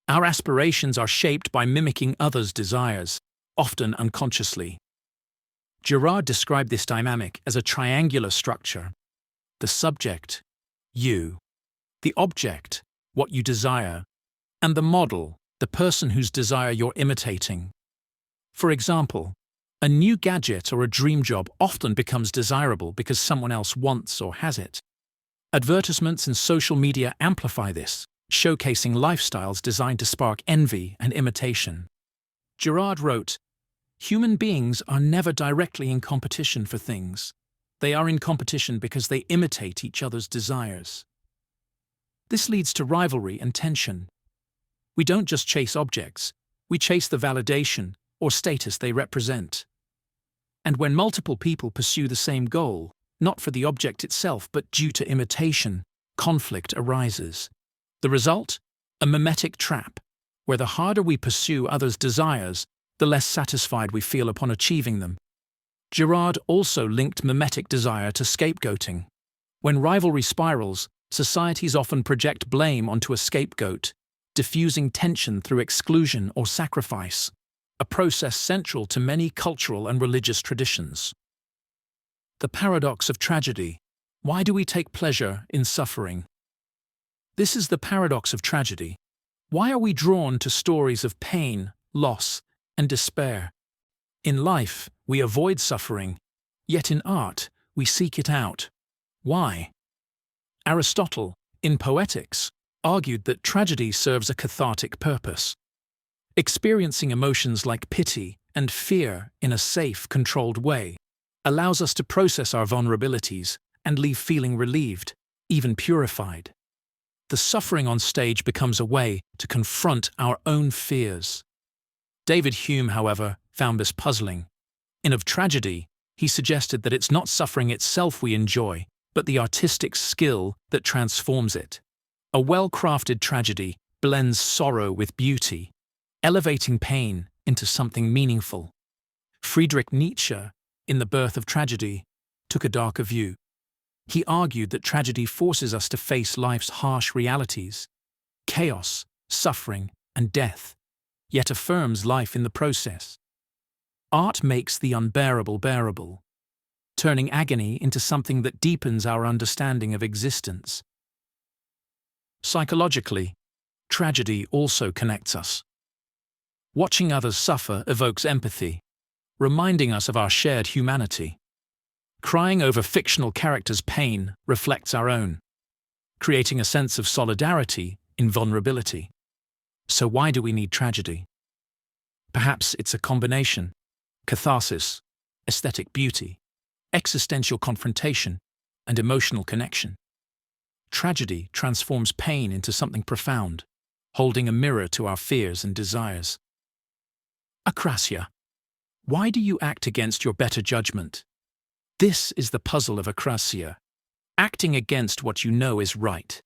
Our aspirations are shaped by mimicking others' desires, often unconsciously. Girard described this dynamic as a triangular structure. The subject, you; the object, what you desire; and the model, the person whose desire you're imitating. For example, a new gadget or a dream job often becomes desirable because someone else wants or has it. Advertisements and social media amplify this, showcasing lifestyles designed to spark envy and imitation. Girard wrote, "Human beings are never directly in competition for things. They are in competition because they imitate each other's desires." This leads to rivalry and tension. We don't just chase objects, we chase the validation or status they represent. And when multiple people pursue the same goal, not for the object itself but due to imitation, conflict arises. The result? A mimetic trap, where the harder we pursue others' desires, the less satisfied we feel upon achieving them. Girard also linked mimetic desire to scapegoating. When rivalry spirals, societies often project blame onto a scapegoat, diffusing tension through exclusion or sacrifice, a process central to many cultural and religious traditions. The paradox of tragedy. Why do we take pleasure in suffering? This is the paradox of tragedy. Why are we drawn to stories of pain, loss, and despair? In life, we avoid suffering, yet in art, we seek it out. Why? Aristotle, in Poetics, argued that tragedy serves a cathartic purpose. Experiencing emotions like pity and fear in a safe, controlled way allows us to process our vulnerabilities and leave feeling relieved, even purified. The suffering on stage becomes a way to confront our own fears. David Hume, however, found this puzzling. In Of Tragedy, he suggested that it's not suffering itself we enjoy, but the artistic skill that transforms it. A well-crafted tragedy blends sorrow with beauty, elevating pain into something meaningful. Friedrich Nietzsche, in The Birth of Tragedy, took a darker view. He argued that tragedy forces us to face life's harsh realities, chaos, suffering, and death, yet affirms life in the process. Art makes the unbearable bearable, turning agony into something that deepens our understanding of existence. Psychologically, tragedy also connects us. Watching others suffer evokes empathy, reminding us of our shared humanity. Crying over fictional characters' pain reflects our own, creating a sense of solidarity in vulnerability. So why do we need tragedy? Perhaps it's a combination: catharsis, aesthetic beauty, existential confrontation, and emotional connection. Tragedy transforms pain into something profound, holding a mirror to our fears and desires. Acrasia. Why do you act against your better judgment? This is the puzzle of acrasia, acting against what you know is right.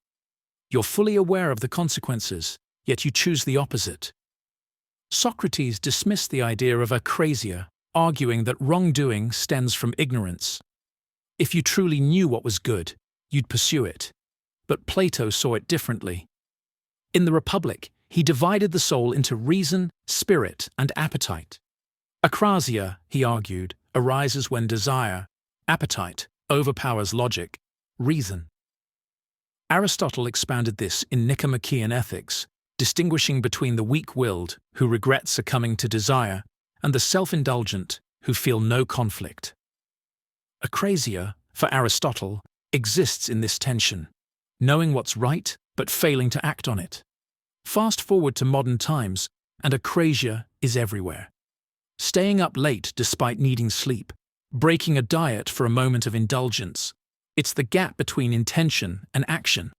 You're fully aware of the consequences, yet you choose the opposite. Socrates dismissed the idea of acrasia, arguing that wrongdoing stems from ignorance. If you truly knew what was good, you'd pursue it. But Plato saw it differently. In the Republic, he divided the soul into reason, spirit, and appetite. Acrasia, he argued, arises when desire, appetite, overpowers logic, reason. Aristotle expounded this in Nicomachean Ethics, distinguishing between the weak-willed, who regret succumbing to desire, and the self-indulgent, who feel no conflict. Acrasia, for Aristotle, exists in this tension, knowing what's right but failing to act on it. Fast forward to modern times, and acrasia is everywhere. Staying up late despite needing sleep, breaking a diet for a moment of indulgence. It's the gap between intention and action,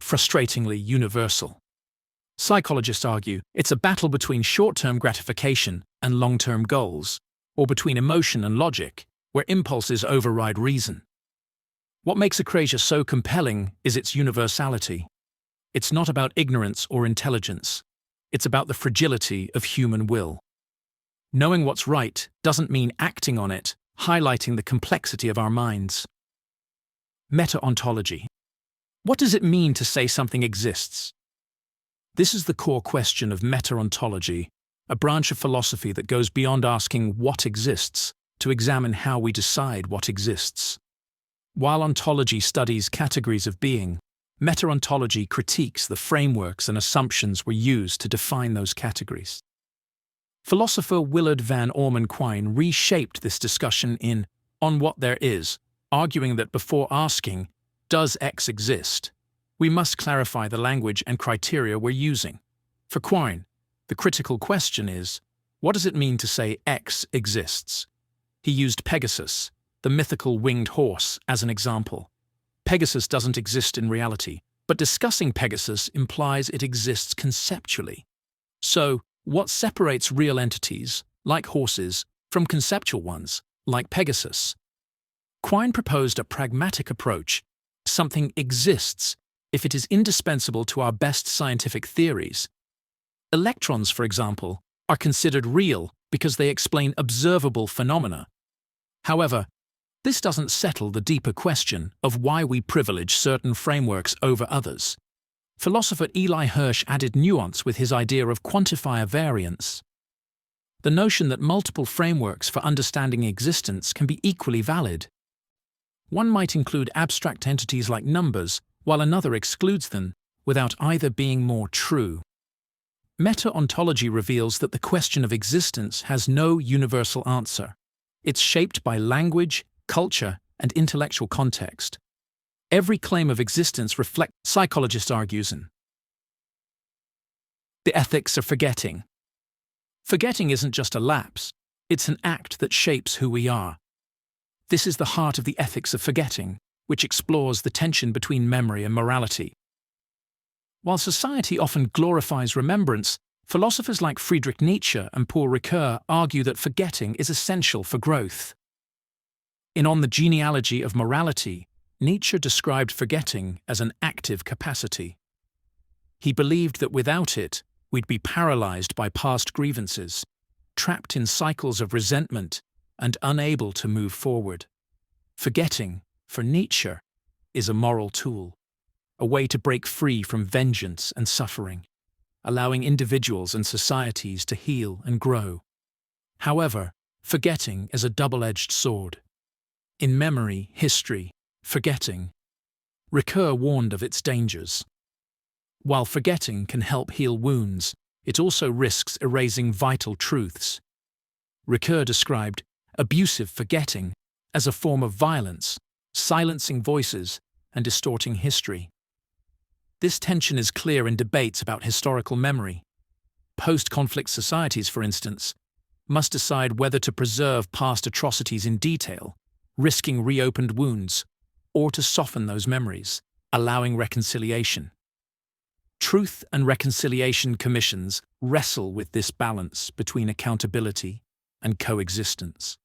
frustratingly universal. Psychologists argue it's a battle between short-term gratification and long-term goals, or between emotion and logic, where impulses override reason. What makes acrasia so compelling is its universality. It's not about ignorance or intelligence. It's about the fragility of human will. Knowing what's right doesn't mean acting on it, highlighting the complexity of our minds. Meta-ontology. What does it mean to say something exists? This is the core question of meta-ontology, a branch of philosophy that goes beyond asking what exists to examine how we decide what exists. While ontology studies categories of being, meta-ontology critiques the frameworks and assumptions we use to define those categories. Philosopher Willard Van Orman Quine reshaped this discussion in On What There Is, arguing that before asking, "Does X exist?" we must clarify the language and criteria we're using. For Quine, the critical question is, what does it mean to say X exists? He used Pegasus, the mythical winged horse, as an example. Pegasus doesn't exist in reality, but discussing Pegasus implies it exists conceptually. So, what separates real entities, like horses, from conceptual ones, like Pegasus? Quine proposed a pragmatic approach. Something exists if it is indispensable to our best scientific theories. Electrons, for example, are considered real because they explain observable phenomena. However, this doesn't settle the deeper question of why we privilege certain frameworks over others. Philosopher Eli Hirsch added nuance with his idea of quantifier variance. The notion that multiple frameworks for understanding existence can be equally valid. One might include abstract entities like numbers, while another excludes them, without either being more true. Meta-ontology reveals that the question of existence has no universal answer. It's shaped by language, culture, and intellectual context. Every claim of existence reflects, psychologist argues, in the ethics of forgetting. Forgetting isn't just a lapse, it's an act that shapes who we are. This is the heart of the ethics of forgetting, which explores the tension between memory and morality. While society often glorifies remembrance, philosophers like Friedrich Nietzsche and Paul Ricoeur argue that forgetting is essential for growth. In On the Genealogy of Morality, Nietzsche described forgetting as an active capacity. He believed that without it, we'd be paralyzed by past grievances, trapped in cycles of resentment, and unable to move forward. Forgetting, for Nietzsche, is a moral tool, a way to break free from vengeance and suffering, allowing individuals and societies to heal and grow. However, forgetting is a double-edged sword. In Memory, History, Forgetting, Ricoeur warned of its dangers. While forgetting can help heal wounds, it also risks erasing vital truths. Ricoeur described abusive forgetting as a form of violence, silencing voices and distorting history. This tension is clear in debates about historical memory. Post-conflict societies, for instance, must decide whether to preserve past atrocities in detail, risking reopened wounds, or to soften those memories, allowing reconciliation. Truth and Reconciliation Commissions wrestle with this balance between accountability and coexistence.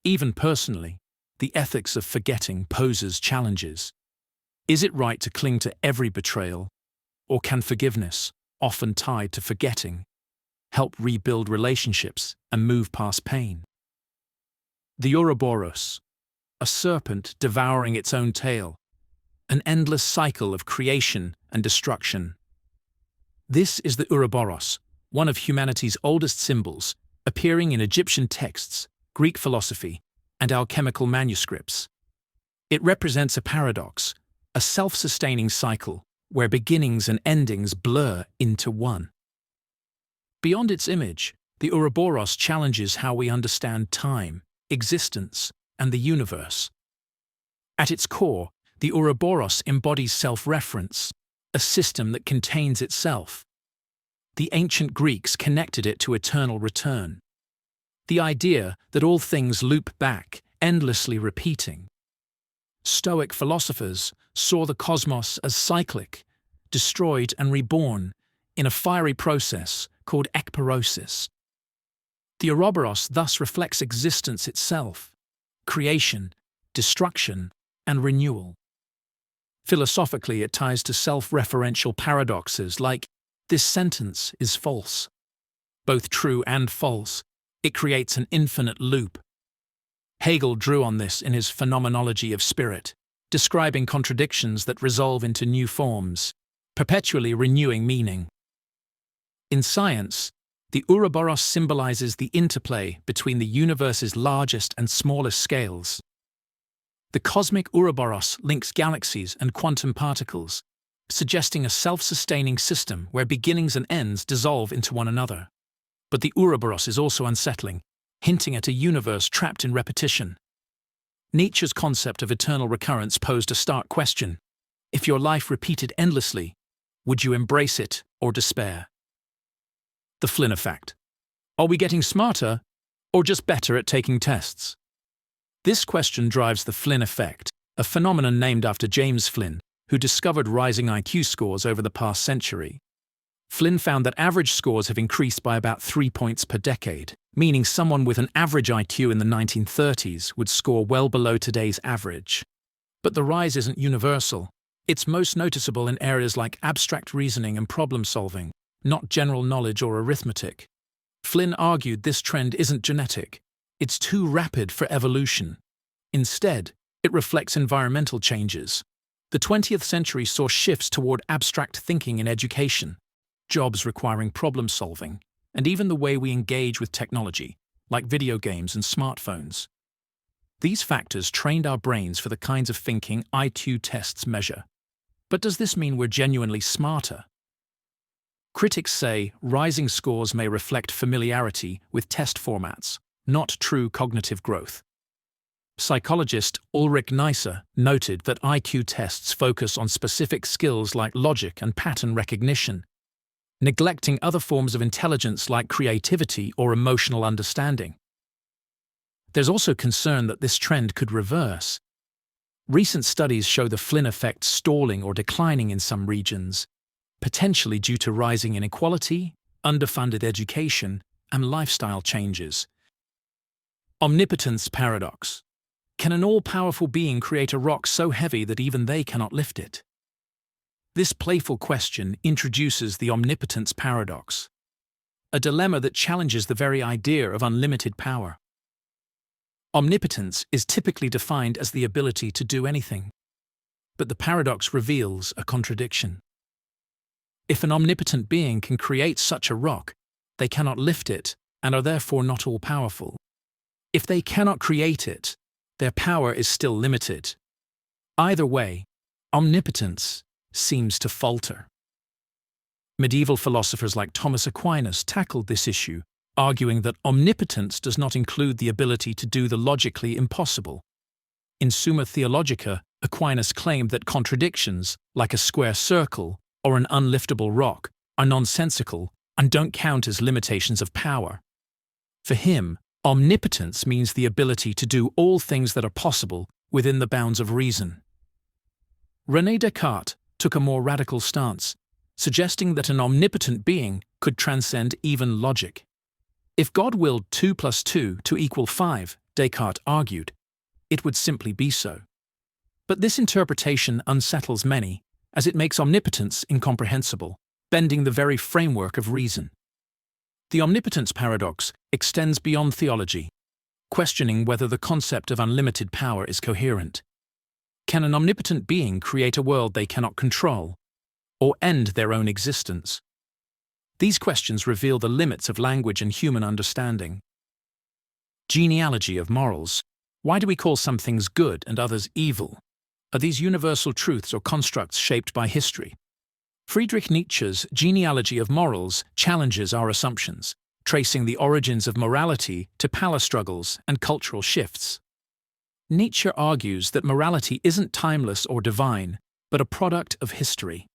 Even personally, the ethics of forgetting poses challenges. Is it right to cling to every betrayal, or can forgiveness, often tied to forgetting, help rebuild relationships and move past pain? The Ouroboros, a serpent devouring its own tail, an endless cycle of creation and destruction. This is the Ouroboros, one of humanity's oldest symbols, appearing in Egyptian texts, Greek philosophy, and alchemical manuscripts. It represents a paradox, a self-sustaining cycle where beginnings and endings blur into one. Beyond its image, the Ouroboros challenges how we understand time, existence, and the universe. At its core, the Ouroboros embodies self-reference, a system that contains itself. The ancient Greeks connected it to eternal return. The idea that all things loop back, endlessly repeating. Stoic philosophers saw the cosmos as cyclic, destroyed and reborn in a fiery process called ekpyrosis. The Ouroboros thus reflects existence itself, creation, destruction, and renewal. Philosophically, it ties to self-referential paradoxes like, "This sentence is false." Both true and false, it creates an infinite loop. Hegel drew on this in his Phenomenology of Spirit, describing contradictions that resolve into new forms, perpetually renewing meaning. In science, the Ouroboros symbolizes the interplay between the universe's largest and smallest scales. The cosmic Ouroboros links galaxies and quantum particles, suggesting a self-sustaining system where beginnings and ends dissolve into one another. But the Ouroboros is also unsettling, hinting at a universe trapped in repetition. Nietzsche's concept of eternal recurrence posed a stark question. If your life repeated endlessly, would you embrace it or despair? The Flynn Effect. Are we getting smarter or just better at taking tests? This question drives the Flynn Effect, a phenomenon named after James Flynn, who discovered rising IQ scores over the past century. Flynn found that average scores have increased by about 3 points per decade, meaning someone with an average IQ in the 1930s would score well below today's average. But the rise isn't universal. It's most noticeable in areas like abstract reasoning and problem solving, not general knowledge or arithmetic. Flynn argued this trend isn't genetic. It's too rapid for evolution. Instead, it reflects environmental changes. The 20th century saw shifts toward abstract thinking in education, jobs requiring problem solving, and even the way we engage with technology, like video games and smartphones. These factors trained our brains for the kinds of thinking IQ tests measure. But does this mean we're genuinely smarter? Critics say rising scores may reflect familiarity with test formats, not true cognitive growth. Psychologist Ulrich Neisser noted that IQ tests focus on specific skills like logic and pattern recognition, neglecting other forms of intelligence like creativity or emotional understanding. There's also concern that this trend could reverse. Recent studies show the Flynn effect stalling or declining in some regions, potentially due to rising inequality, underfunded education, and lifestyle changes. Omnipotence paradox. Can an all-powerful being create a rock so heavy that even they cannot lift it? This playful question introduces the omnipotence paradox, a dilemma that challenges the very idea of unlimited power. Omnipotence is typically defined as the ability to do anything, but the paradox reveals a contradiction. If an omnipotent being can create such a rock, they cannot lift it and are therefore not all-powerful. If they cannot create it, their power is still limited. Either way, omnipotence seems to falter. Medieval philosophers like Thomas Aquinas tackled this issue, arguing that omnipotence does not include the ability to do the logically impossible. In Summa Theologica, Aquinas claimed that contradictions, like a square circle or an unliftable rock, are nonsensical and don't count as limitations of power. For him, omnipotence means the ability to do all things that are possible within the bounds of reason. René Descartes took a more radical stance, suggesting that an omnipotent being could transcend even logic. If God willed 2 + 2 to equal 5, Descartes argued, it would simply be so. But this interpretation unsettles many, as it makes omnipotence incomprehensible, bending the very framework of reason. The omnipotence paradox extends beyond theology, questioning whether the concept of unlimited power is coherent. Can an omnipotent being create a world they cannot control, or end their own existence? These questions reveal the limits of language and human understanding. Genealogy of morals. Why do we call some things good and others evil? Are these universal truths or constructs shaped by history? Friedrich Nietzsche's Genealogy of Morals challenges our assumptions, tracing the origins of morality to power struggles and cultural shifts. Nietzsche argues that morality isn't timeless or divine, but a product of history.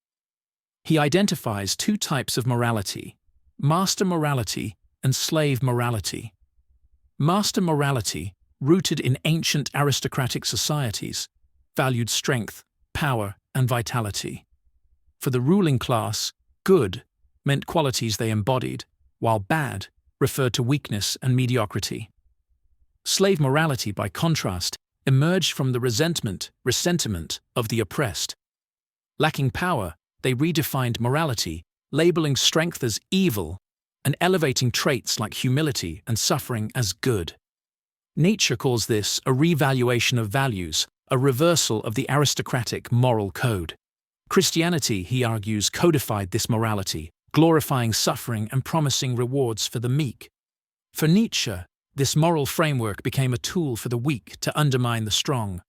He identifies two types of morality: master morality and slave morality. Master morality, rooted in ancient aristocratic societies, valued strength, power, and vitality. For the ruling class, good meant qualities they embodied, while bad referred to weakness and mediocrity. Slave morality, by contrast, emerged from the resentment of the oppressed. Lacking power, they redefined morality, labeling strength as evil and elevating traits like humility and suffering as good. Nietzsche calls this a revaluation of values, a reversal of the aristocratic moral code. Christianity, he argues, codified this morality, glorifying suffering and promising rewards for the meek. For Nietzsche, this moral framework became a tool for the weak to undermine the strong.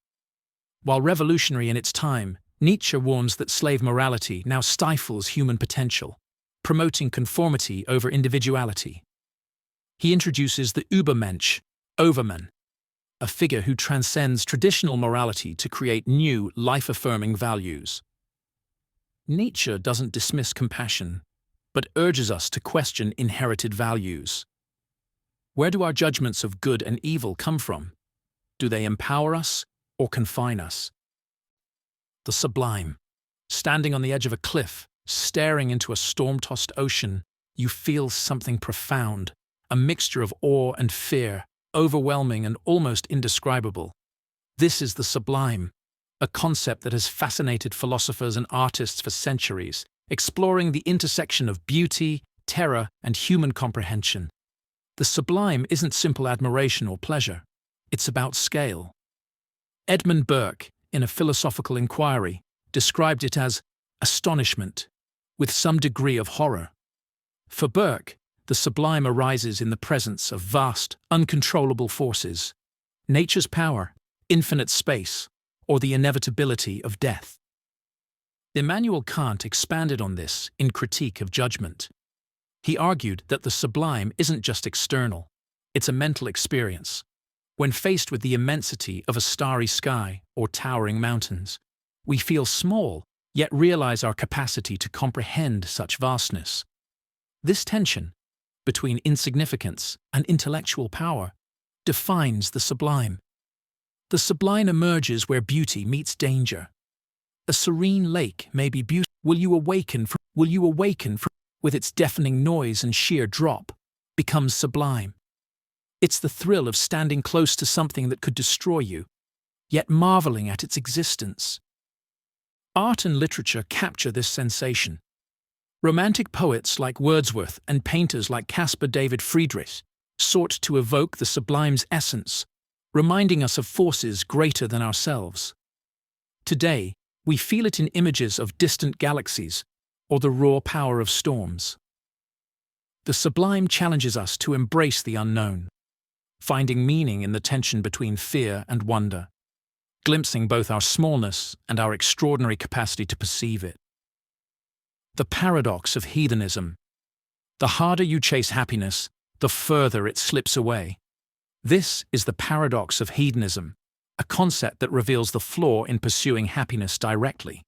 While revolutionary in its time, Nietzsche warns that slave morality now stifles human potential, promoting conformity over individuality. He introduces the Übermensch, Overman, a figure who transcends traditional morality to create new, life-affirming values. Nietzsche doesn't dismiss compassion, but urges us to question inherited values. Where do our judgments of good and evil come from? Do they empower us or confine us? The sublime. Standing on the edge of a cliff, staring into a storm-tossed ocean, you feel something profound, a mixture of awe and fear, overwhelming and almost indescribable. This is the sublime, a concept that has fascinated philosophers and artists for centuries, exploring the intersection of beauty, terror, and human comprehension. The sublime isn't simple admiration or pleasure. It's about scale. Edmund Burke, in A Philosophical Inquiry, described it as astonishment, with some degree of horror. For Burke, the sublime arises in the presence of vast, uncontrollable forces, nature's power, infinite space, or the inevitability of death. Immanuel Kant expanded on this in Critique of Judgment. He argued that the sublime isn't just external, it's a mental experience. When faced with the immensity of a starry sky or towering mountains, we feel small, yet realize our capacity to comprehend such vastness. This tension between insignificance and intellectual power defines the sublime. The sublime emerges where beauty meets danger. A serene lake may be beautiful. Will you awaken from with its deafening noise and sheer drop, becomes sublime. It's the thrill of standing close to something that could destroy you, yet marveling at its existence. Art and literature capture this sensation. Romantic poets like Wordsworth and painters like Caspar David Friedrich sought to evoke the sublime's essence, reminding us of forces greater than ourselves. Today, we feel it in images of distant galaxies or the raw power of storms. The sublime challenges us to embrace the unknown, finding meaning in the tension between fear and wonder, glimpsing both our smallness and our extraordinary capacity to perceive it. The paradox of hedonism. The harder you chase happiness, the further it slips away. This is the paradox of hedonism, a concept that reveals the flaw in pursuing happiness directly.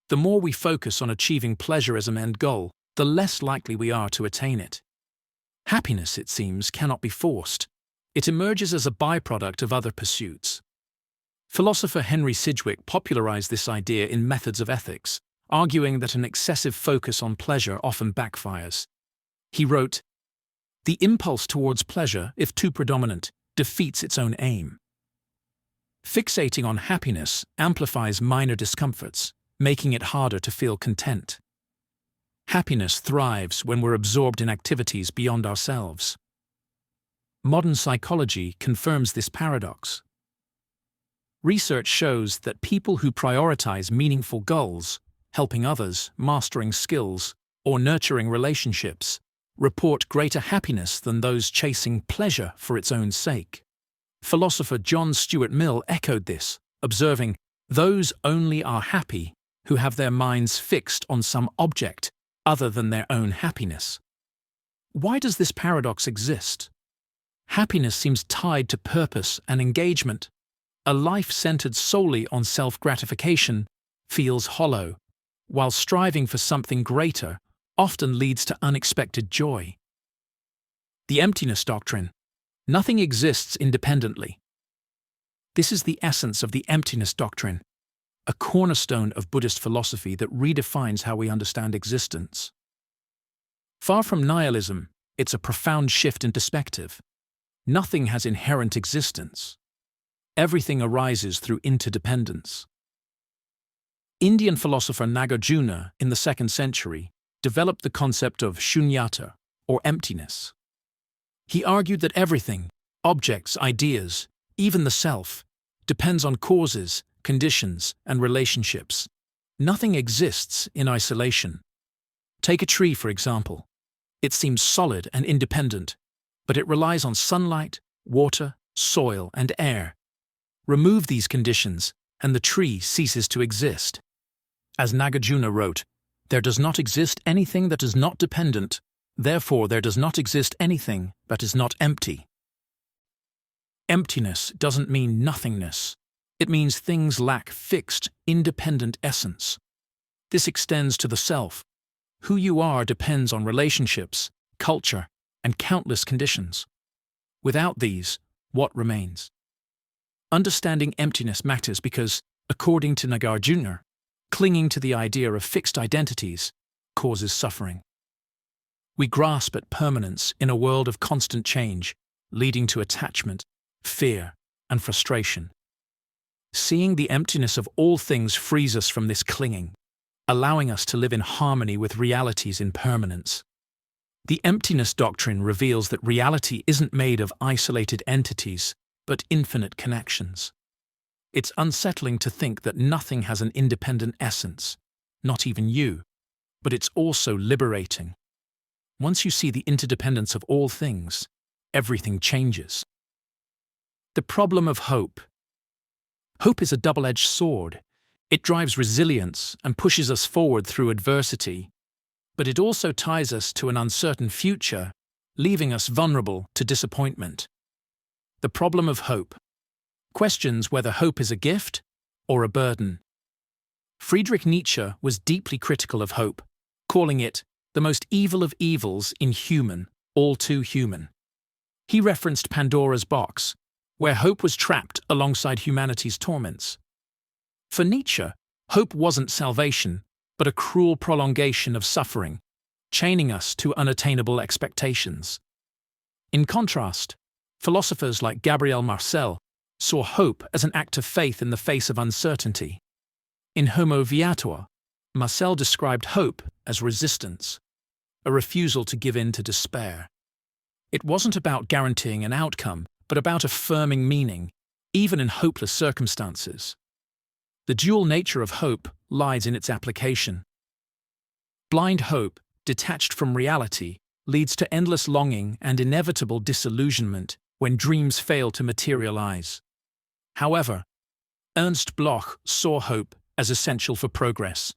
The more we focus on achieving pleasure as an end goal, the less likely we are to attain it. Happiness, it seems, cannot be forced. It emerges as a byproduct of other pursuits. Philosopher Henry Sidgwick popularized this idea in Methods of Ethics, arguing that an excessive focus on pleasure often backfires. He wrote, "The impulse towards pleasure, if too predominant, defeats its own aim. Fixating on happiness amplifies minor discomforts, making it harder to feel content. Happiness thrives when we're absorbed in activities beyond ourselves." Modern psychology confirms this paradox. Research shows that people who prioritize meaningful goals, helping others, mastering skills, or nurturing relationships, report greater happiness than those chasing pleasure for its own sake. Philosopher John Stuart Mill echoed this, observing, "Those only are happy who have their minds fixed on some object other than their own happiness." Why does this paradox exist? Happiness seems tied to purpose and engagement. A life centered solely on self-gratification feels hollow, while striving for something greater often leads to unexpected joy. The emptiness doctrine. Nothing exists independently. This is the essence of the emptiness doctrine, a cornerstone of Buddhist philosophy that redefines how we understand existence. Far from nihilism, it's a profound shift in perspective. Nothing has inherent existence. Everything arises through interdependence. Indian philosopher Nagarjuna in the 2nd century developed the concept of shunyata, or emptiness. He argued that everything, objects, ideas, even the self, depends on causes, conditions, and relationships. Nothing exists in isolation. Take a tree, for example. It seems solid and independent, but it relies on sunlight, water, soil, and air. Remove these conditions, and the tree ceases to exist. As Nagarjuna wrote, "There does not exist anything that is not dependent. Therefore, there does not exist anything that is not empty." Emptiness doesn't mean nothingness. It means things lack fixed, independent essence. This extends to the self. Who you are depends on relationships, culture, and countless conditions. Without these, what remains? Understanding emptiness matters because, according to Nagarjuna, clinging to the idea of fixed identities causes suffering. We grasp at permanence in a world of constant change, leading to attachment, fear, and frustration. Seeing the emptiness of all things frees us from this clinging, allowing us to live in harmony with reality's impermanence. The emptiness doctrine reveals that reality isn't made of isolated entities, but infinite connections. It's unsettling to think that nothing has an independent essence, not even you, but it's also liberating. Once you see the interdependence of all things, everything changes. The problem of hope. Hope is a double-edged sword. It drives resilience and pushes us forward through adversity, but it also ties us to an uncertain future, leaving us vulnerable to disappointment. The problem of hope questions whether hope is a gift or a burden. Friedrich Nietzsche was deeply critical of hope, calling it the most evil of evils, inhuman, all too human. He referenced Pandora's box, where hope was trapped alongside humanity's torments. For Nietzsche, hope wasn't salvation, but a cruel prolongation of suffering, chaining us to unattainable expectations. In contrast, philosophers like Gabriel Marcel saw hope as an act of faith in the face of uncertainty. In Homo Viator, Marcel described hope as resistance, a refusal to give in to despair. It wasn't about guaranteeing an outcome, but about affirming meaning, even in hopeless circumstances. The dual nature of hope lies in its application. Blind hope, detached from reality, leads to endless longing and inevitable disillusionment when dreams fail to materialize. However, Ernst Bloch saw hope as essential for progress.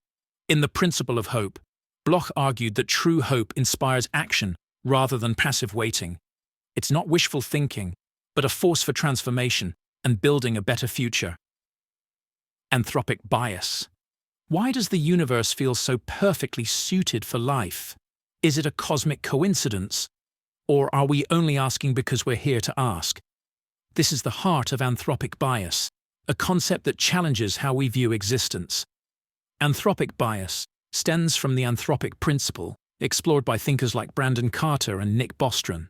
In The Principle of Hope, Bloch argued that true hope inspires action rather than passive waiting. It's not wishful thinking, but a force for transformation and building a better future. Anthropic bias. Why does the universe feel so perfectly suited for life? Is it a cosmic coincidence? Or are we only asking because we're here to ask? This is the heart of anthropic bias, a concept that challenges how we view existence. Anthropic bias stems from the anthropic principle, explored by thinkers like Brandon Carter and Nick Bostrom.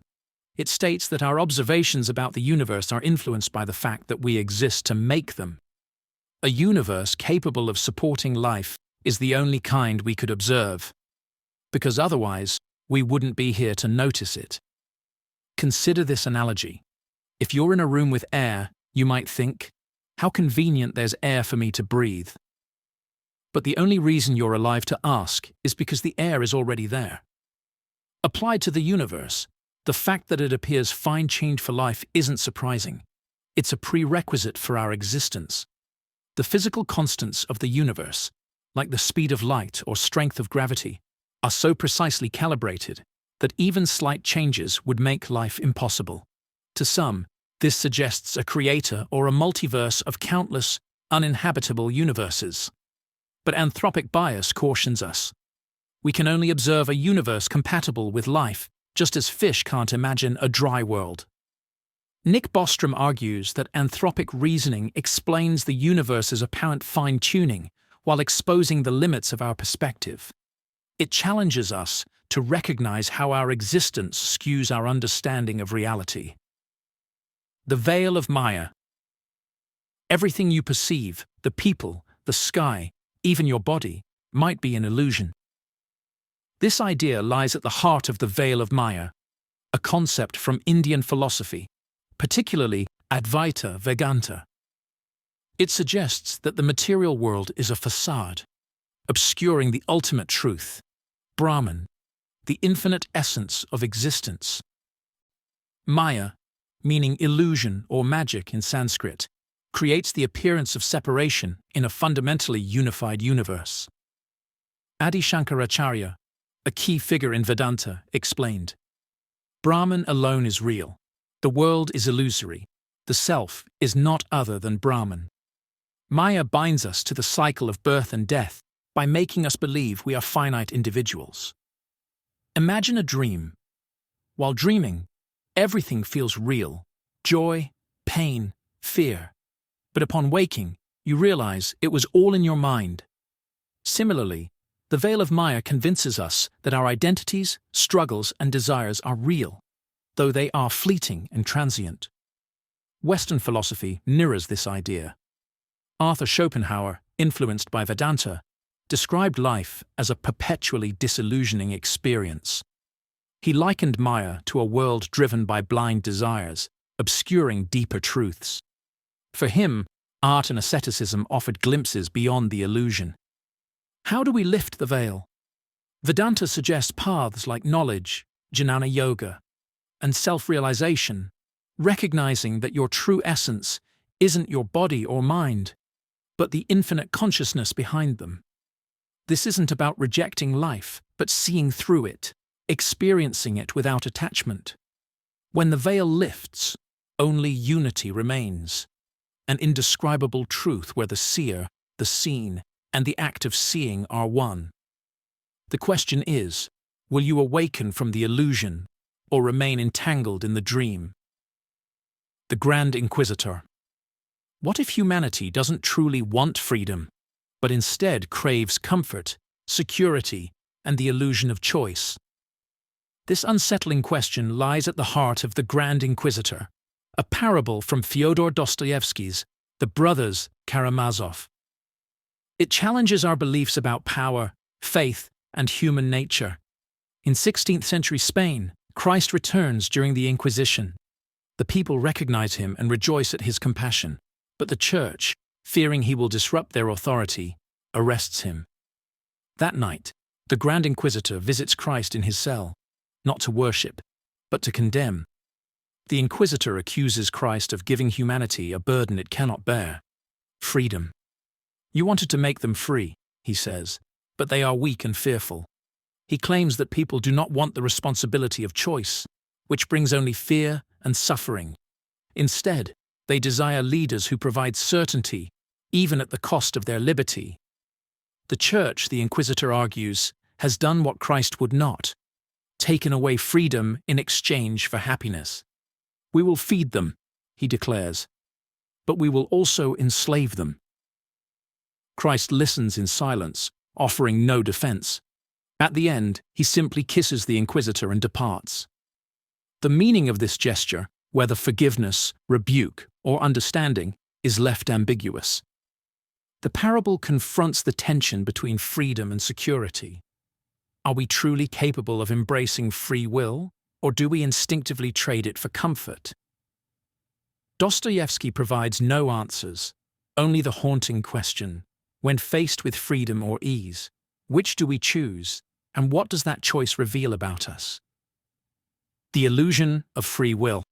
It states that our observations about the universe are influenced by the fact that we exist to make them. A universe capable of supporting life is the only kind we could observe, because otherwise we wouldn't be here to notice it. Consider this analogy. If you're in a room with air, you might think, how convenient there's air for me to breathe. But the only reason you're alive to ask is because the air is already there. Applied to the universe, the fact that it appears fine-tuned for life isn't surprising. It's a prerequisite for our existence. The physical constants of the universe, like the speed of light or strength of gravity, are so precisely calibrated that even slight changes would make life impossible. To some, this suggests a creator or a multiverse of countless, uninhabitable universes. But anthropic bias cautions us. We can only observe a universe compatible with life, just as fish can't imagine a dry world. Nick Bostrom argues that anthropic reasoning explains the universe's apparent fine-tuning while exposing the limits of our perspective. It challenges us to recognize how our existence skews our understanding of reality. The veil of Maya. Everything you perceive, the people, the sky, even your body, might be an illusion. This idea lies at the heart of the veil of Maya, a concept from Indian philosophy, particularly Advaita Vedanta. It suggests that the material world is a facade, obscuring the ultimate truth, Brahman, the infinite essence of existence. Maya, meaning illusion or magic in Sanskrit, creates the appearance of separation in a fundamentally unified universe. Adi Shankaracharya, a key figure in Vedanta, explained, Brahman alone is real. The world is illusory. The self is not other than Brahman. Maya binds us to the cycle of birth and death by making us believe we are finite individuals. Imagine a dream. While dreaming, everything feels real: joy, pain, fear. But upon waking, you realize it was all in your mind. Similarly, the veil of Maya convinces us that our identities, struggles, and desires are real, though they are fleeting and transient. Western philosophy mirrors this idea. Arthur Schopenhauer, influenced by Vedanta, described life as a perpetually disillusioning experience. He likened Maya to a world driven by blind desires, obscuring deeper truths. For him, art and asceticism offered glimpses beyond the illusion. How do we lift the veil? Vedanta suggests paths like knowledge, jnana yoga, and self-realization, recognizing that your true essence isn't your body or mind, but the infinite consciousness behind them. This isn't about rejecting life, but seeing through it, experiencing it without attachment. When the veil lifts, only unity remains, an indescribable truth where the seer, the seen, and the act of seeing are one. The question is, will you awaken from the illusion or remain entangled in the dream? The Grand Inquisitor. What if humanity doesn't truly want freedom, but instead craves comfort, security, and the illusion of choice? This unsettling question lies at the heart of The Grand Inquisitor, a parable from Fyodor Dostoevsky's The Brothers Karamazov. It challenges our beliefs about power, faith, and human nature. In 16th century Spain, Christ returns during the Inquisition. The people recognize him and rejoice at his compassion, but the church, fearing he will disrupt their authority, arrests him. That night, the Grand Inquisitor visits Christ in his cell, not to worship, but to condemn. The Inquisitor accuses Christ of giving humanity a burden it cannot bear: freedom. You wanted to make them free, he says, but they are weak and fearful. He claims that people do not want the responsibility of choice, which brings only fear and suffering. Instead, they desire leaders who provide certainty, even at the cost of their liberty. The Church, the Inquisitor argues, has done what Christ would not: taken away freedom in exchange for happiness. We will feed them, he declares, but we will also enslave them. Christ listens in silence, offering no defense. At the end, he simply kisses the Inquisitor and departs. The meaning of this gesture, whether forgiveness, rebuke, or understanding, is left ambiguous. The parable confronts the tension between freedom and security. Are we truly capable of embracing free will, or do we instinctively trade it for comfort? Dostoevsky provides no answers, only the haunting question: when faced with freedom or ease, which do we choose, and what does that choice reveal about us? The illusion of free will.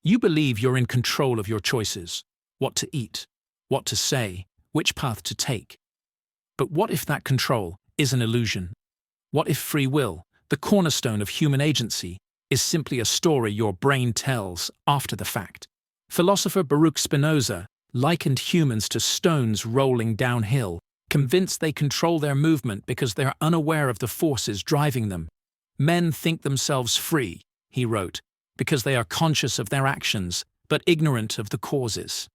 You believe you're in control of your choices, what to eat, what to say, which path to take. But what if that control is an illusion? What if free will, the cornerstone of human agency, is simply a story your brain tells after the fact? Philosopher Baruch Spinoza likened humans to stones rolling downhill, convinced they control their movement because they are unaware of the forces driving them. Men think themselves free, he wrote, because they are conscious of their actions, but ignorant of the causes.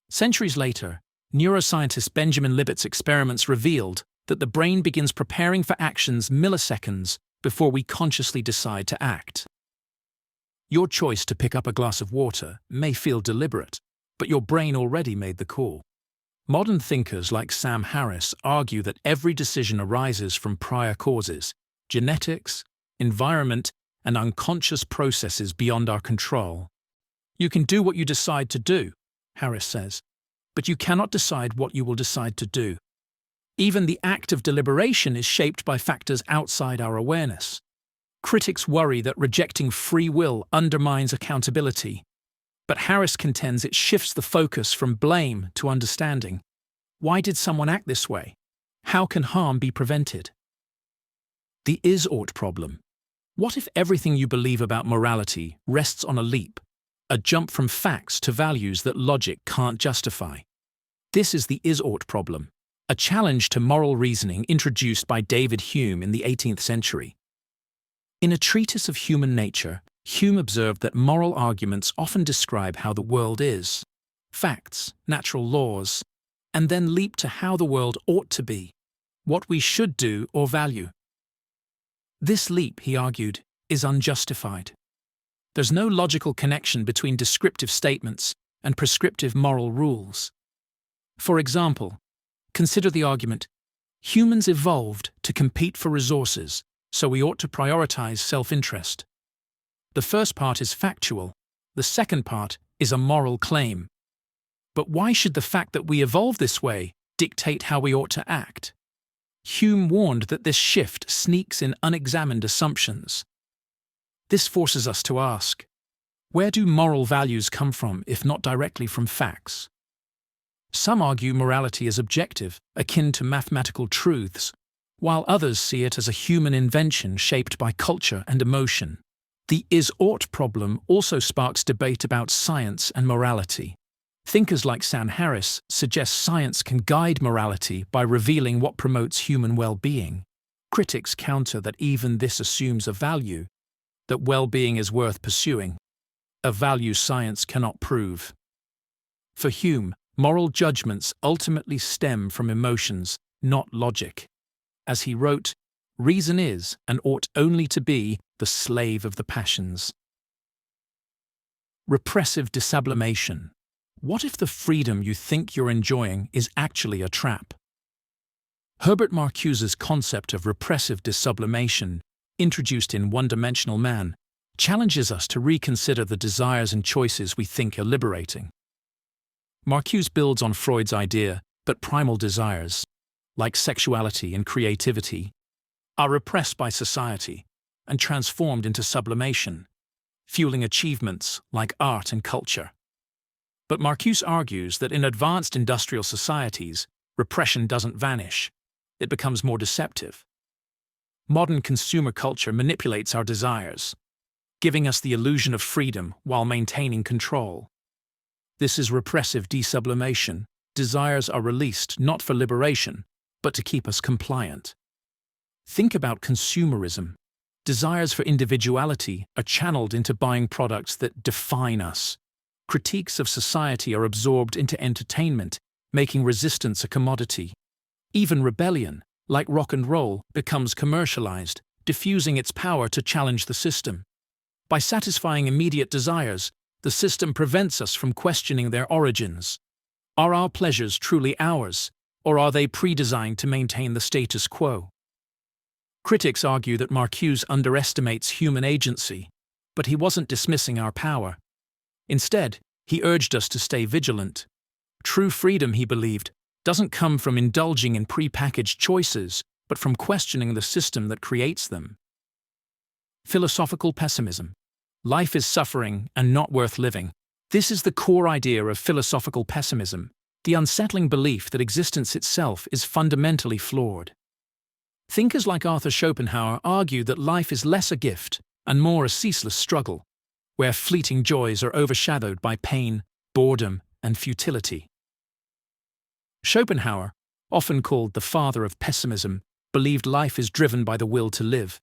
Centuries later, neuroscientist Benjamin Libet's experiments revealed that the brain begins preparing for actions milliseconds before we consciously decide to act. Your choice to pick up a glass of water may feel deliberate, but your brain already made the call. Modern thinkers like Sam Harris argue that every decision arises from prior causes, genetics, environment, and unconscious processes beyond our control. You can do what you decide to do, Harris says, but you cannot decide what you will decide to do. Even the act of deliberation is shaped by factors outside our awareness. Critics worry that rejecting free will undermines accountability, but Harris contends it shifts the focus from blame to understanding. Why did someone act this way? How can harm be prevented? The is-ought problem. What if everything you believe about morality rests on a leap, a jump from facts to values that logic can't justify? This is the is-ought problem, a challenge to moral reasoning introduced by David Hume in the 18th century. In a treatise of human nature, Hume observed that moral arguments often describe how the world is, facts, natural laws, and then leap to how the world ought to be, what we should do or value. This leap, he argued, is unjustified. There's no logical connection between descriptive statements and prescriptive moral rules. For example, consider the argument, humans evolved to compete for resources, so we ought to prioritize self-interest. The first part is factual, the second part is a moral claim. But why should the fact that we evolved this way dictate how we ought to act? Hume warned that this shift sneaks in unexamined assumptions. This forces us to ask, where do moral values come from if not directly from facts? Some argue morality is objective, akin to mathematical truths, while others see it as a human invention shaped by culture and emotion. The is-ought problem also sparks debate about science and morality. Thinkers like Sam Harris suggest science can guide morality by revealing what promotes human well-being. Critics counter that even this assumes a value, that well-being is worth pursuing, a value science cannot prove. For Hume, moral judgments ultimately stem from emotions, not logic. As he wrote, reason is, and ought only to be, the slave of the passions. Repressive disublimation. What if the freedom you think you're enjoying is actually a trap? Herbert Marcuse's concept of repressive disublimation, introduced in One-Dimensional Man, challenges us to reconsider the desires and choices we think are liberating. Marcuse builds on Freud's idea that primal desires, like sexuality and creativity, are repressed by society and transformed into sublimation, fueling achievements like art and culture. But Marcuse argues that in advanced industrial societies, repression doesn't vanish, it becomes more deceptive. Modern consumer culture manipulates our desires, giving us the illusion of freedom while maintaining control. This is repressive desublimation. Desires are released not for liberation, but to keep us compliant. Think about consumerism. Desires for individuality are channeled into buying products that define us. Critiques of society are absorbed into entertainment, making resistance a commodity. Even rebellion, like rock and roll, becomes commercialized, diffusing its power to challenge the system. By satisfying immediate desires, the system prevents us from questioning their origins. Are our pleasures truly ours, or are they pre-designed to maintain the status quo? Critics argue that Marcuse underestimates human agency, but he wasn't dismissing our power. Instead, he urged us to stay vigilant. True freedom, he believed, doesn't come from indulging in pre-packaged choices, but from questioning the system that creates them. Philosophical pessimism. Life is suffering and not worth living. This is the core idea of philosophical pessimism, the unsettling belief that existence itself is fundamentally flawed. Thinkers like Arthur Schopenhauer argue that life is less a gift and more a ceaseless struggle, where fleeting joys are overshadowed by pain, boredom, and futility. Schopenhauer, often called the father of pessimism, believed life is driven by the will to live,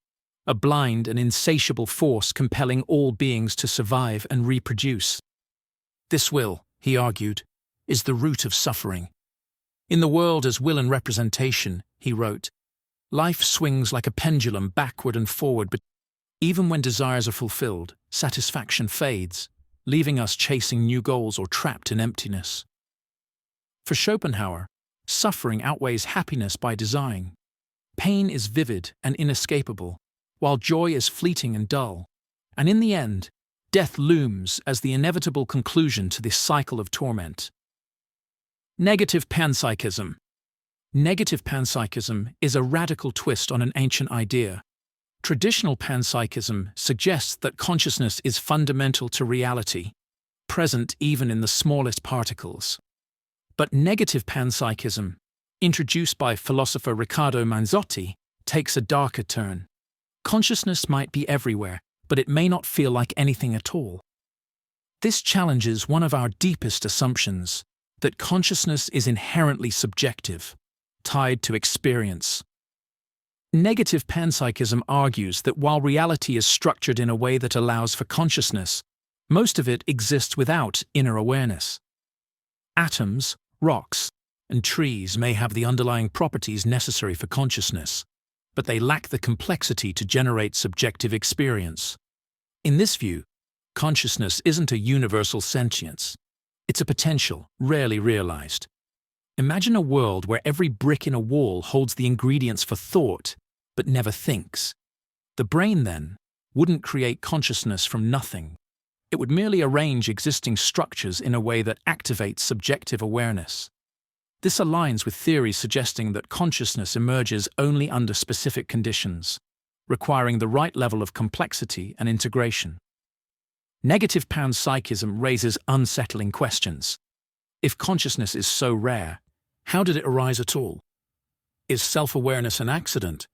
a blind and insatiable force compelling all beings to survive and reproduce. This will, he argued, is the root of suffering. In the world as will and representation, he wrote, life swings like a pendulum backward and forward, but even when desires are fulfilled, satisfaction fades, leaving us chasing new goals or trapped in emptiness. For Schopenhauer, suffering outweighs happiness by design. Pain is vivid and inescapable, while joy is fleeting and dull. And in the end, death looms as the inevitable conclusion to this cycle of torment. Negative panpsychism. Negative panpsychism is a radical twist on an ancient idea. Traditional panpsychism suggests that consciousness is fundamental to reality, present even in the smallest particles. But negative panpsychism, introduced by philosopher Riccardo Manzotti, takes a darker turn. Consciousness might be everywhere, but it may not feel like anything at all. This challenges one of our deepest assumptions, that consciousness is inherently subjective, tied to experience. Negative panpsychism argues that while reality is structured in a way that allows for consciousness, most of it exists without inner awareness. Atoms, rocks, and trees may have the underlying properties necessary for consciousness, but they lack the complexity to generate subjective experience. In this view, consciousness isn't a universal sentience. It's a potential, rarely realized. Imagine a world where every brick in a wall holds the ingredients for thought, but never thinks. The brain, then, wouldn't create consciousness from nothing. It would merely arrange existing structures in a way that activates subjective awareness. This aligns with theories suggesting that consciousness emerges only under specific conditions, requiring the right level of complexity and integration. Negative panpsychism raises unsettling questions. If consciousness is so rare, how did it arise at all? Is self-awareness an accident,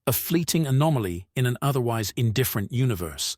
a fleeting anomaly in an otherwise indifferent universe?